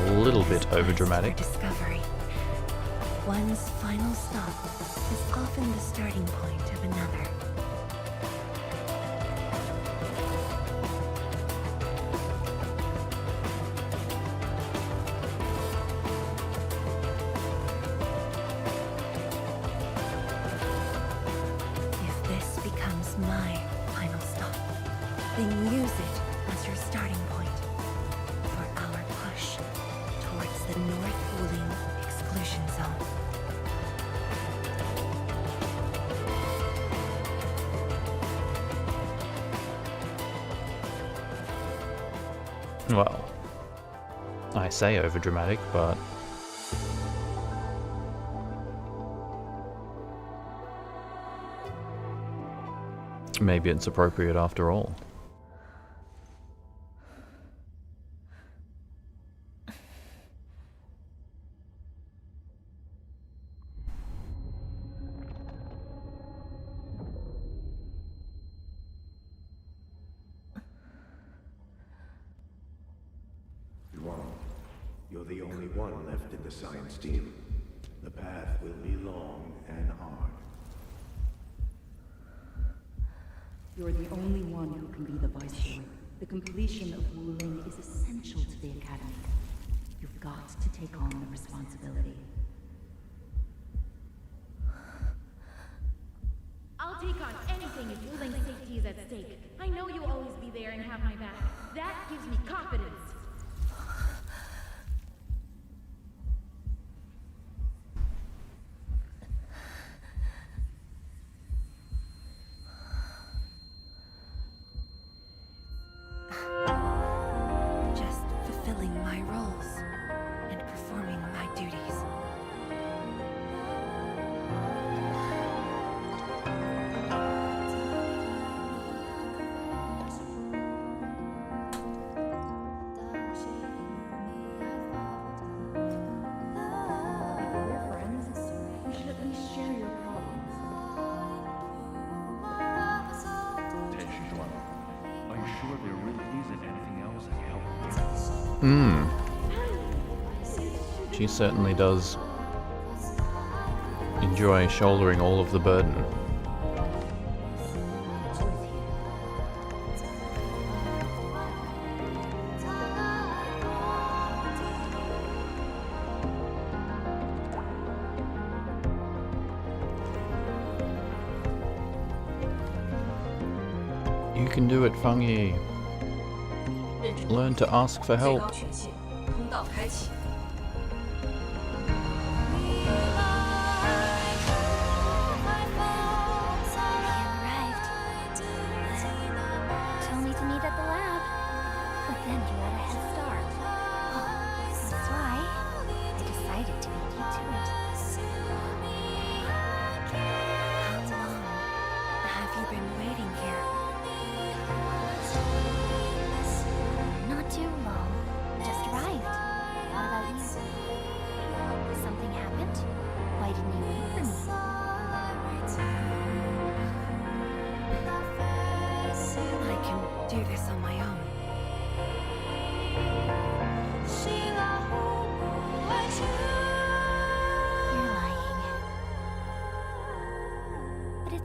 S1: A little bit overdramatic.
S8: Discovery. One's final stop is often the starting point of another. If this becomes my final stop, then use it as your starting point for our push towards the North Wuling exclusion zone.
S1: Well, I say overdramatic, but maybe it's appropriate after all.
S5: You're the only one left in the science team. The path will be long and hard.
S9: You're the only one who can be the Viceroy. The completion of Wuling is essential to the Academy. You've got to take on the responsibility.
S17: I'll take on anything if Wuling's safety is at stake. I know you'll always be there and have my back. That gives me confidence.
S8: Just fulfilling my roles and performing my duties.
S9: We're friends. You should at least share your problems.
S11: Are you sure there really isn't anything else I can help with?
S1: She certainly does enjoy shouldering all of the burden. You can do it, Fangyi. Learn to ask for
S9: 最
S1: help.
S9: 高权限，通道开启。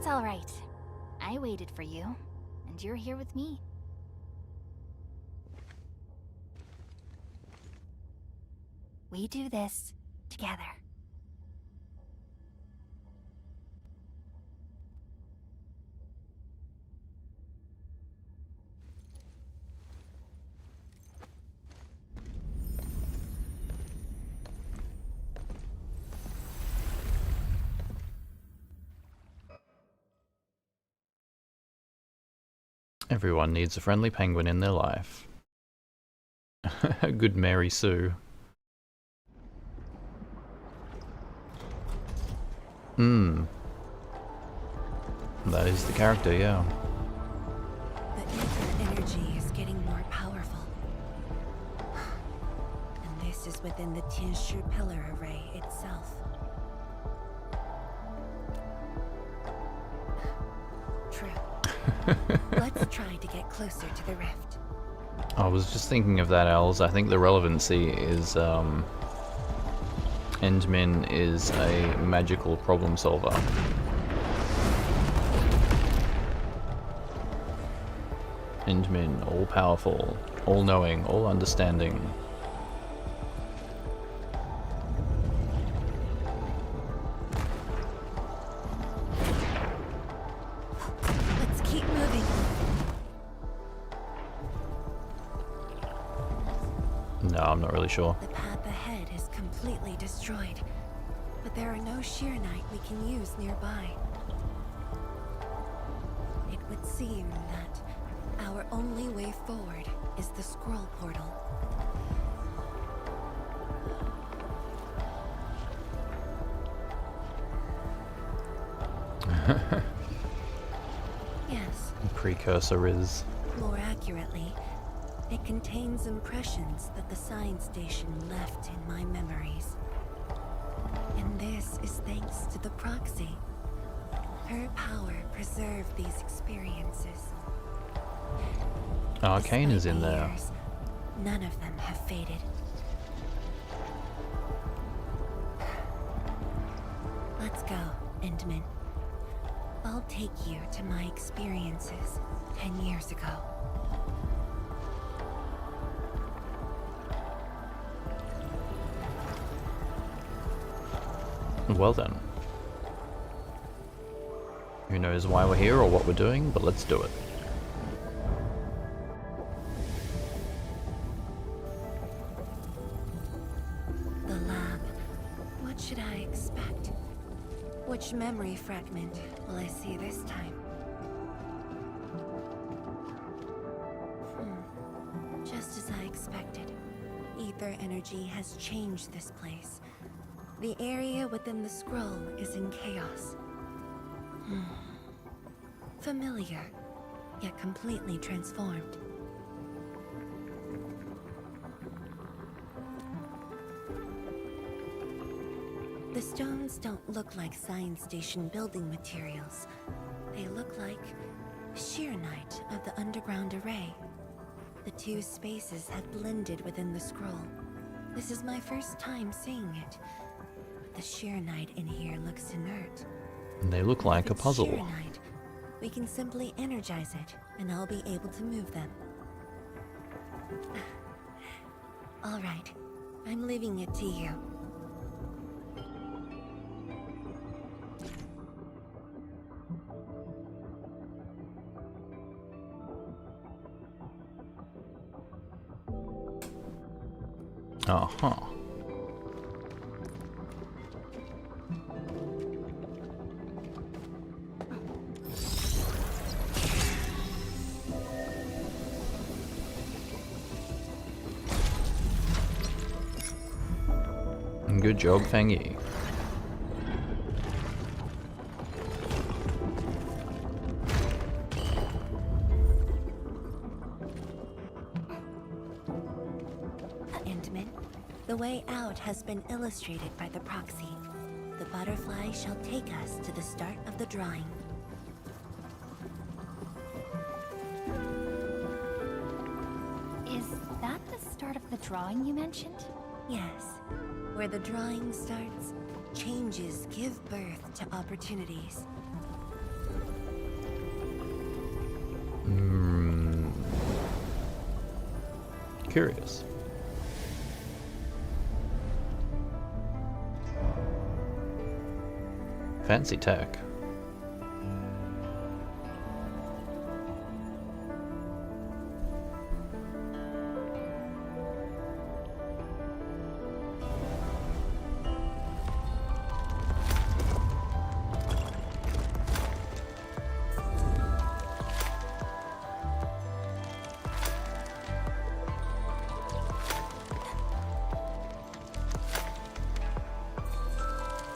S2: It's all right. I waited for you, and you're here with me. We do this together.
S1: Everyone needs a friendly penguin in their life. Good Mary Sue. That is the character, yeah.
S8: The ether energy is getting more powerful. And this is within the Tianshi pillar array itself. True. Let's try to get closer to the rift.
S1: I was just thinking of that, Els. I think the relevancy is, Endmin is a magical problem solver. Endmin, all-powerful, all-knowing, all-understanding.
S8: Let's keep moving.
S1: No, I'm not really sure.
S8: The path ahead is completely destroyed, but there are no Sheernite we can use nearby. It would seem that our only way forward is the scroll portal. Yes.
S1: Precursor is.
S8: More accurately, it contains impressions that the science station left in my memories. And this is thanks to the proxy. Her power preserved these experiences.
S1: Arcane is in
S8: Despite the
S1: there.
S8: years, none of them have faded. Let's go, Endmin. I'll take you to my experiences 10 years ago.
S1: Well then. Who knows why we're here or what we're doing, but let's do it.
S8: The lab. What should I expect? Which memory fragment will I see this time? Just as I expected. Ether energy has changed this place. The area within the scroll is in chaos. Familiar, yet completely transformed. The stones don't look like science station building materials. They look like Sheernite of the underground array. The two spaces have blended within the scroll. This is my first time seeing it. The Sheernite in here looks inert.
S1: They look like a puzzle.
S8: Sheernite, we can simply energize it, and I'll be able to move them. All right, I'm leaving it to you.
S1: Uh-huh. Good job, Fangyi.
S8: Endmin, the way out has been illustrated by the proxy. The butterfly shall take us to the start of the drawing.
S2: Is that the start of the drawing you mentioned?
S8: Yes. Where the drawing starts, changes give birth to opportunities.
S1: Curious. Fancy tech.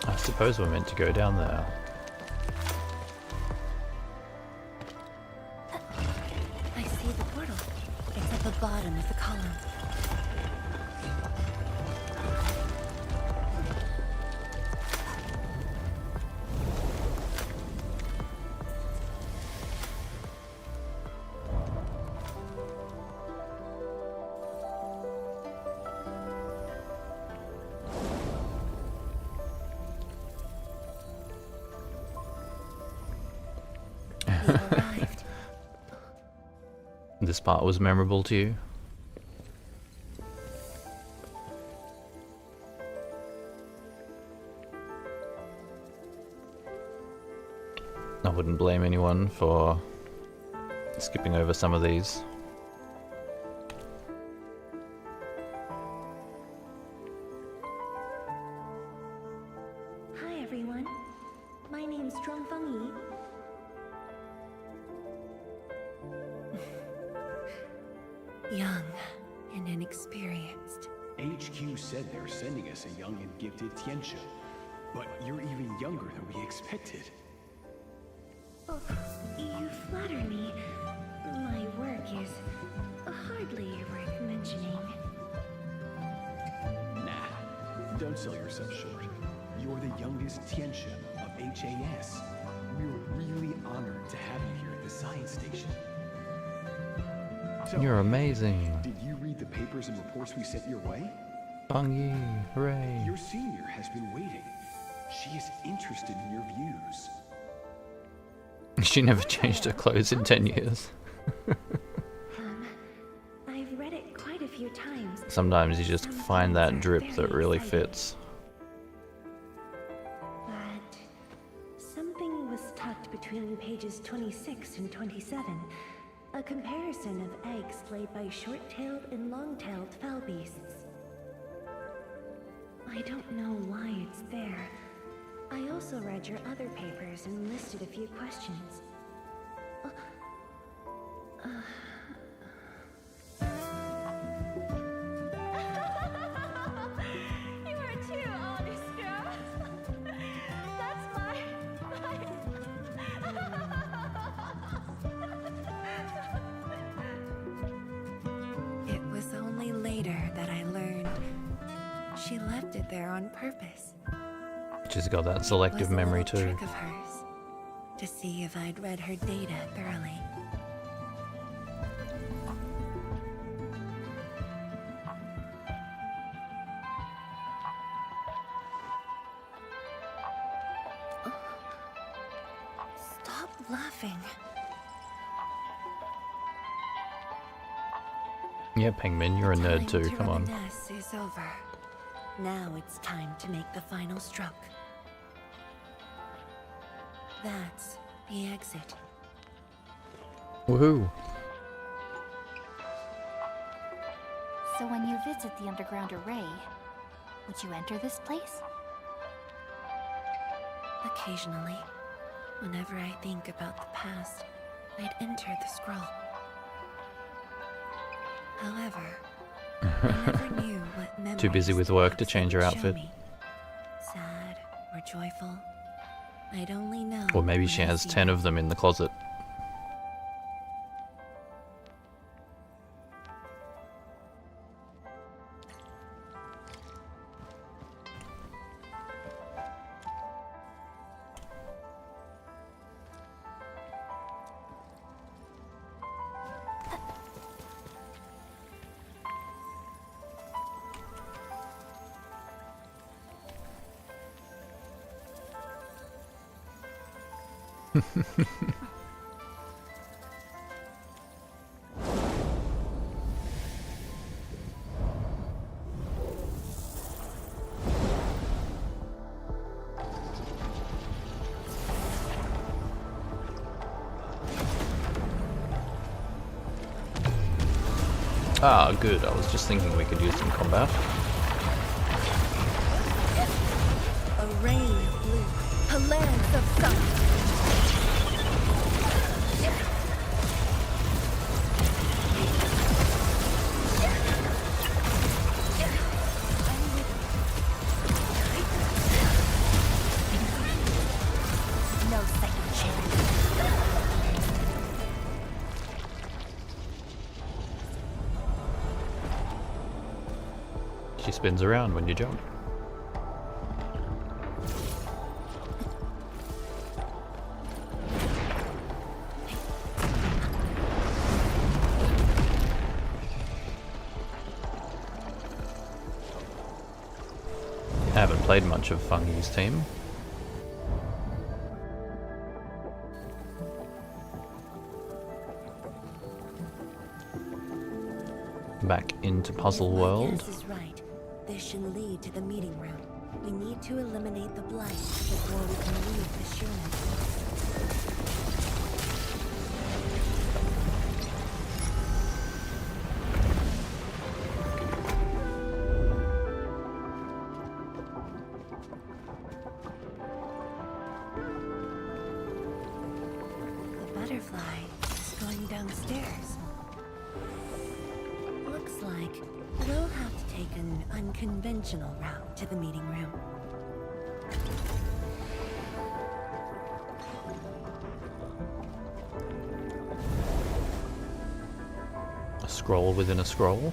S1: I suppose we're meant to go down there.
S8: I see the portal. It's at the bottom of the column.
S1: This part was memorable to you? I wouldn't blame anyone for skipping over some of these.
S8: Hi everyone. My name's Fangyi. Young and inexperienced.
S18: HQ said they're sending us a young and gifted Tianxia, but you're even younger than we expected.
S8: Oh, you flatter me. My work is hardly worth mentioning.
S18: Nah, don't sell yourself short. You're the youngest Tianxia of HAS. We're really honored to have you here at the science station. So,
S1: You're amazing.
S18: Did you read the papers and reports we sent your way?
S1: Fangyi, hooray.
S18: Your senior has been waiting. She is interested in your views.
S1: She never changed her clothes in 10 years.
S8: I've read it quite a few times.
S1: Sometimes you just find that drip that really fits.
S8: But something was tucked between pages 26 and 27. A comparison of eggs laid by short-tailed and long-tailed fowl beasts. I don't know why it's there. I also read your other papers and listed a few questions.
S2: You are too honest, girl. That's my
S8: It was only later that I learned she left it there on purpose.
S1: She's got that selective memory
S8: It was a
S1: too.
S8: little trick of hers, to see if I'd read her data thoroughly. Stop laughing.
S1: Yeah, Penguin, you're a nerd too, come on.
S8: Reminisce is over. Now it's time to make the final stroke. That's the exit.
S1: Woohoo!
S7: So when you visit the underground array, would you enter this place?
S8: Occasionally, whenever I think about the past, I'd enter the scroll. However, I never knew what memories
S1: Too busy with work to change her
S8: would show
S1: outfit.
S8: me. Sad or joyful, I'd only know.
S1: Or maybe
S8: when
S1: she
S8: I
S1: has
S8: see
S1: 10 of them in the closet. Ah, good. I was just thinking we could use some combat.
S8: A rain of blue, a lance of sun.
S2: No second chance.
S1: She spins around when you jump. Haven't played much of Fangyi's team. Back into Puzzle World.
S8: Yes, is right. This should lead to the meeting room. We need to eliminate the blight before we can leave the Sheernite. The butterfly is going downstairs. Looks like we'll have to take an unconventional route to the meeting room.
S1: A scroll within a scroll.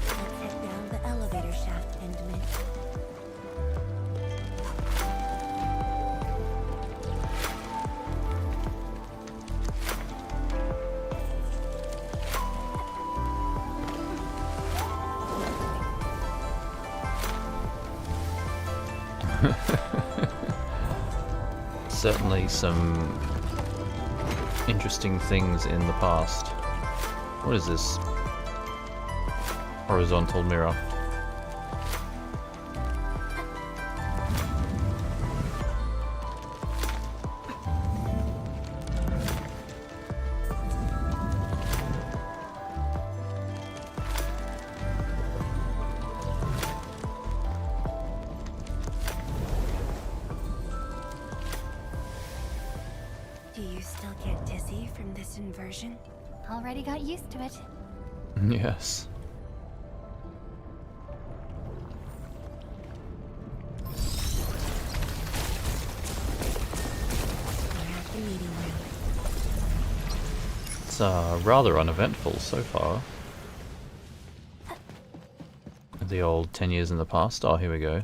S8: Let's head down the elevator shaft, Endmin.
S1: Certainly some interesting things in the past. What is this? Horizontal mirror.
S8: Do you still get dizzy from this inversion?
S2: Already got used to it.
S1: Yes.
S8: We're at the meeting room.
S1: It's rather uneventful so far. The old 10 years in the past. Oh, here we go.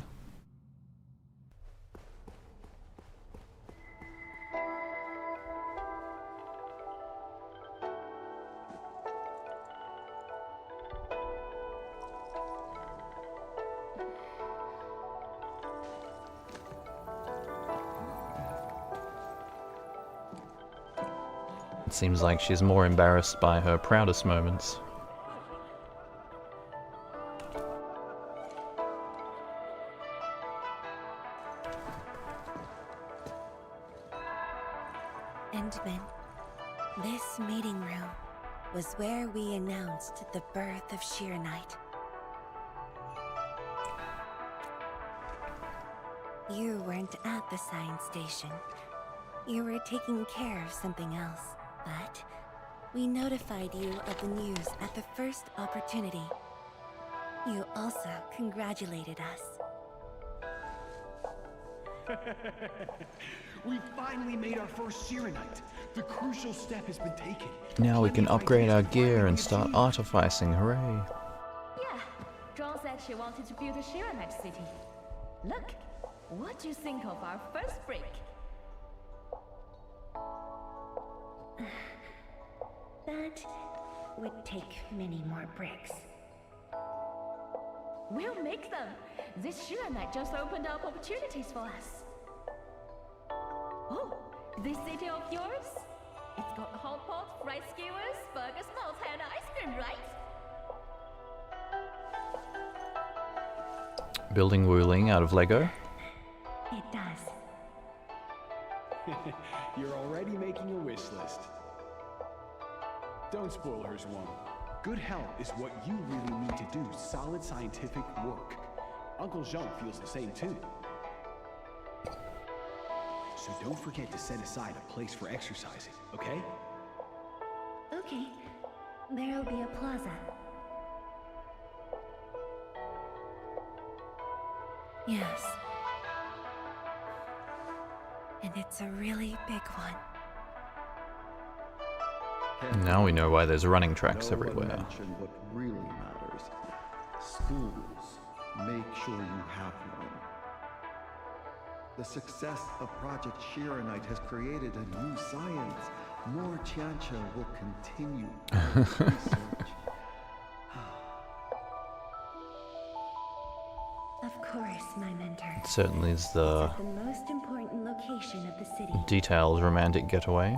S1: It seems like she's more embarrassed by her proudest moments.
S8: Endmin, this meeting room was where we announced the birth of Sheernite. You weren't at the science station. You were taking care of something else, but we notified you of the news at the first opportunity. You also congratulated us.
S18: We finally made our first Sheernite. The crucial step has been taken.
S1: Now we can upgrade our gear and start artificing, hooray!
S17: Yeah, John said she wanted to build a Sheernite city. Look, what do you think of our first break?
S8: That would take many more bricks.
S17: We'll make them. This Sheernite just opened up opportunities for us. Oh, this city of yours? It's got a hot pot, fried skewers, burgers, malts, and ice cream, right?
S1: Building Wuling out of Lego.
S15: It does.
S18: You're already making a wish list. Don't spoil hers, one. Good health is what you really need to do solid scientific work. Uncle Jean feels the same too. So don't forget to set aside a place for exercising, okay?
S15: Okay. There'll be a plaza. Yes. And it's a really big one.
S1: Now we know why there's running tracks
S19: No one
S1: everywhere.
S19: mentioned what really matters. Schools. Make sure you have one. The success of Project Shiranite has created a new science. More Tiancha will continue research.
S8: Of course, my mentor.
S1: It certainly is the
S8: The most important location of the city.
S1: detailed romantic getaway.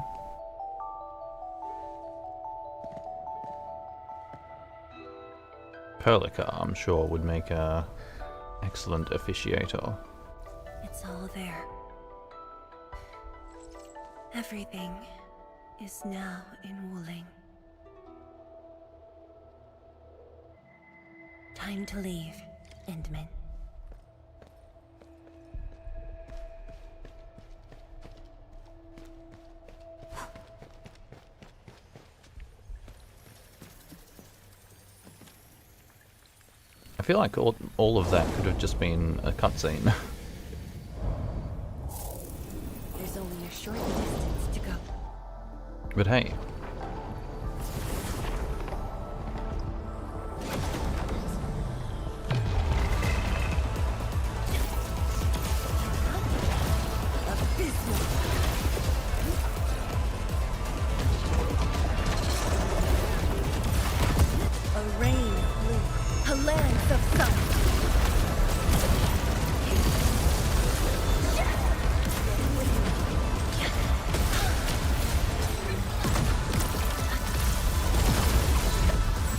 S1: Perlica, I'm sure, would make a excellent officiator.
S8: It's all there. Everything is now in Wuling. Time to leave, Endmin.
S1: I feel like all of that could have just been a cutscene.
S8: There's only a short distance to go.
S1: But hey,
S8: A rain of blue, a lance of sun.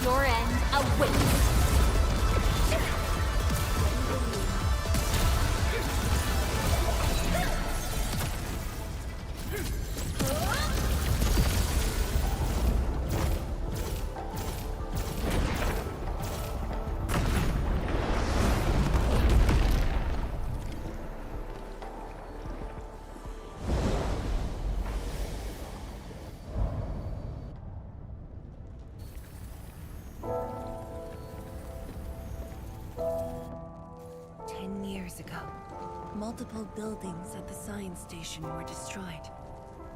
S2: Your end awaits.
S8: Multiple buildings at the science station were destroyed.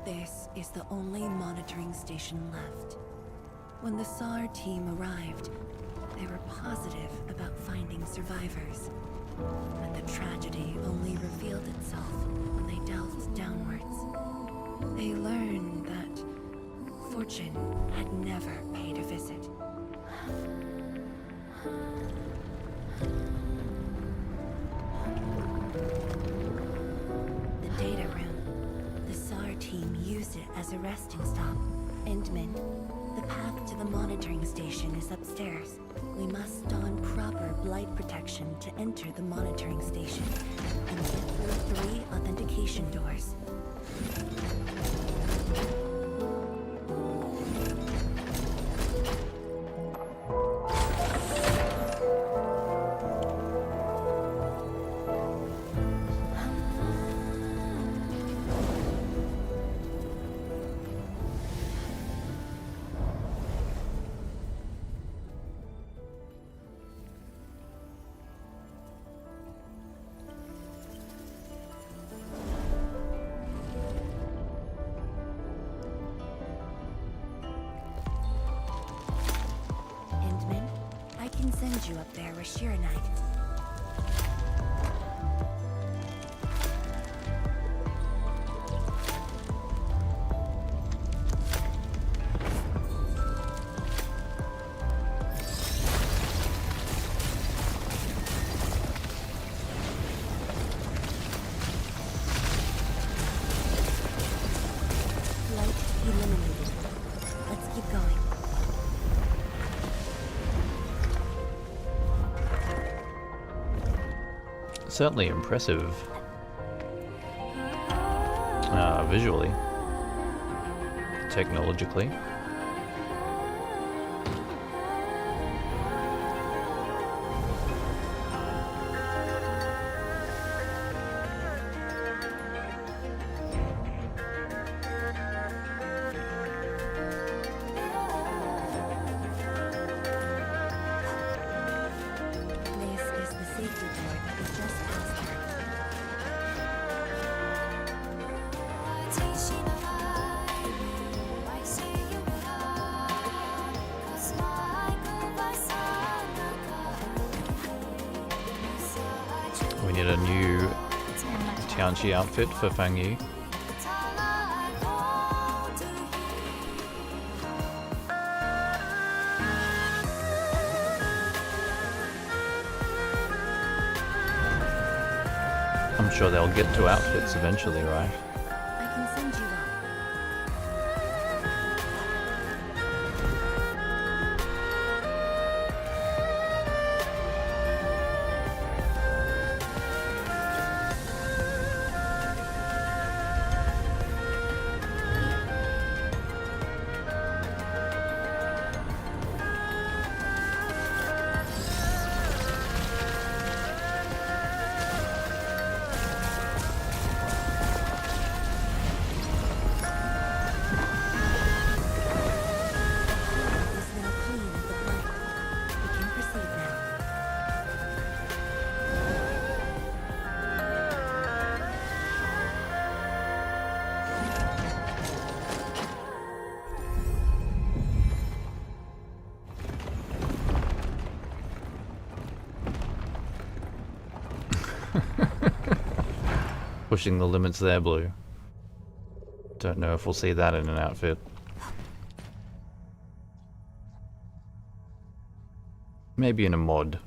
S8: This is the only monitoring station left. When the SAR team arrived, they were positive about finding survivors. But the tragedy only revealed itself when they delved downwards. They learned that fortune had never paid a visit. The data room. The SAR team used it as a resting stop. Endmin, the path to the monitoring station is upstairs. We must don proper blight protection to enter the monitoring station and get through 3 authentication doors. Send you up there with Shiranite. Light eliminated.
S1: certainly impressive visually, technologically. We need a new Tianqi outfit for Fangyi. I'm sure they'll get to outfits eventually, right?
S8: I can send you one.
S1: Pushing the limits there, Blue. Don't know if we'll see that in an outfit. Maybe in a mod.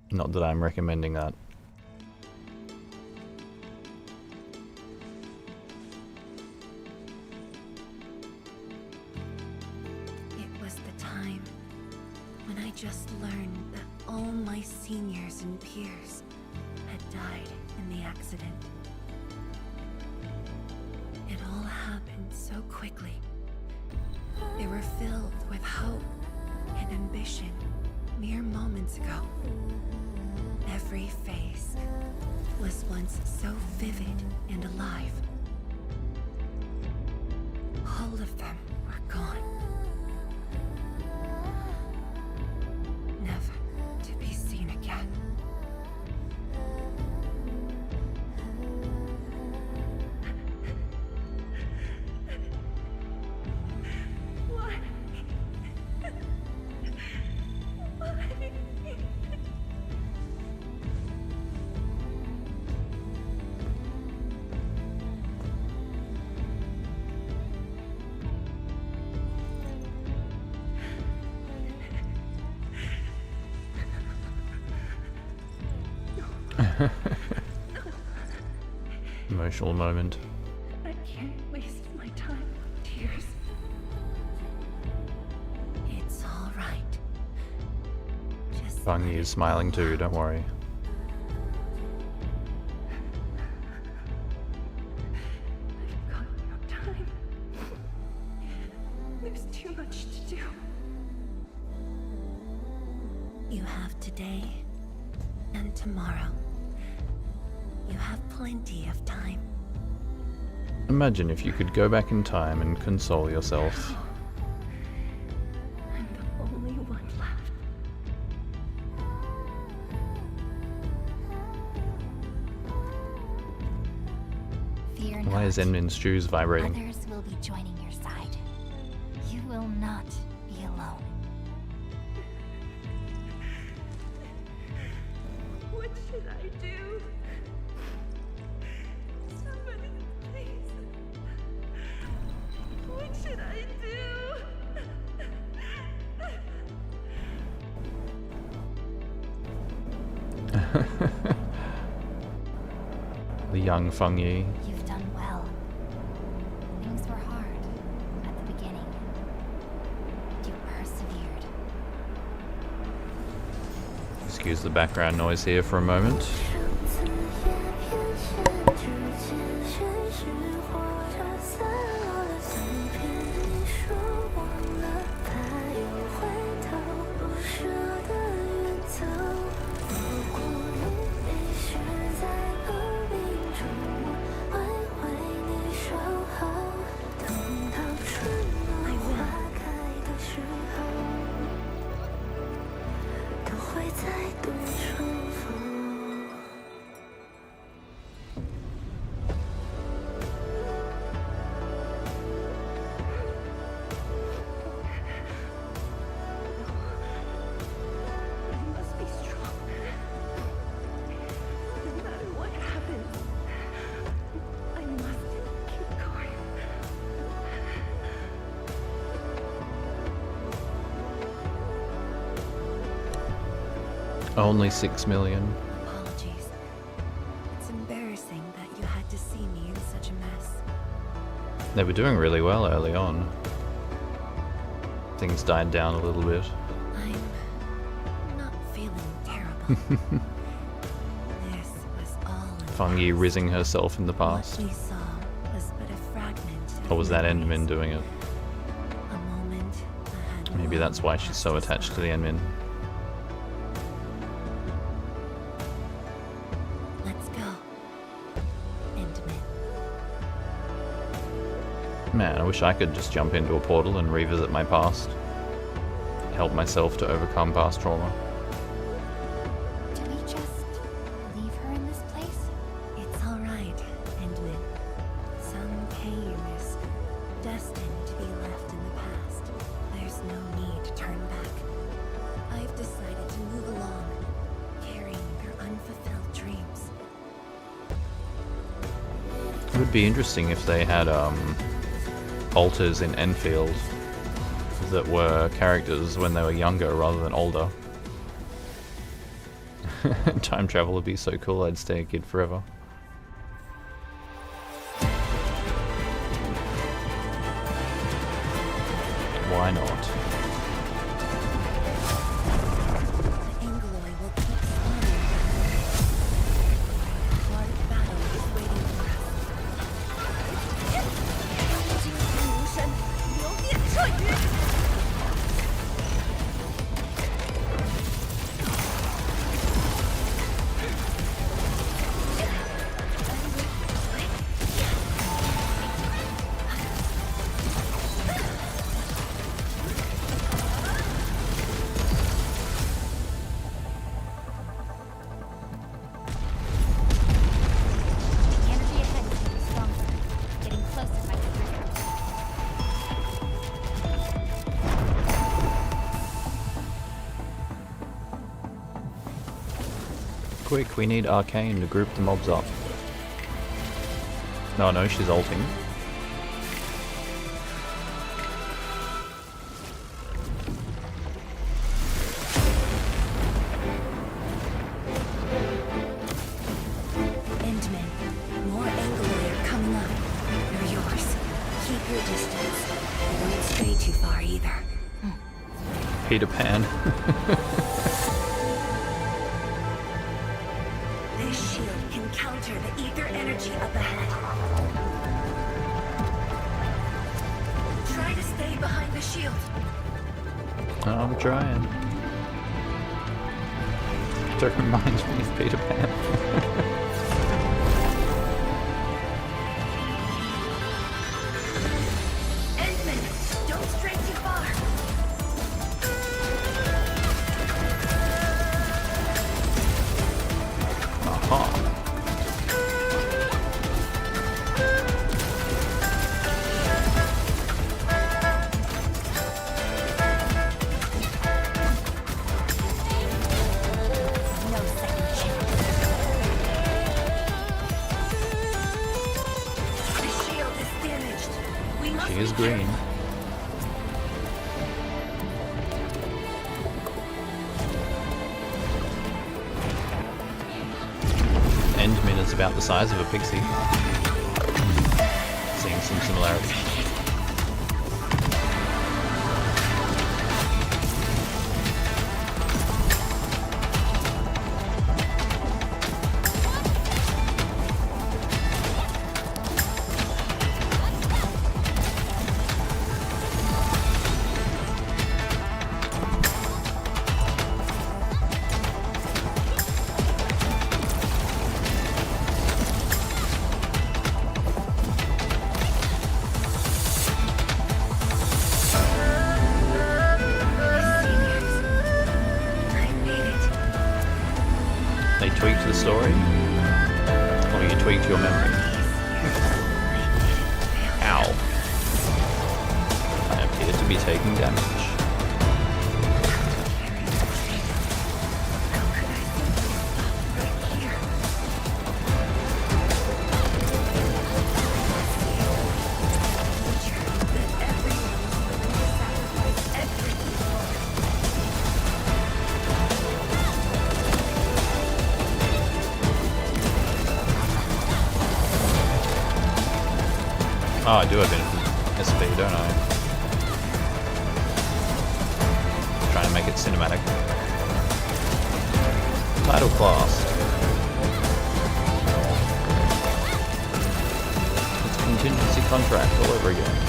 S1: Not that I'm recommending that.
S8: It was the time when I just learned that all my seniors and peers had died in the accident. It all happened so quickly. They were filled with hope and ambition mere moments ago. Every face was once so vivid and alive. All of them were gone. Never to be seen again.
S1: Emotional moment.
S8: I can't waste my time with tears. It's all right.
S1: Fangyi is smiling too, don't worry.
S8: I've got no time. There's too much to do. You have today and tomorrow. You have plenty of time.
S1: Imagine if you could go back in time and console yourself.
S8: I'm the only one left.
S2: Fear
S1: Why is
S2: not.
S1: Endmin's shoes vibrating?
S2: Others will be joining your side. You will not be alone.
S8: What should I do? Somebody, please. What should I do?
S1: The young Fangyi.
S2: You've done well. Things were hard at the beginning. You persevered.
S1: Excuse the background noise here for a moment. Only 6 million.
S8: Apologies. It's embarrassing that you had to see me in such a mess.
S1: They were doing really well early on. Things died down a little bit.
S8: I'm not feeling terrible. This was all
S1: Fangyi rizzing herself in the past.
S8: what we saw was but a fragment of
S1: Or was that
S8: memories.
S1: Endmin doing it?
S8: A moment I had
S1: Maybe that's why she's so attached to the Endmin.
S8: Let's go. Endmin.
S1: Man, I wish I could just jump into a portal and revisit my past. Help myself to overcome past trauma.
S7: Do we just leave her in this place?
S8: It's all right, Endmin. Some pain is destined to be left in the past. There's no need to turn back. I've decided to move along, carrying their unfulfilled dreams.
S1: It would be interesting if they had alters in Endfield that were characters when they were younger rather than older. Time travel would be so cool, I'd stay a kid forever. Why not?
S8: The Angoloi will keep spawning. One battle is waiting for us.
S2: 金风无声，流电彻雨。
S7: The energy ahead is getting stronger. Getting closer might be risky.
S1: Quick, we need Arcane to group the mobs up. No, she's ulting.
S8: Endmin, more Angoloi are coming up. They're yours. Keep your distance. Don't stray too far either.
S1: Peter Pan.
S8: This shield can counter the ether energy up ahead. Try to stay behind the shield.
S1: I'm trying. That reminds me of Peter Pan.
S8: Endmin, don't stray too far.
S1: Aha.
S8: No second chance. The shield is damaged. We must
S1: She
S8: be
S1: is green. Endmin is about the size of a pixie. Seeing some similarities. be taking damage. Oh, I do have infinite SP, don't I? Trying to make it cinematic. Title class. It's a contingency contract all over again.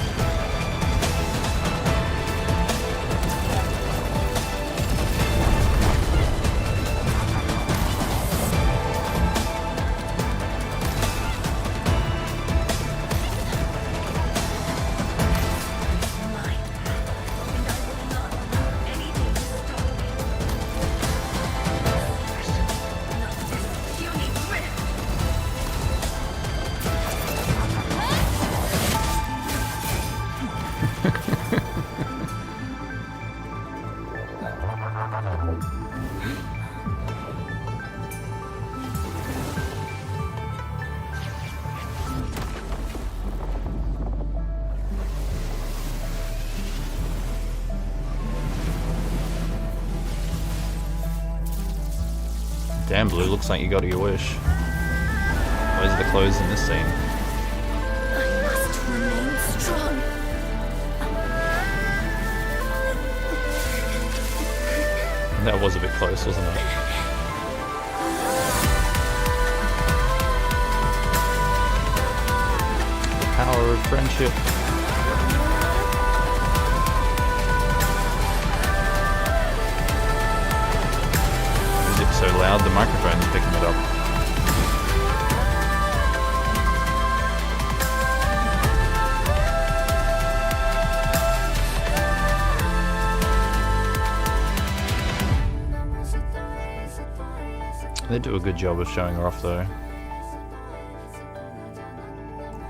S1: Damn, Blue, looks like you got your wish. Where's the clothes in this scene?
S8: I must remain strong.
S1: That was a bit close, wasn't it? The power of friendship. Music's so loud, the microphone's picking it up. They do a good job of showing her off though.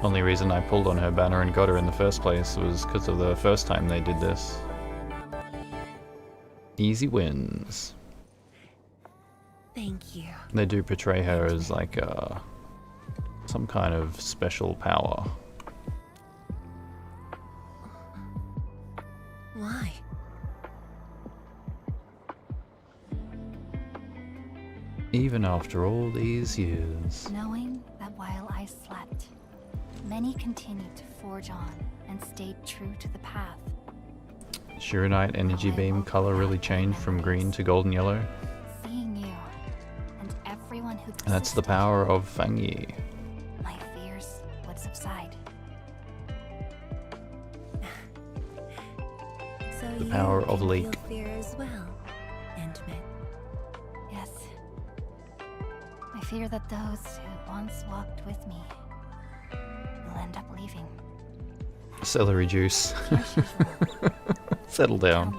S1: Only reason I pulled on her banner and got her in the first place was because of the first time they did this. Easy wins.
S8: Thank you.
S1: They do portray her as like some kind of special power.
S8: Why?
S1: Even after all these years.
S7: Knowing that while I slept, many continued to forge on and stayed true to the path.
S1: Shiranite energy beam color really changed from green to golden yellow.
S7: Seeing you and everyone who
S1: That's the power of Fangyi.
S7: my fears would subside.
S8: So
S1: The
S8: you
S1: power of
S8: can
S1: leak.
S8: feel fear as well, Endmin.
S7: Yes. I fear that those who once walked with me will end up leaving.
S1: Celery juice. Settle down.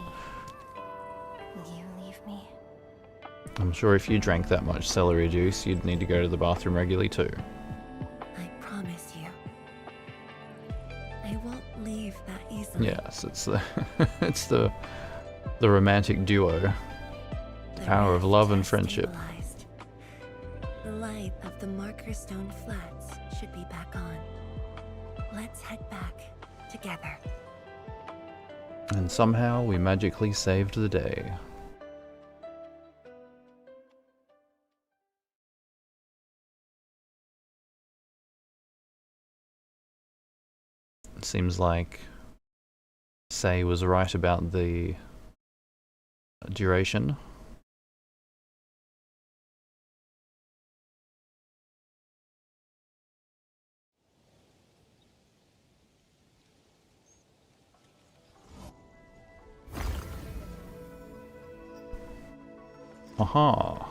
S7: Will you leave me?
S1: I'm sure if you drank that much celery juice, you'd need to go to the bathroom regularly too.
S8: I promise you. I won't leave that easily.
S1: Yes, it's the it's the romantic duo. The power of love and friendship.
S8: Stabilized. The light of the Marker Stone Flats should be back on. Let's head back together.
S1: And somehow we magically saved the day. It seems like Sei was right about the duration. Aha.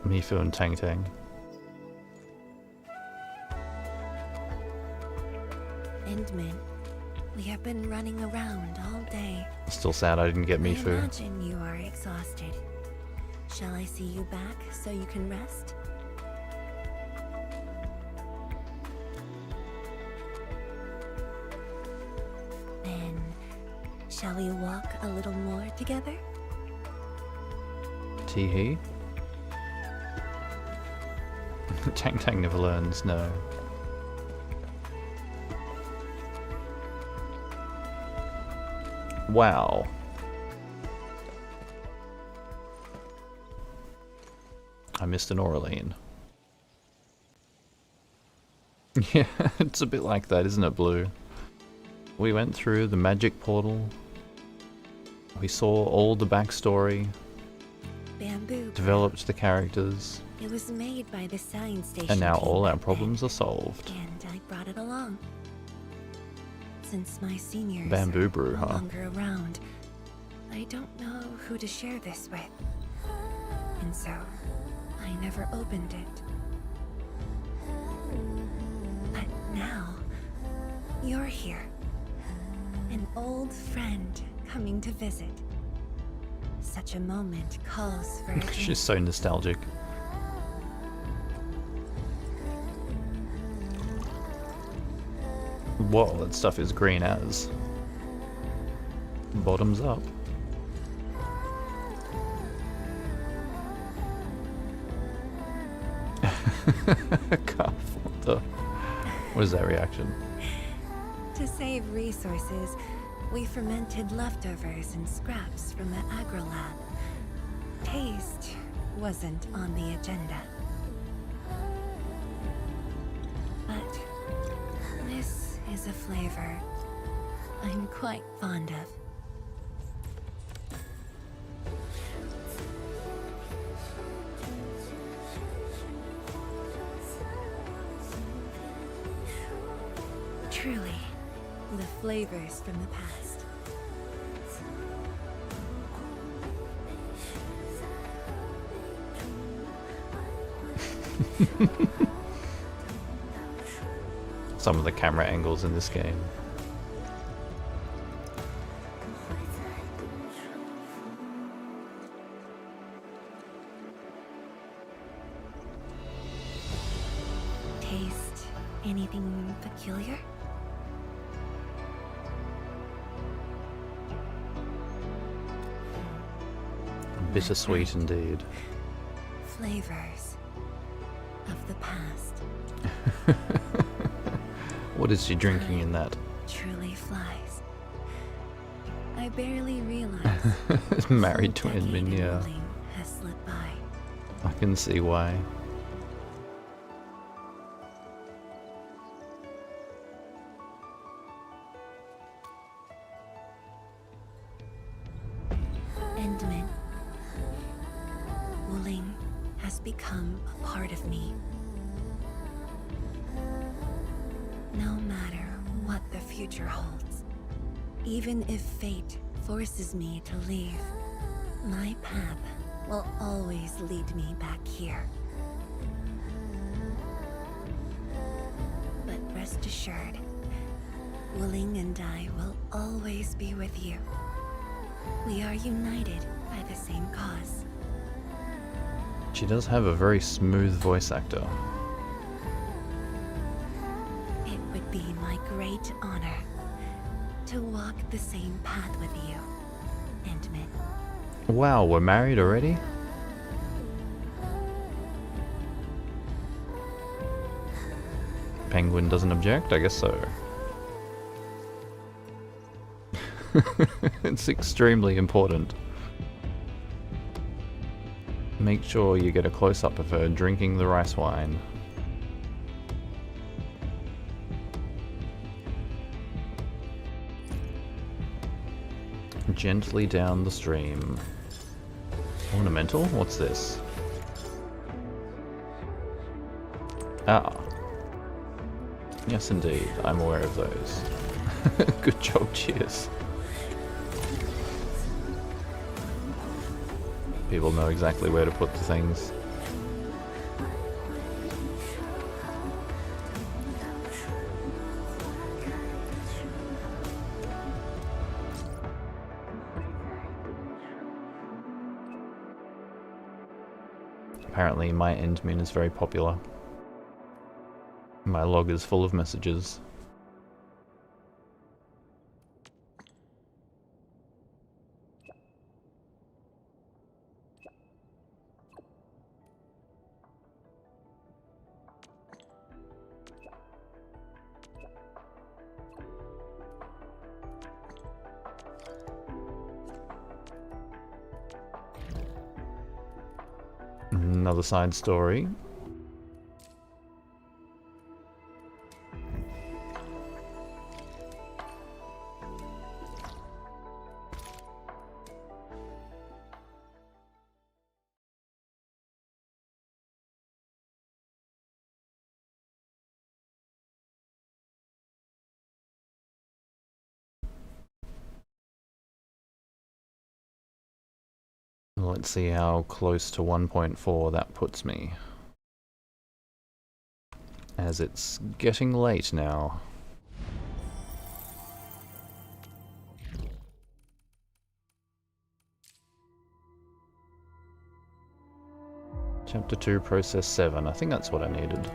S1: Mifu and Tang Tang.
S8: Endmin, we have been running around all day.
S1: Still sad I didn't get
S8: I
S1: Mifu.
S8: imagine you are exhausted. Shall I see you back so you can rest? Then, shall we walk a little more together?
S1: Tee-hee? Tang Tang never learns, no. Wow. I missed an Aureline. Yeah, it's a bit like that, isn't it, Blue? We went through the magic portal. We saw all the backstory.
S8: Bamboo.
S1: Developed the characters.
S8: It was made by the science station.
S1: And now
S8: team
S1: all our
S8: back
S1: problems
S8: then,
S1: are solved.
S8: And I brought it along. Since my seniors
S1: Bamboo
S8: are
S1: brew,
S8: no
S1: huh?
S8: longer around, I don't know who to share this with. And so, I never opened it. But now, you're here. An old friend coming to visit. Such a moment calls for a
S1: She's so nostalgic. Whoa, that stuff is green as. Bottoms up. Cuff. What is that reaction?
S8: To save resources, we fermented leftovers and scraps from the agro lab. Taste wasn't on the agenda. But this is a flavor I'm quite fond of. Truly, the flavors from the past.
S1: Some of the camera angles in this game.
S8: Taste anything peculiar?
S1: Bittersweet indeed.
S8: Flavors of the past.
S1: What is she drinking in that?
S8: Truly flies. I barely realized.
S1: Married to Endmin, yeah.
S8: Has slipped by.
S1: I can see why.
S8: Endmin. Wuling has become a part of me. No matter what the future holds, even if fate forces me to leave, my path will always lead me back here. But rest assured, Wuling and I will always be with you. We are united by the same cause.
S1: She does have a very smooth voice actor.
S8: It would be my great honor to walk the same path with you, Endmin.
S1: Wow, we're married already? Penguin doesn't object? I guess so. It's extremely important. Make sure you get a close-up of her drinking the rice wine. Gently down the stream. Ornamental? What's this? Ah. Yes, indeed. I'm aware of those. Good job, cheers. People know exactly where to put the things. Apparently my Endmin is very popular. My log is full of messages. Another side story. Let's see how close to 1.4 that puts me. As it's getting late now. Chapter 2, Process 7. I think that's what I needed.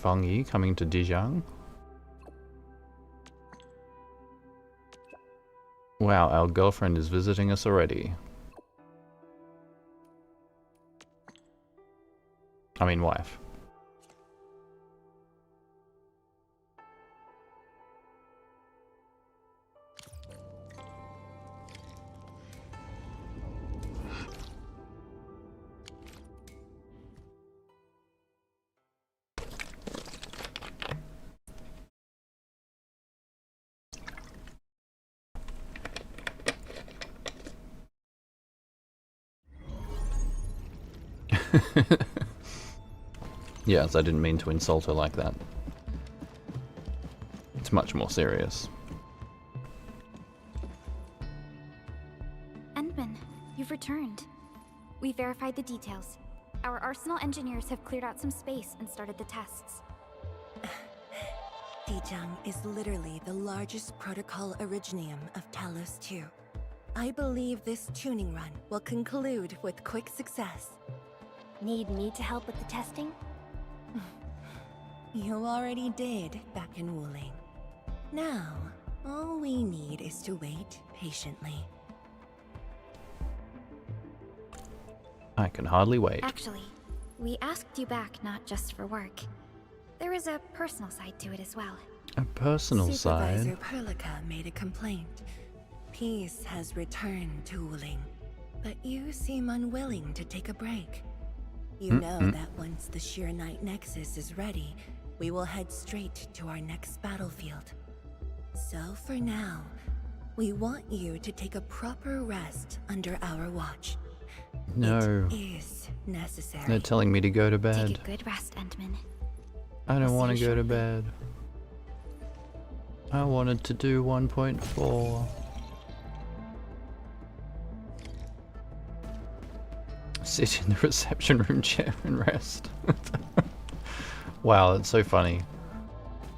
S1: Fangyi coming to Dijiang. Wow, our girlfriend is visiting us already. I mean wife. Yes, I didn't mean to insult her like that. It's much more serious.
S7: Endmin, you've returned. We verified the details. Our Arsenal engineers have cleared out some space and started the tests.
S8: Dijiang is literally the largest protocol originium of Talos 2. I believe this tuning run will conclude with quick success.
S2: Need me to help with the testing?
S8: You already did back in Wuling. Now, all we need is to wait patiently.
S1: I can hardly wait.
S7: Actually, we asked you back not just for work. There is a personal side to it as well.
S1: A personal
S8: Supervisor
S1: side?
S8: Perlica made a complaint. Peace has returned to Wuling, but you seem unwilling to take a break. You know that once the Shiranite Nexus is ready, we will head straight to our next battlefield. So for now, we want you to take a proper rest under our watch.
S1: No.
S8: It is necessary.
S1: They're telling me to go to bed.
S7: Take a good rest, Endmin.
S1: I don't
S7: I'll
S1: want to
S7: see you
S1: go to
S7: shortly.
S1: bed. I wanted to do 1.4. Sit in the reception room chair and rest. Wow, that's so funny.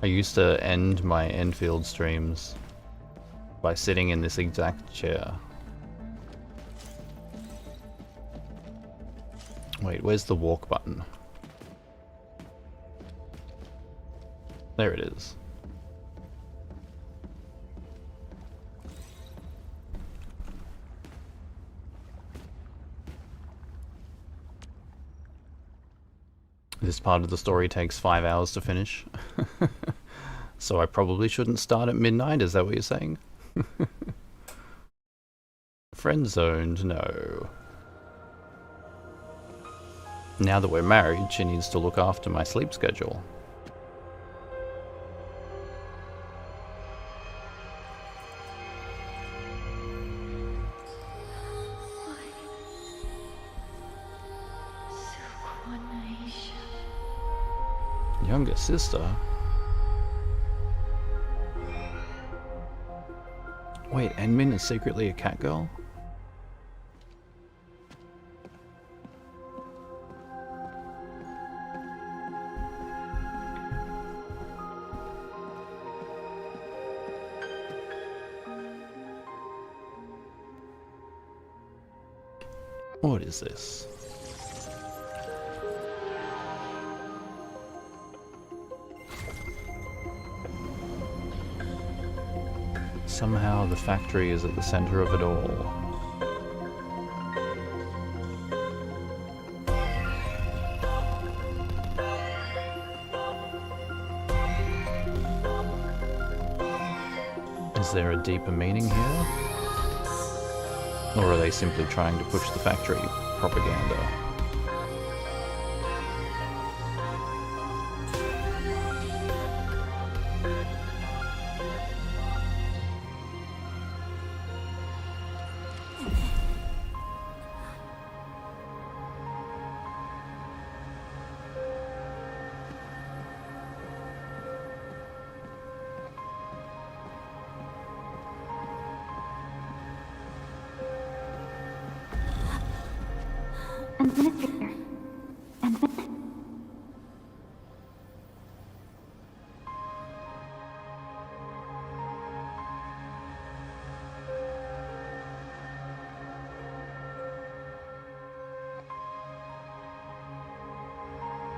S1: I used to end my Endfield streams by sitting in this exact chair. Wait, where's the walk button? There it is. This part of the story takes 5 hours to finish. So I probably shouldn't start at midnight, is that what you're saying? Friend zoned? No. Now that we're married, she needs to look after my sleep schedule. Younger sister? Wait, Endmin is secretly a cat girl? What is this? Somehow the factory is at the center of it all. Is there a deeper meaning here? Or are they simply trying to push the factory propaganda?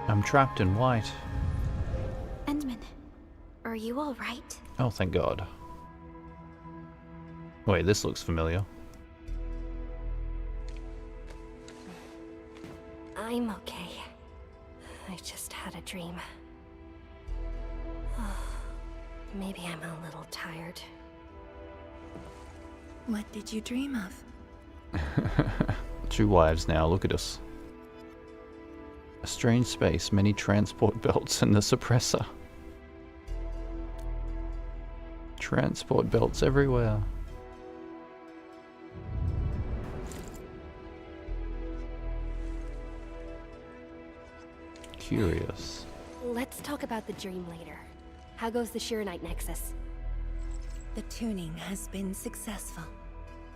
S1: I'm trapped in white.
S7: Endmin, are you alright?
S1: Oh, thank God. Wait, this looks familiar.
S7: I'm okay. I just had a dream. Maybe I'm a little tired.
S8: What did you dream of?
S1: 2 wives now, look at us. A strange space, many transport belts and the suppressor. Transport belts everywhere. Curious.
S7: Let's talk about the dream later. How goes the Shiranite Nexus?
S8: The tuning has been successful.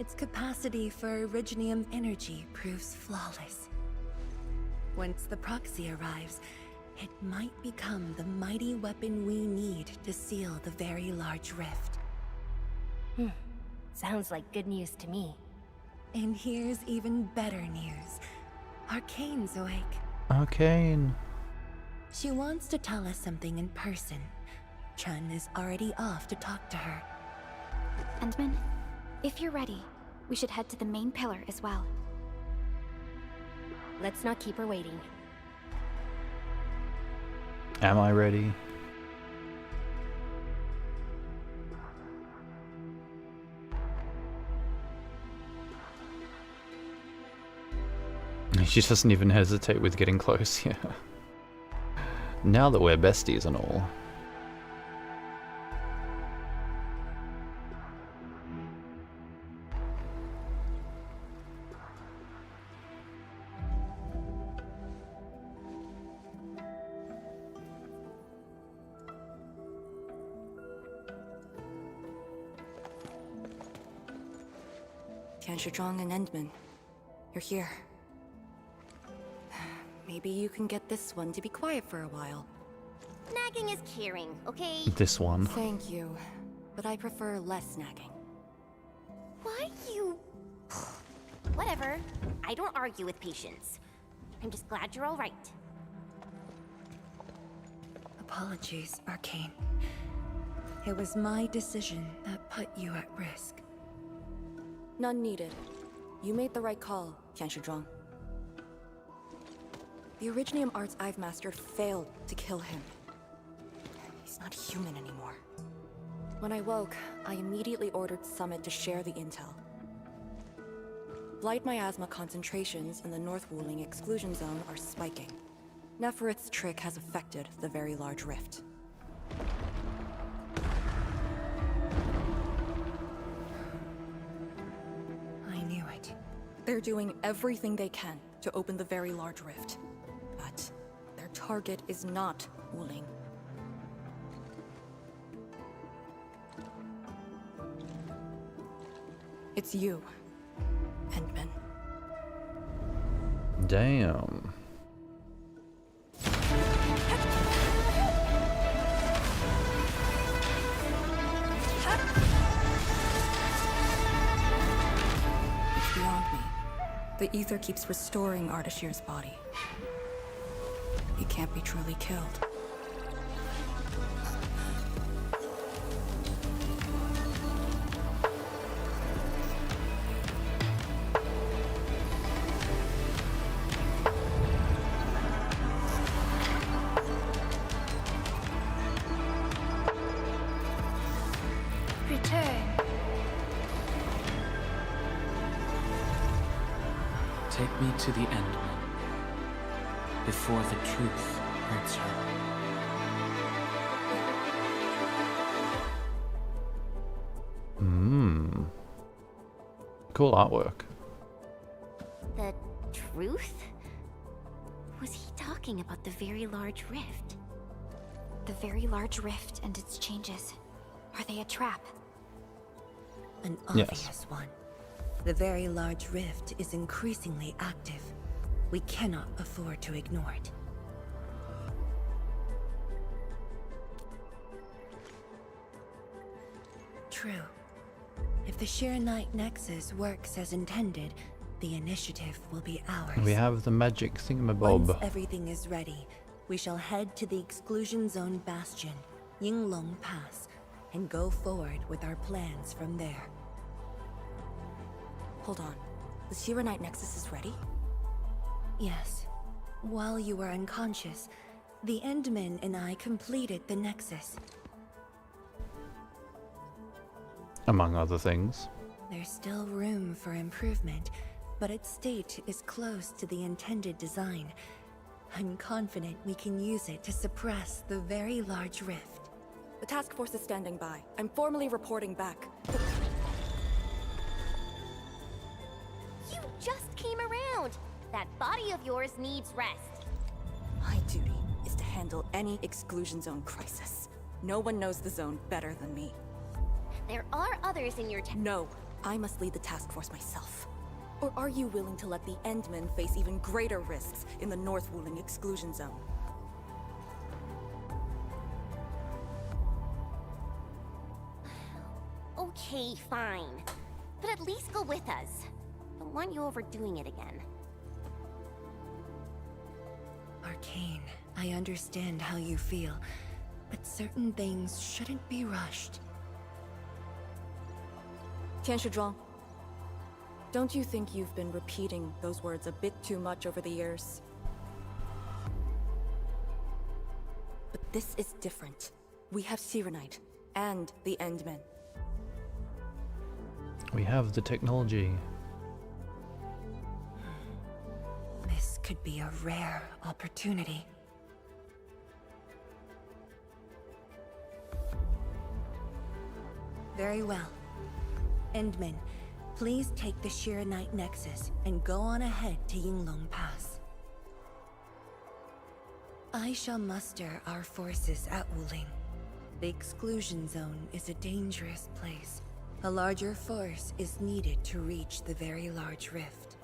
S8: Its capacity for originium energy proves flawless. Once the proxy arrives, it might become the mighty weapon we need to seal the very large rift.
S7: Sounds like good news to me.
S8: And here's even better news. Arcane's awake.
S1: Arcane.
S8: She wants to tell us something in person. Chun is already off to talk to her.
S7: Endmin, if you're ready, we should head to the main pillar as well. Let's not keep her waiting.
S1: Am I ready? She doesn't even hesitate with getting close, yeah. Now that we're besties and all.
S20: Tianshizhuang and Endmin, you're here. Maybe you can get this one to be quiet for a while.
S2: Nagging is caring, okay?
S1: This one.
S20: Thank you, but I prefer less nagging.
S2: Why you... Whatever. I don't argue with patience. I'm just glad you're all right.
S8: Apologies, Arcane. It was my decision that put you at risk.
S20: None needed. You made the right call, Tianshizhuang. The Originium arts I've mastered failed to kill him. He's not human anymore. When I woke, I immediately ordered Summit to share the intel. Blight miasma concentrations in the North Wuling exclusion zone are spiking. Neferith's trick has affected the Very Large Rift.
S8: I knew it.
S20: They're doing everything they can to open the Very Large Rift. But their target is not Wuling. It's you, Endmin.
S1: Damn.
S20: It's beyond me. The ether keeps restoring Ardashir's body. He can't be truly killed.
S7: Return.
S21: Take me to the Endmin, before the truth hurts her.
S1: Cool artwork.
S2: The truth? Was he talking about the very large rift?
S7: The very large rift and its changes. Are they a trap?
S8: An obvious one. The very large rift is increasingly active. We cannot afford to ignore it. True. If the Shiranite Nexus works as intended, the initiative will be ours.
S1: We have the magic thingamabob.
S8: Once everything is ready, we shall head to the Exclusion Zone Bastion, Yinglong Pass, and go forward with our plans from there.
S20: Hold on. The Shiranite Nexus is ready?
S8: Yes. While you were unconscious, the Endmin and I completed the Nexus.
S1: Among other things.
S8: There's still room for improvement, but its state is close to the intended design. I'm confident we can use it to suppress the very large rift.
S20: The task force is standing by. I'm formally reporting back.
S2: You just came around! That body of yours needs rest.
S20: My duty is to handle any exclusion zone crisis. No one knows the zone better than me.
S2: There are others in your
S20: No, I must lead the task force myself. Or are you willing to let the Endmen face even greater risks in the North Wuling exclusion zone?
S2: Okay, fine. But at least go with us. Don't want you overdoing it again.
S8: Arcane, I understand how you feel, but certain things shouldn't be rushed.
S20: Tianshizhuang, don't you think you've been repeating those words a bit too much over the years? But this is different. We have Shiranite and the Endmen.
S1: We have the technology.
S8: This could be a rare opportunity. Very well. Endmin, please take the Shiranite Nexus and go on ahead to Yinglong Pass. I shall muster our forces at Wuling. The exclusion zone is a dangerous place. A larger force is needed to reach the very large rift.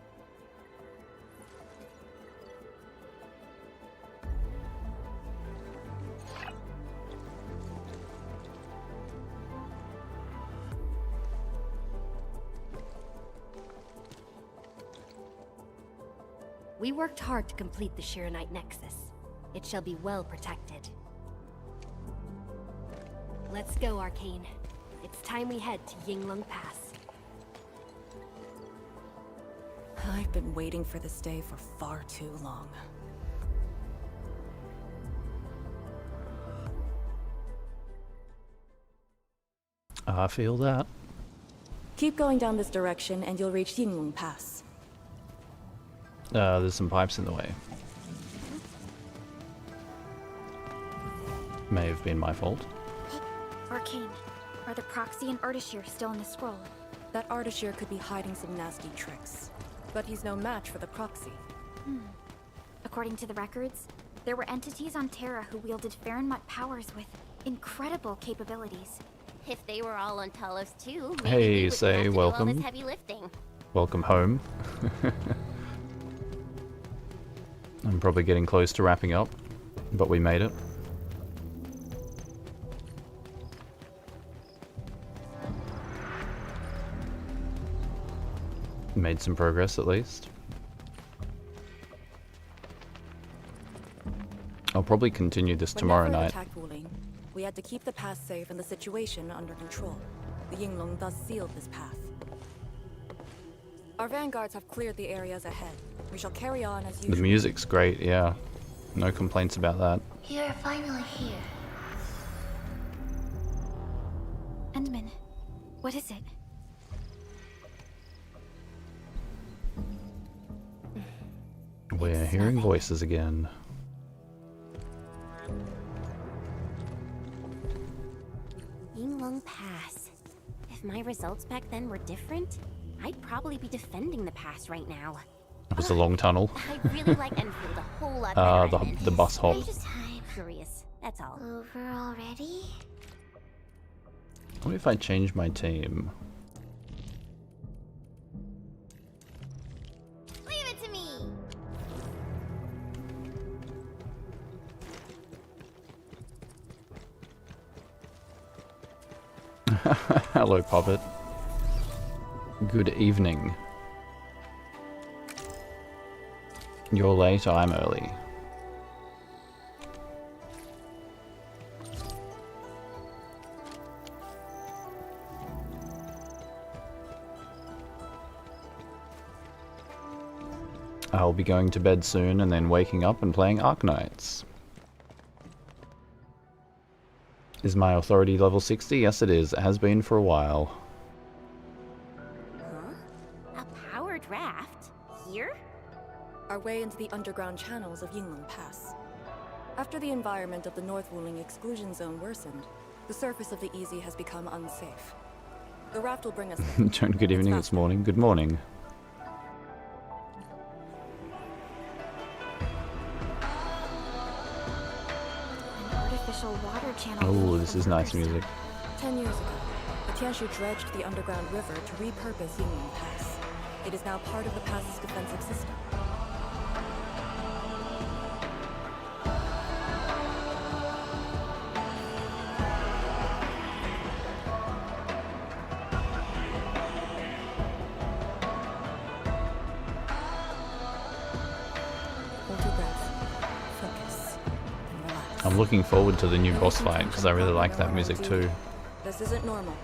S10: We worked hard to complete the Shiranite Nexus. It shall be well protected. Let's go, Arcane. It's time we head to Yinglong Pass.
S20: I've been waiting for this day for far too long.
S1: I feel that.
S20: Keep going down this direction and you'll reach Yinglong Pass.
S1: There's some pipes in the way. May have been my fault.
S7: Arcane, are the Proxy and Ardashir still in the scroll?
S20: That Ardashir could be hiding some nasty tricks, but he's no match for the Proxy.
S7: According to the records, there were entities on Terra who wielded Fahrenheit powers with incredible capabilities.
S2: If they were all on Talos too, maybe
S1: Hey,
S2: we wouldn't
S1: say
S2: have to do all
S1: welcome.
S2: this heavy lifting.
S1: Welcome home. I'm probably getting close to wrapping up, but we made it. Made some progress at least. I'll probably continue this tomorrow night.
S20: Attacked Wuling, we had to keep the pass safe and the situation under control. The Yinglong thus sealed this path. Our vanguards have cleared the areas ahead. We shall carry on as usual.
S1: The music's great, yeah. No complaints about that.
S2: You're finally here.
S7: Endmin, what is it?
S1: We're hearing voices again.
S2: Yinglong Pass. If my results back then were different, I'd probably be defending the pass right now.
S1: It was a long tunnel.
S2: I really like Endfield a whole lot better.
S1: The bus hop.
S2: I'm just curious, that's all. Over already?
S1: What if I change my team?
S2: Leave it to me!
S1: Hello, Puppet. Good evening. You're late, I'm early. I'll be going to bed soon and then waking up and playing Arknights. Is my authority level 60? Yes it is. It has been for a while.
S2: A powered raft? Here?
S20: Our way into the underground channels of Yinglong Pass. After the environment of the North Wuling exclusion zone worsened, the surface of the Easy has become unsafe. The raft will bring us there.
S1: Don't good evening, it's morning. Good morning.
S7: Artificial water channel.
S1: Oh, this is nice music.
S20: 10 years ago, the Tianshu dredged the underground river to repurpose Yinglong Pass. It is now part of the pass's defensive system. Hold your breath. Focus. And relax.
S1: I'm looking forward to the new boss fight because I really like that music too.
S20: This isn't normal.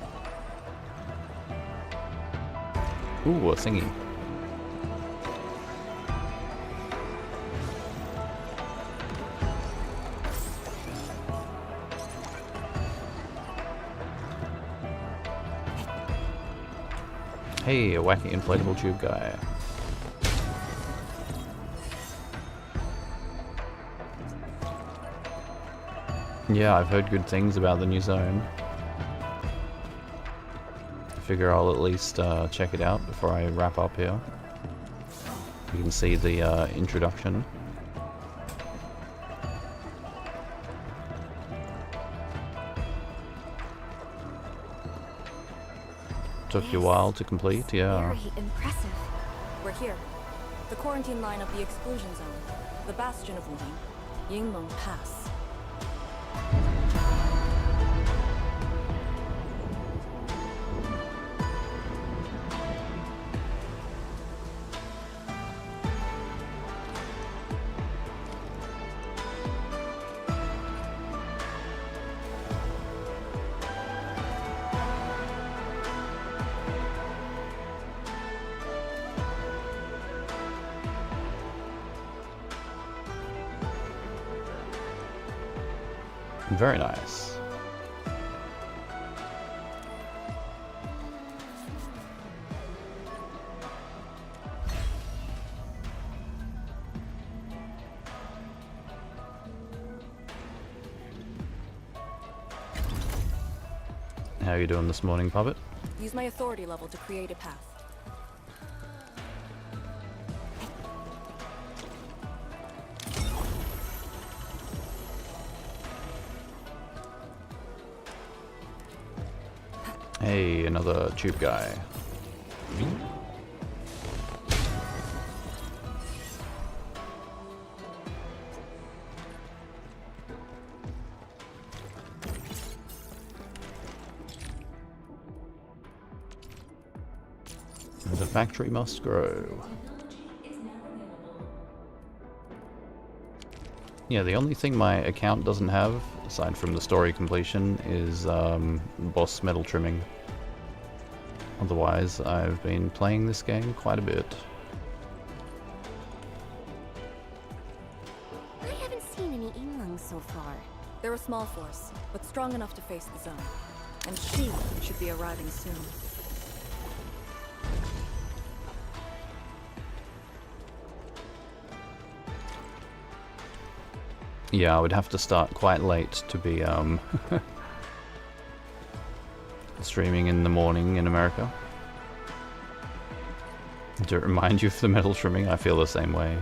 S1: Ooh, a thingy. Hey, a wacky inflatable tube guy. Yeah, I've heard good things about the new zone. I figure I'll at least check it out before I wrap up here. You can see the introduction. Took you a while to complete, yeah.
S20: Very impressive. We're here. The quarantine line of the exclusion zone. The bastion of Wuling. Yinglong Pass.
S1: Very nice. How are you doing this morning, Puppet?
S20: Use my authority level to create a path.
S1: Hey, another tube guy. The factory must grow. Yeah, the only thing my account doesn't have, aside from the story completion, is boss metal trimming. Otherwise, I've been playing this game quite a bit.
S2: I haven't seen any Yinglings so far.
S20: They're a small force, but strong enough to face the zone. And she should be arriving soon.
S1: Yeah, I would have to start quite late to be streaming in the morning in America. To remind you of the metal trimming, I feel the same way.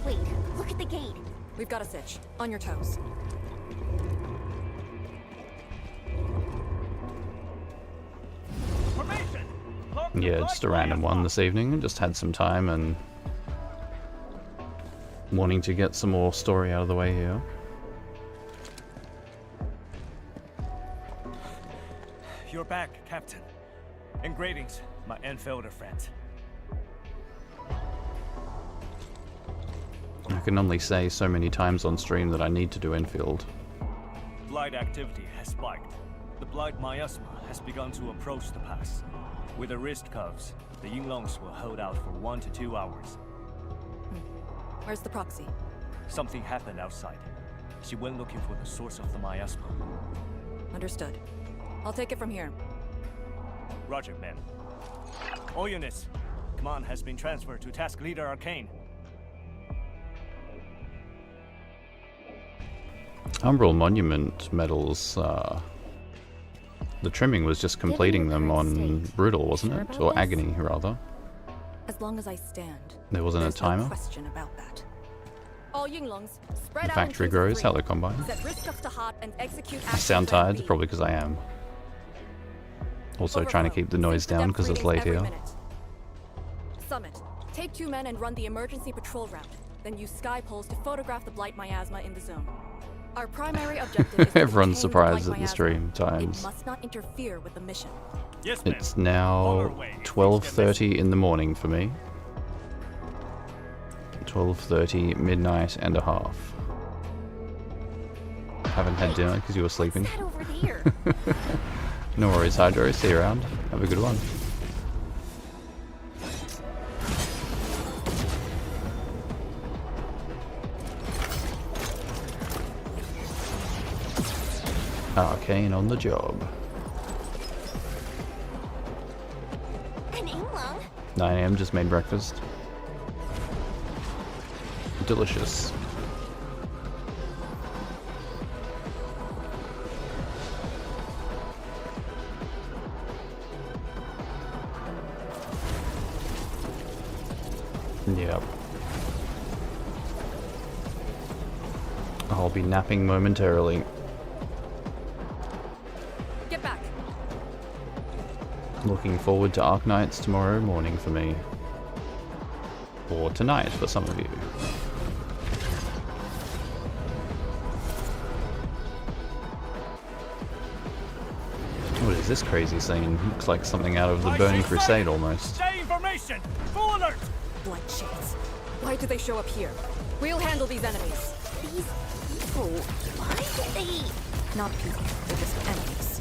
S2: Wait, look at the gate.
S20: We've got a sitch. On your toes.
S1: Yeah, just a random one this evening. Just had some time and wanting to get some more story out of the way here.
S4: You're back, Captain. And greetings, my Endfielder friend.
S1: I can only say so many times on stream that I need to do Enfield.
S4: Blight activity has spiked. The Blight miasma has begun to approach the pass. With the wrist cuffs, the Yinglongs will hold out for 1 to 2 hours.
S20: Where's the proxy?
S4: Something happened outside. She went looking for the source of the miasma.
S20: Understood. I'll take it from here.
S4: Roger, man. All units, command has been transferred to Task Leader Arcane.
S1: Umbral Monument medals, the trimming was just completing them on Brutal, wasn't it? Or Agony, rather.
S20: As long as I stand,
S1: There wasn't a timer.
S20: no question about that. All Yinglongs, spread
S1: The
S20: out
S1: factory
S20: in
S1: grows.
S20: teams of
S1: Hello,
S20: 3.
S1: Combine.
S20: Set wrist cuffs to heart and execute
S1: I
S20: action
S1: sound
S20: plan
S1: tired,
S20: B.
S1: probably because I am. Also trying to keep the noise down because it's late here.
S20: Summit, take 2 men and run the emergency patrol route. Then use sky poles to photograph the Blight miasma in the zone. Our primary objective is to
S1: Everyone's
S20: contain the Blight
S1: surprised at the
S20: miasma.
S1: stream
S20: It
S1: times.
S20: must not interfere with the mission.
S1: It's now 12:30 in the morning for me. 12:30, midnight and a half. Haven't had dinner because you were sleeping.
S2: Over there.
S1: No worries, Hydro. See you around. Have a good one. Arcane on the job.
S2: An Yinglong?
S1: 9 AM, just made breakfast. Delicious. Yep. I'll be napping momentarily.
S20: Get back.
S1: Looking forward to Arknights tomorrow morning for me. Or tonight for some of you. What is this crazy scene? Looks like something out of the Burning Crusade almost.
S4: Stay information! Full alert!
S20: Blight shades. Why do they show up here? We'll handle these enemies.
S2: These people, why did they...
S20: Not people, they're just enemies.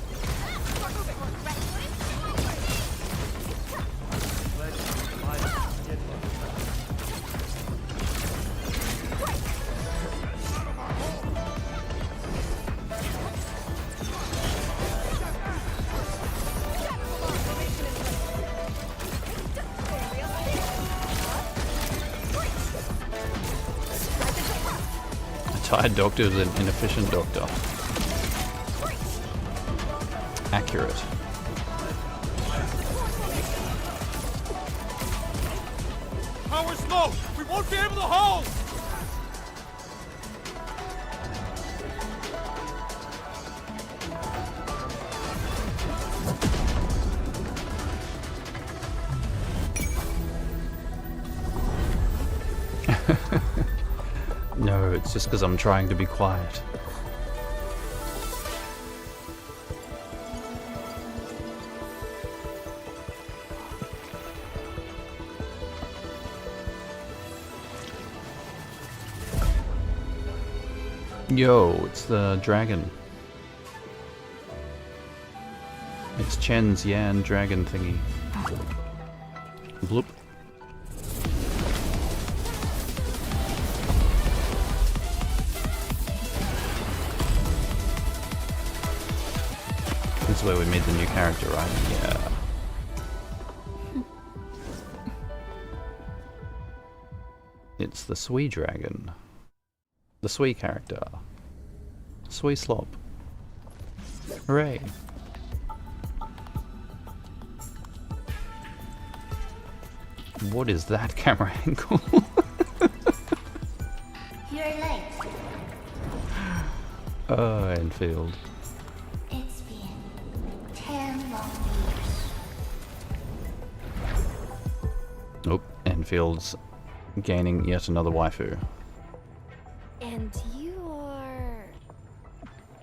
S1: A tired doctor is an inefficient doctor. Accurate.
S4: Power's low! We won't be able to hold!
S1: No, it's just because I'm trying to be quiet. Yo, it's the dragon. It's Chen's Yan dragon thingy. Bloop. This is where we made the new character, right? Yeah. It's the Sui dragon. The Sui character. Sui Slop. Hooray. What is that camera angle?
S2: You're late.
S1: Oh, Enfield.
S2: It's been 10 long years.
S1: Oh, Enfield's gaining yet another waifu.
S7: And you are...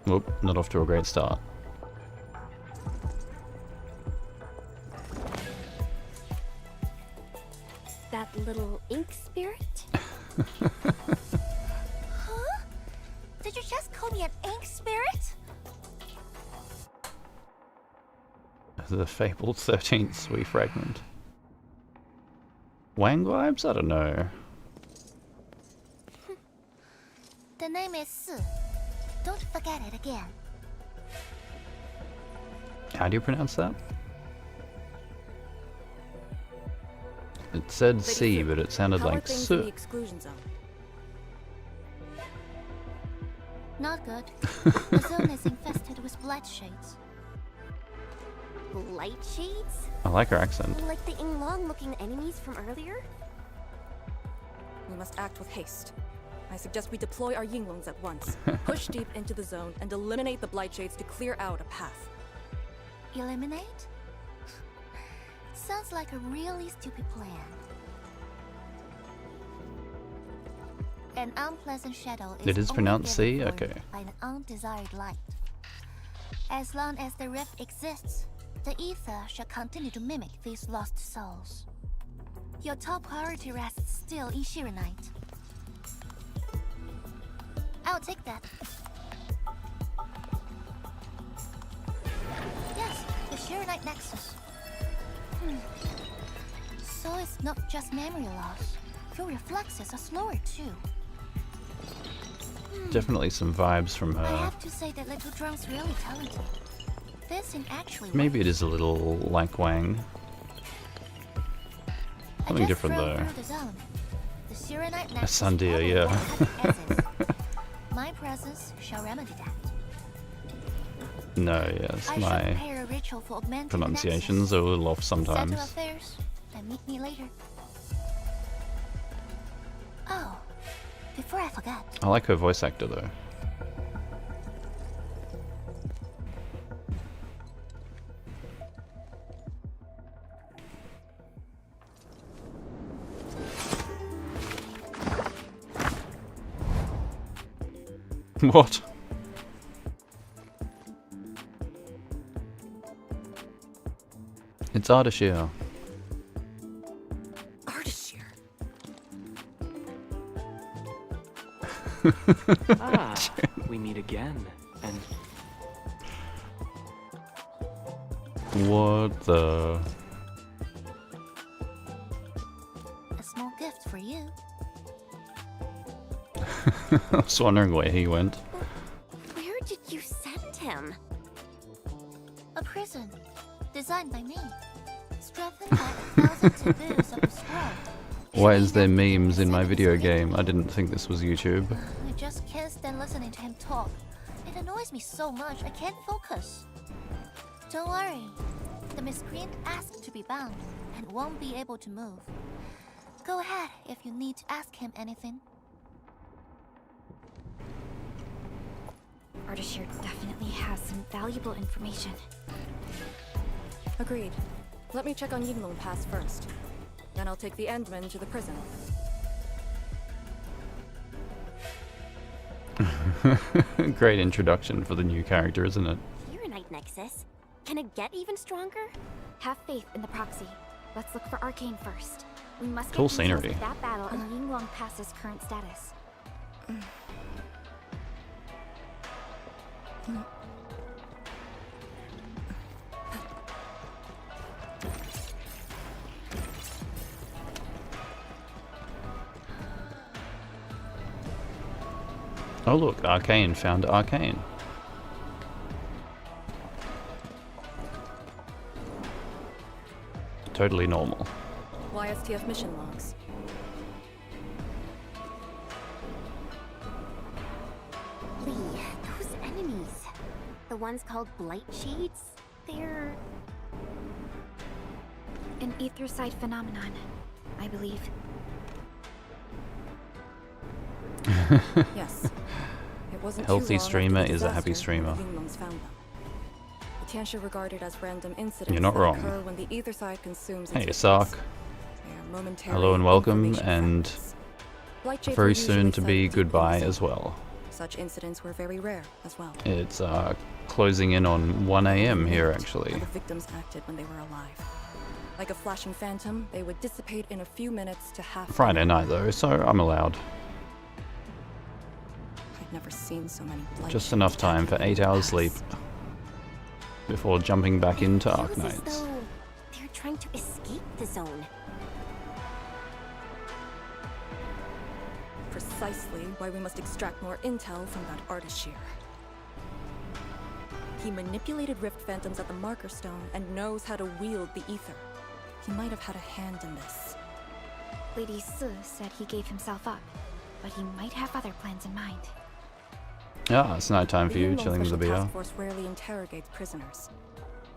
S1: Whoop, not off to a great start.
S7: that little ink spirit?
S2: Huh? Did you just call me an ink spirit?
S1: The fabled 13th Sui fragment. Wang vibes? I don't know.
S2: The name is Su. Don't forget it again.
S1: How do you pronounce that? It said C, but it sounded like Su.
S20: Exclusion zone.
S2: Not good. The zone is infested with blight shades.
S10: Blight shades?
S1: I like her accent.
S10: Like the Inglong-looking enemies from earlier?
S20: We must act with haste. I suggest we deploy our Yinglongs at once. Push deep into the zone and eliminate the blight shades to clear out a path.
S2: Eliminate? Sounds like a really stupid plan. An unpleasant shadow is
S1: It is
S2: only
S1: pronounced C?
S2: given
S1: Okay.
S2: by an undesired light. As long as the rift exists, the ether shall continue to mimic these lost souls. Your top priority rests still in Shirenite. I'll take that. Yes, the Shirenite Nexus. So it's not just memory loss. Your reflexes are slower too.
S1: Definitely some vibes from
S2: I
S1: her.
S2: have to say that little Drunk's really talented. This thing actually
S1: Maybe it is a little like Wang. Something different though.
S2: through the zone. The Shirenite
S1: A
S2: Nexus
S1: Sandia,
S2: follows
S1: yeah.
S2: that essence. My presence shall remedy that.
S1: No, yes,
S2: I shall
S1: my
S2: prepare a ritual for augmenting the
S1: pronunciations are a little off
S2: Settle
S1: sometimes.
S2: affairs and meet me later. Oh, before I forget,
S1: I like her voice actor though. What? It's Ardashir.
S12: Ardashir.
S3: Ah, we meet again, and
S1: What the?
S2: a small gift for you.
S1: I was wondering where he went.
S10: Where did you send him?
S2: A prison, designed by me, strengthened by 1,000 taboos of the scroll.
S1: Why is there memes in my video game? I didn't think this was YouTube.
S2: I just can't stand listening to him talk. It annoys me so much I can't focus. Don't worry, the miscreant asked to be bound and won't be able to move. Go ahead if you need to ask him anything.
S7: Ardashir definitely has some valuable information.
S20: Agreed. Let me check on Yinglong Pass first. Then I'll take the Endmin to the prison.
S1: Great introduction for the new character, isn't it?
S2: Uranite Nexus? Can it get even stronger?
S7: Have faith in the proxy. Let's look for Arcane first. We must
S1: Cool
S7: get details
S1: scenery.
S7: of that battle and Yinglong Pass's current status.
S1: Oh look, Arcane found Arcane. Totally normal.
S20: YSTF mission logs.
S2: Lee, those enemies. The ones called Blight Shades? They're...
S7: An ether-side phenomenon, I believe.
S20: Yes. It wasn't too
S1: Healthy
S20: long
S1: streamer
S20: after the
S1: is a happy
S20: disaster
S1: streamer.
S20: when the Yinglongs found them. The Tianxia regarded as random incidents
S1: You're not
S20: that
S1: wrong.
S20: occur when the ether side consumes
S1: Hey,
S20: its
S1: Sark.
S20: victims. They are momentary
S1: Hello and welcome,
S20: information
S1: and
S20: fragments. Blight Shades
S1: very
S20: were usually
S1: soon to be
S20: cited deep in
S1: goodbye
S20: the
S1: as
S20: zone.
S1: well.
S20: Such incidents were very rare as well.
S1: It's closing in on 1 AM here actually.
S20: How the victims acted when they were alive. Like a flashing phantom, they would dissipate in a few minutes to half.
S1: Friday night though, so I'm allowed.
S20: I'd never seen so many Blight
S1: Just
S20: Shades
S1: enough time for 8 hours sleep before jumping back into
S2: It feels as
S1: Arknights.
S2: though they're trying to escape the zone.
S20: Precisely why we must extract more intel from that Artishir. He manipulated Rift Phantoms at the Marker Stone and knows how to wield the ether. He might have had a hand in this.
S7: Lady Su said he gave himself up, but he might have other plans in mind.
S1: Yeah, it's night time for you,
S20: Yinglong
S1: chilling with a
S20: Special
S1: beer.
S20: Task Force rarely interrogates prisoners.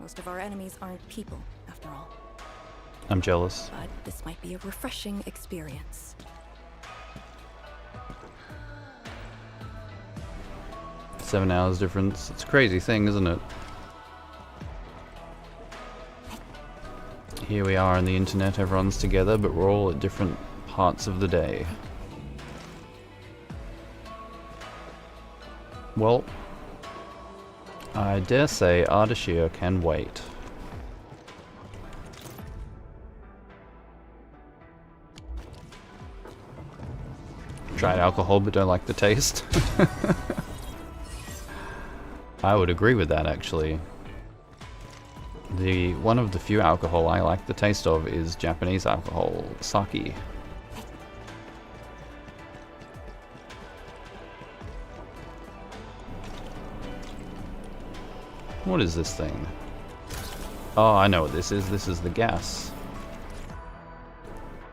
S20: Most of our enemies aren't people, after all.
S1: I'm jealous.
S20: But this might be a refreshing experience.
S1: 7 hours difference. It's a crazy thing, isn't it? Here we are on the internet, everyone's together, but we're all at different parts of the day. Well, I dare say Ardashir can wait. Tried alcohol but don't like the taste. I would agree with that actually. One of the few alcohol I like the taste of is Japanese alcohol, sake. What is this thing? Oh, I know what this is. This is the gas.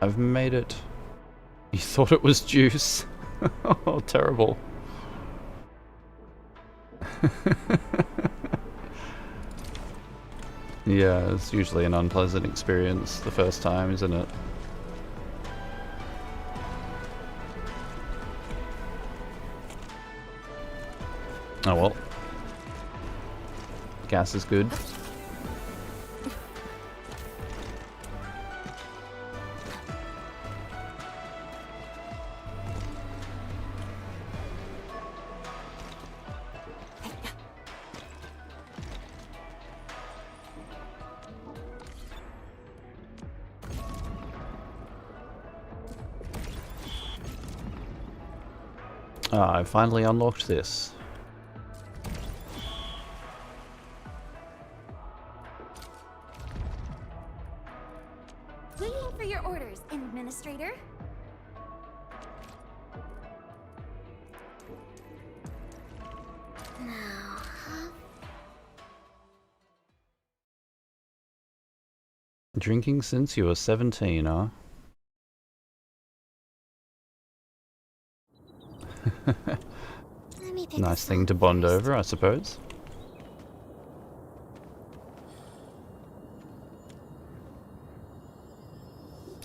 S1: I've made it. You thought it was juice? Oh, terrible. Yeah, it's usually an unpleasant experience the first time, isn't it? Oh well. Gas is good. Ah, I finally unlocked this.
S2: Waiting for your orders, Administrator. Now,
S1: Drinking since you were 17, huh?
S2: let me pick
S1: Nice
S2: a
S1: thing to bond over, I suppose.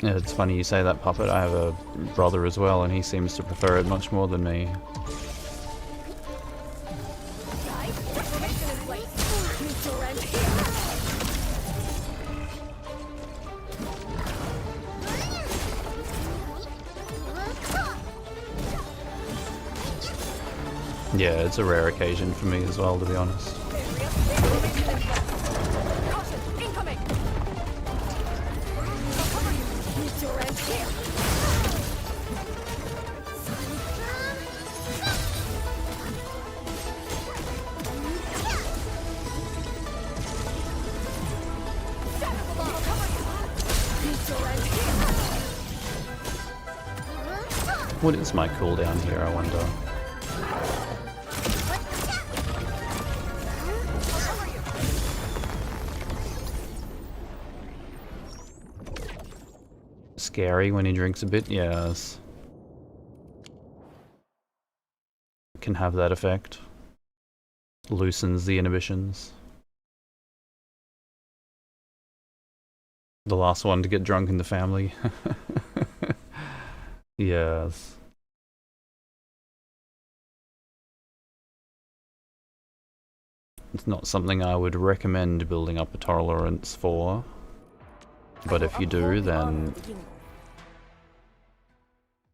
S1: Yeah, it's funny you say that, Puppet. I have a brother as well, and he seems to prefer it much more than me. Yeah, it's a rare occasion for me as well, to be honest. What is my cooldown here, I wonder? Scary when he drinks a bit, yes. Can have that effect. Loosens the inhibitions. The last one to get drunk in the family. Yes. It's not something I would recommend building up a tolerance for. But if you do, then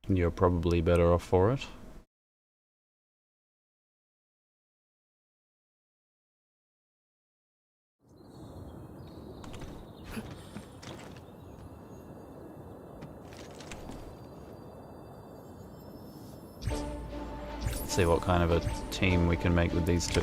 S1: you're probably better off for it. Let's see what kind of a team we can make with these two.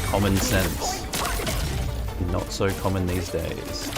S1: Common sense. Not so common these days.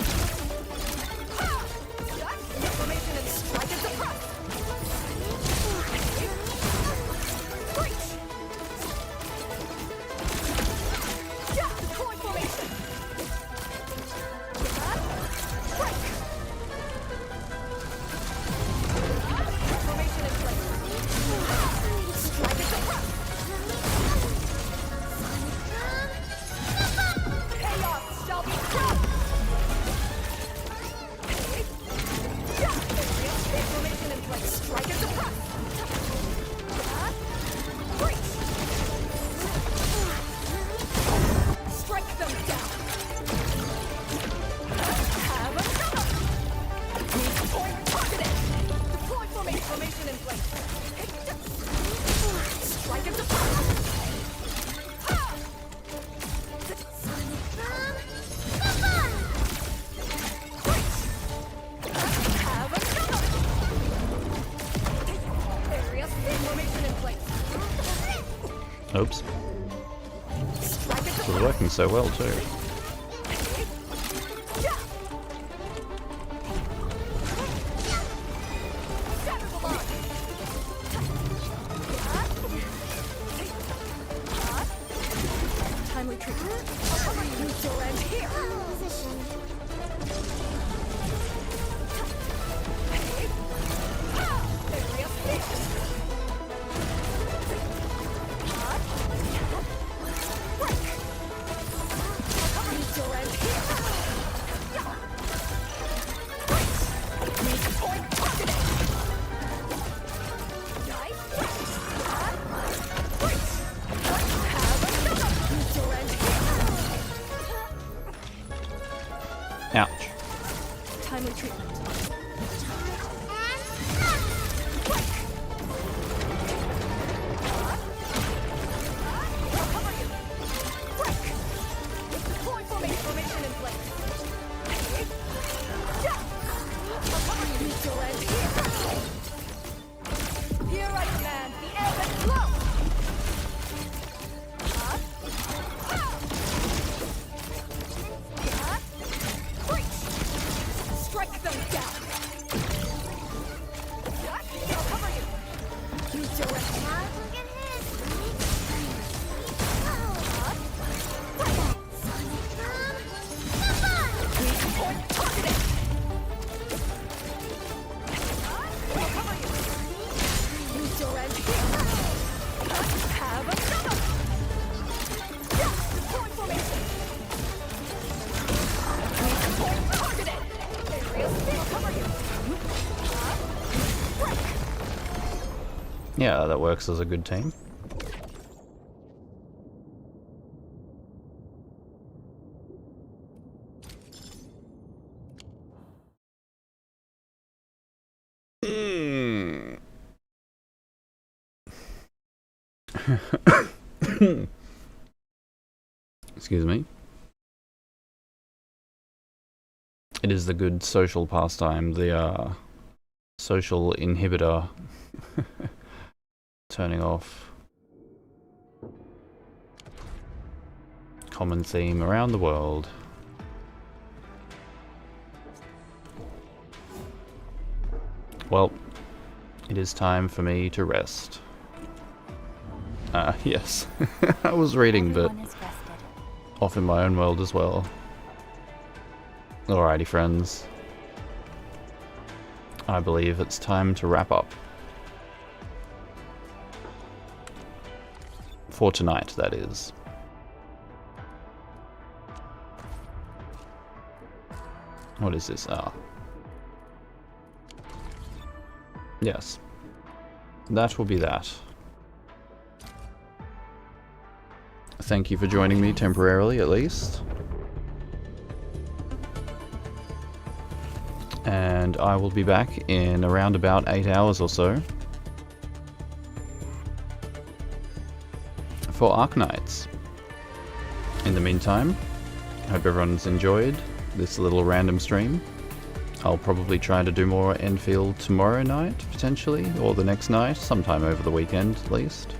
S1: Oops. This is working so well too.
S2: Timely treatment. Your end here.
S1: Ouch.
S2: Timely treatment. Here I command the ebb and flow. Strike them
S1: Yeah, that works as a good team. Excuse me. It is the good social pastime, the social inhibitor turning off. Common theme around the world. Well, it is time for me to rest. Yes. I was reading, but off in my own world as well. Alrighty, friends. I believe it's time to wrap up. For tonight, that is. What is this? Ah. Yes. That will be that. Thank you for joining me temporarily, at least. And I will be back in around about 8 hours or so for Arknights. In the meantime, I hope everyone's enjoyed this little random stream. I'll probably try to do more Endfield tomorrow night, potentially, or the next night, sometime over the weekend at least.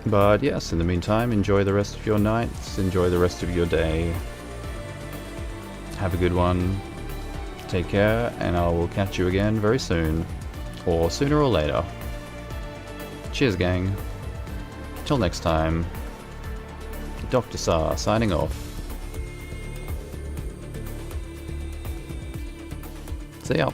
S1: But yes, in the meantime, enjoy the rest of your nights, enjoy the rest of your day. Have a good one. Take care, and I will catch you again very soon. Or sooner or later. Cheers, gang. Till next time. Dr. Sa signing off. See ya.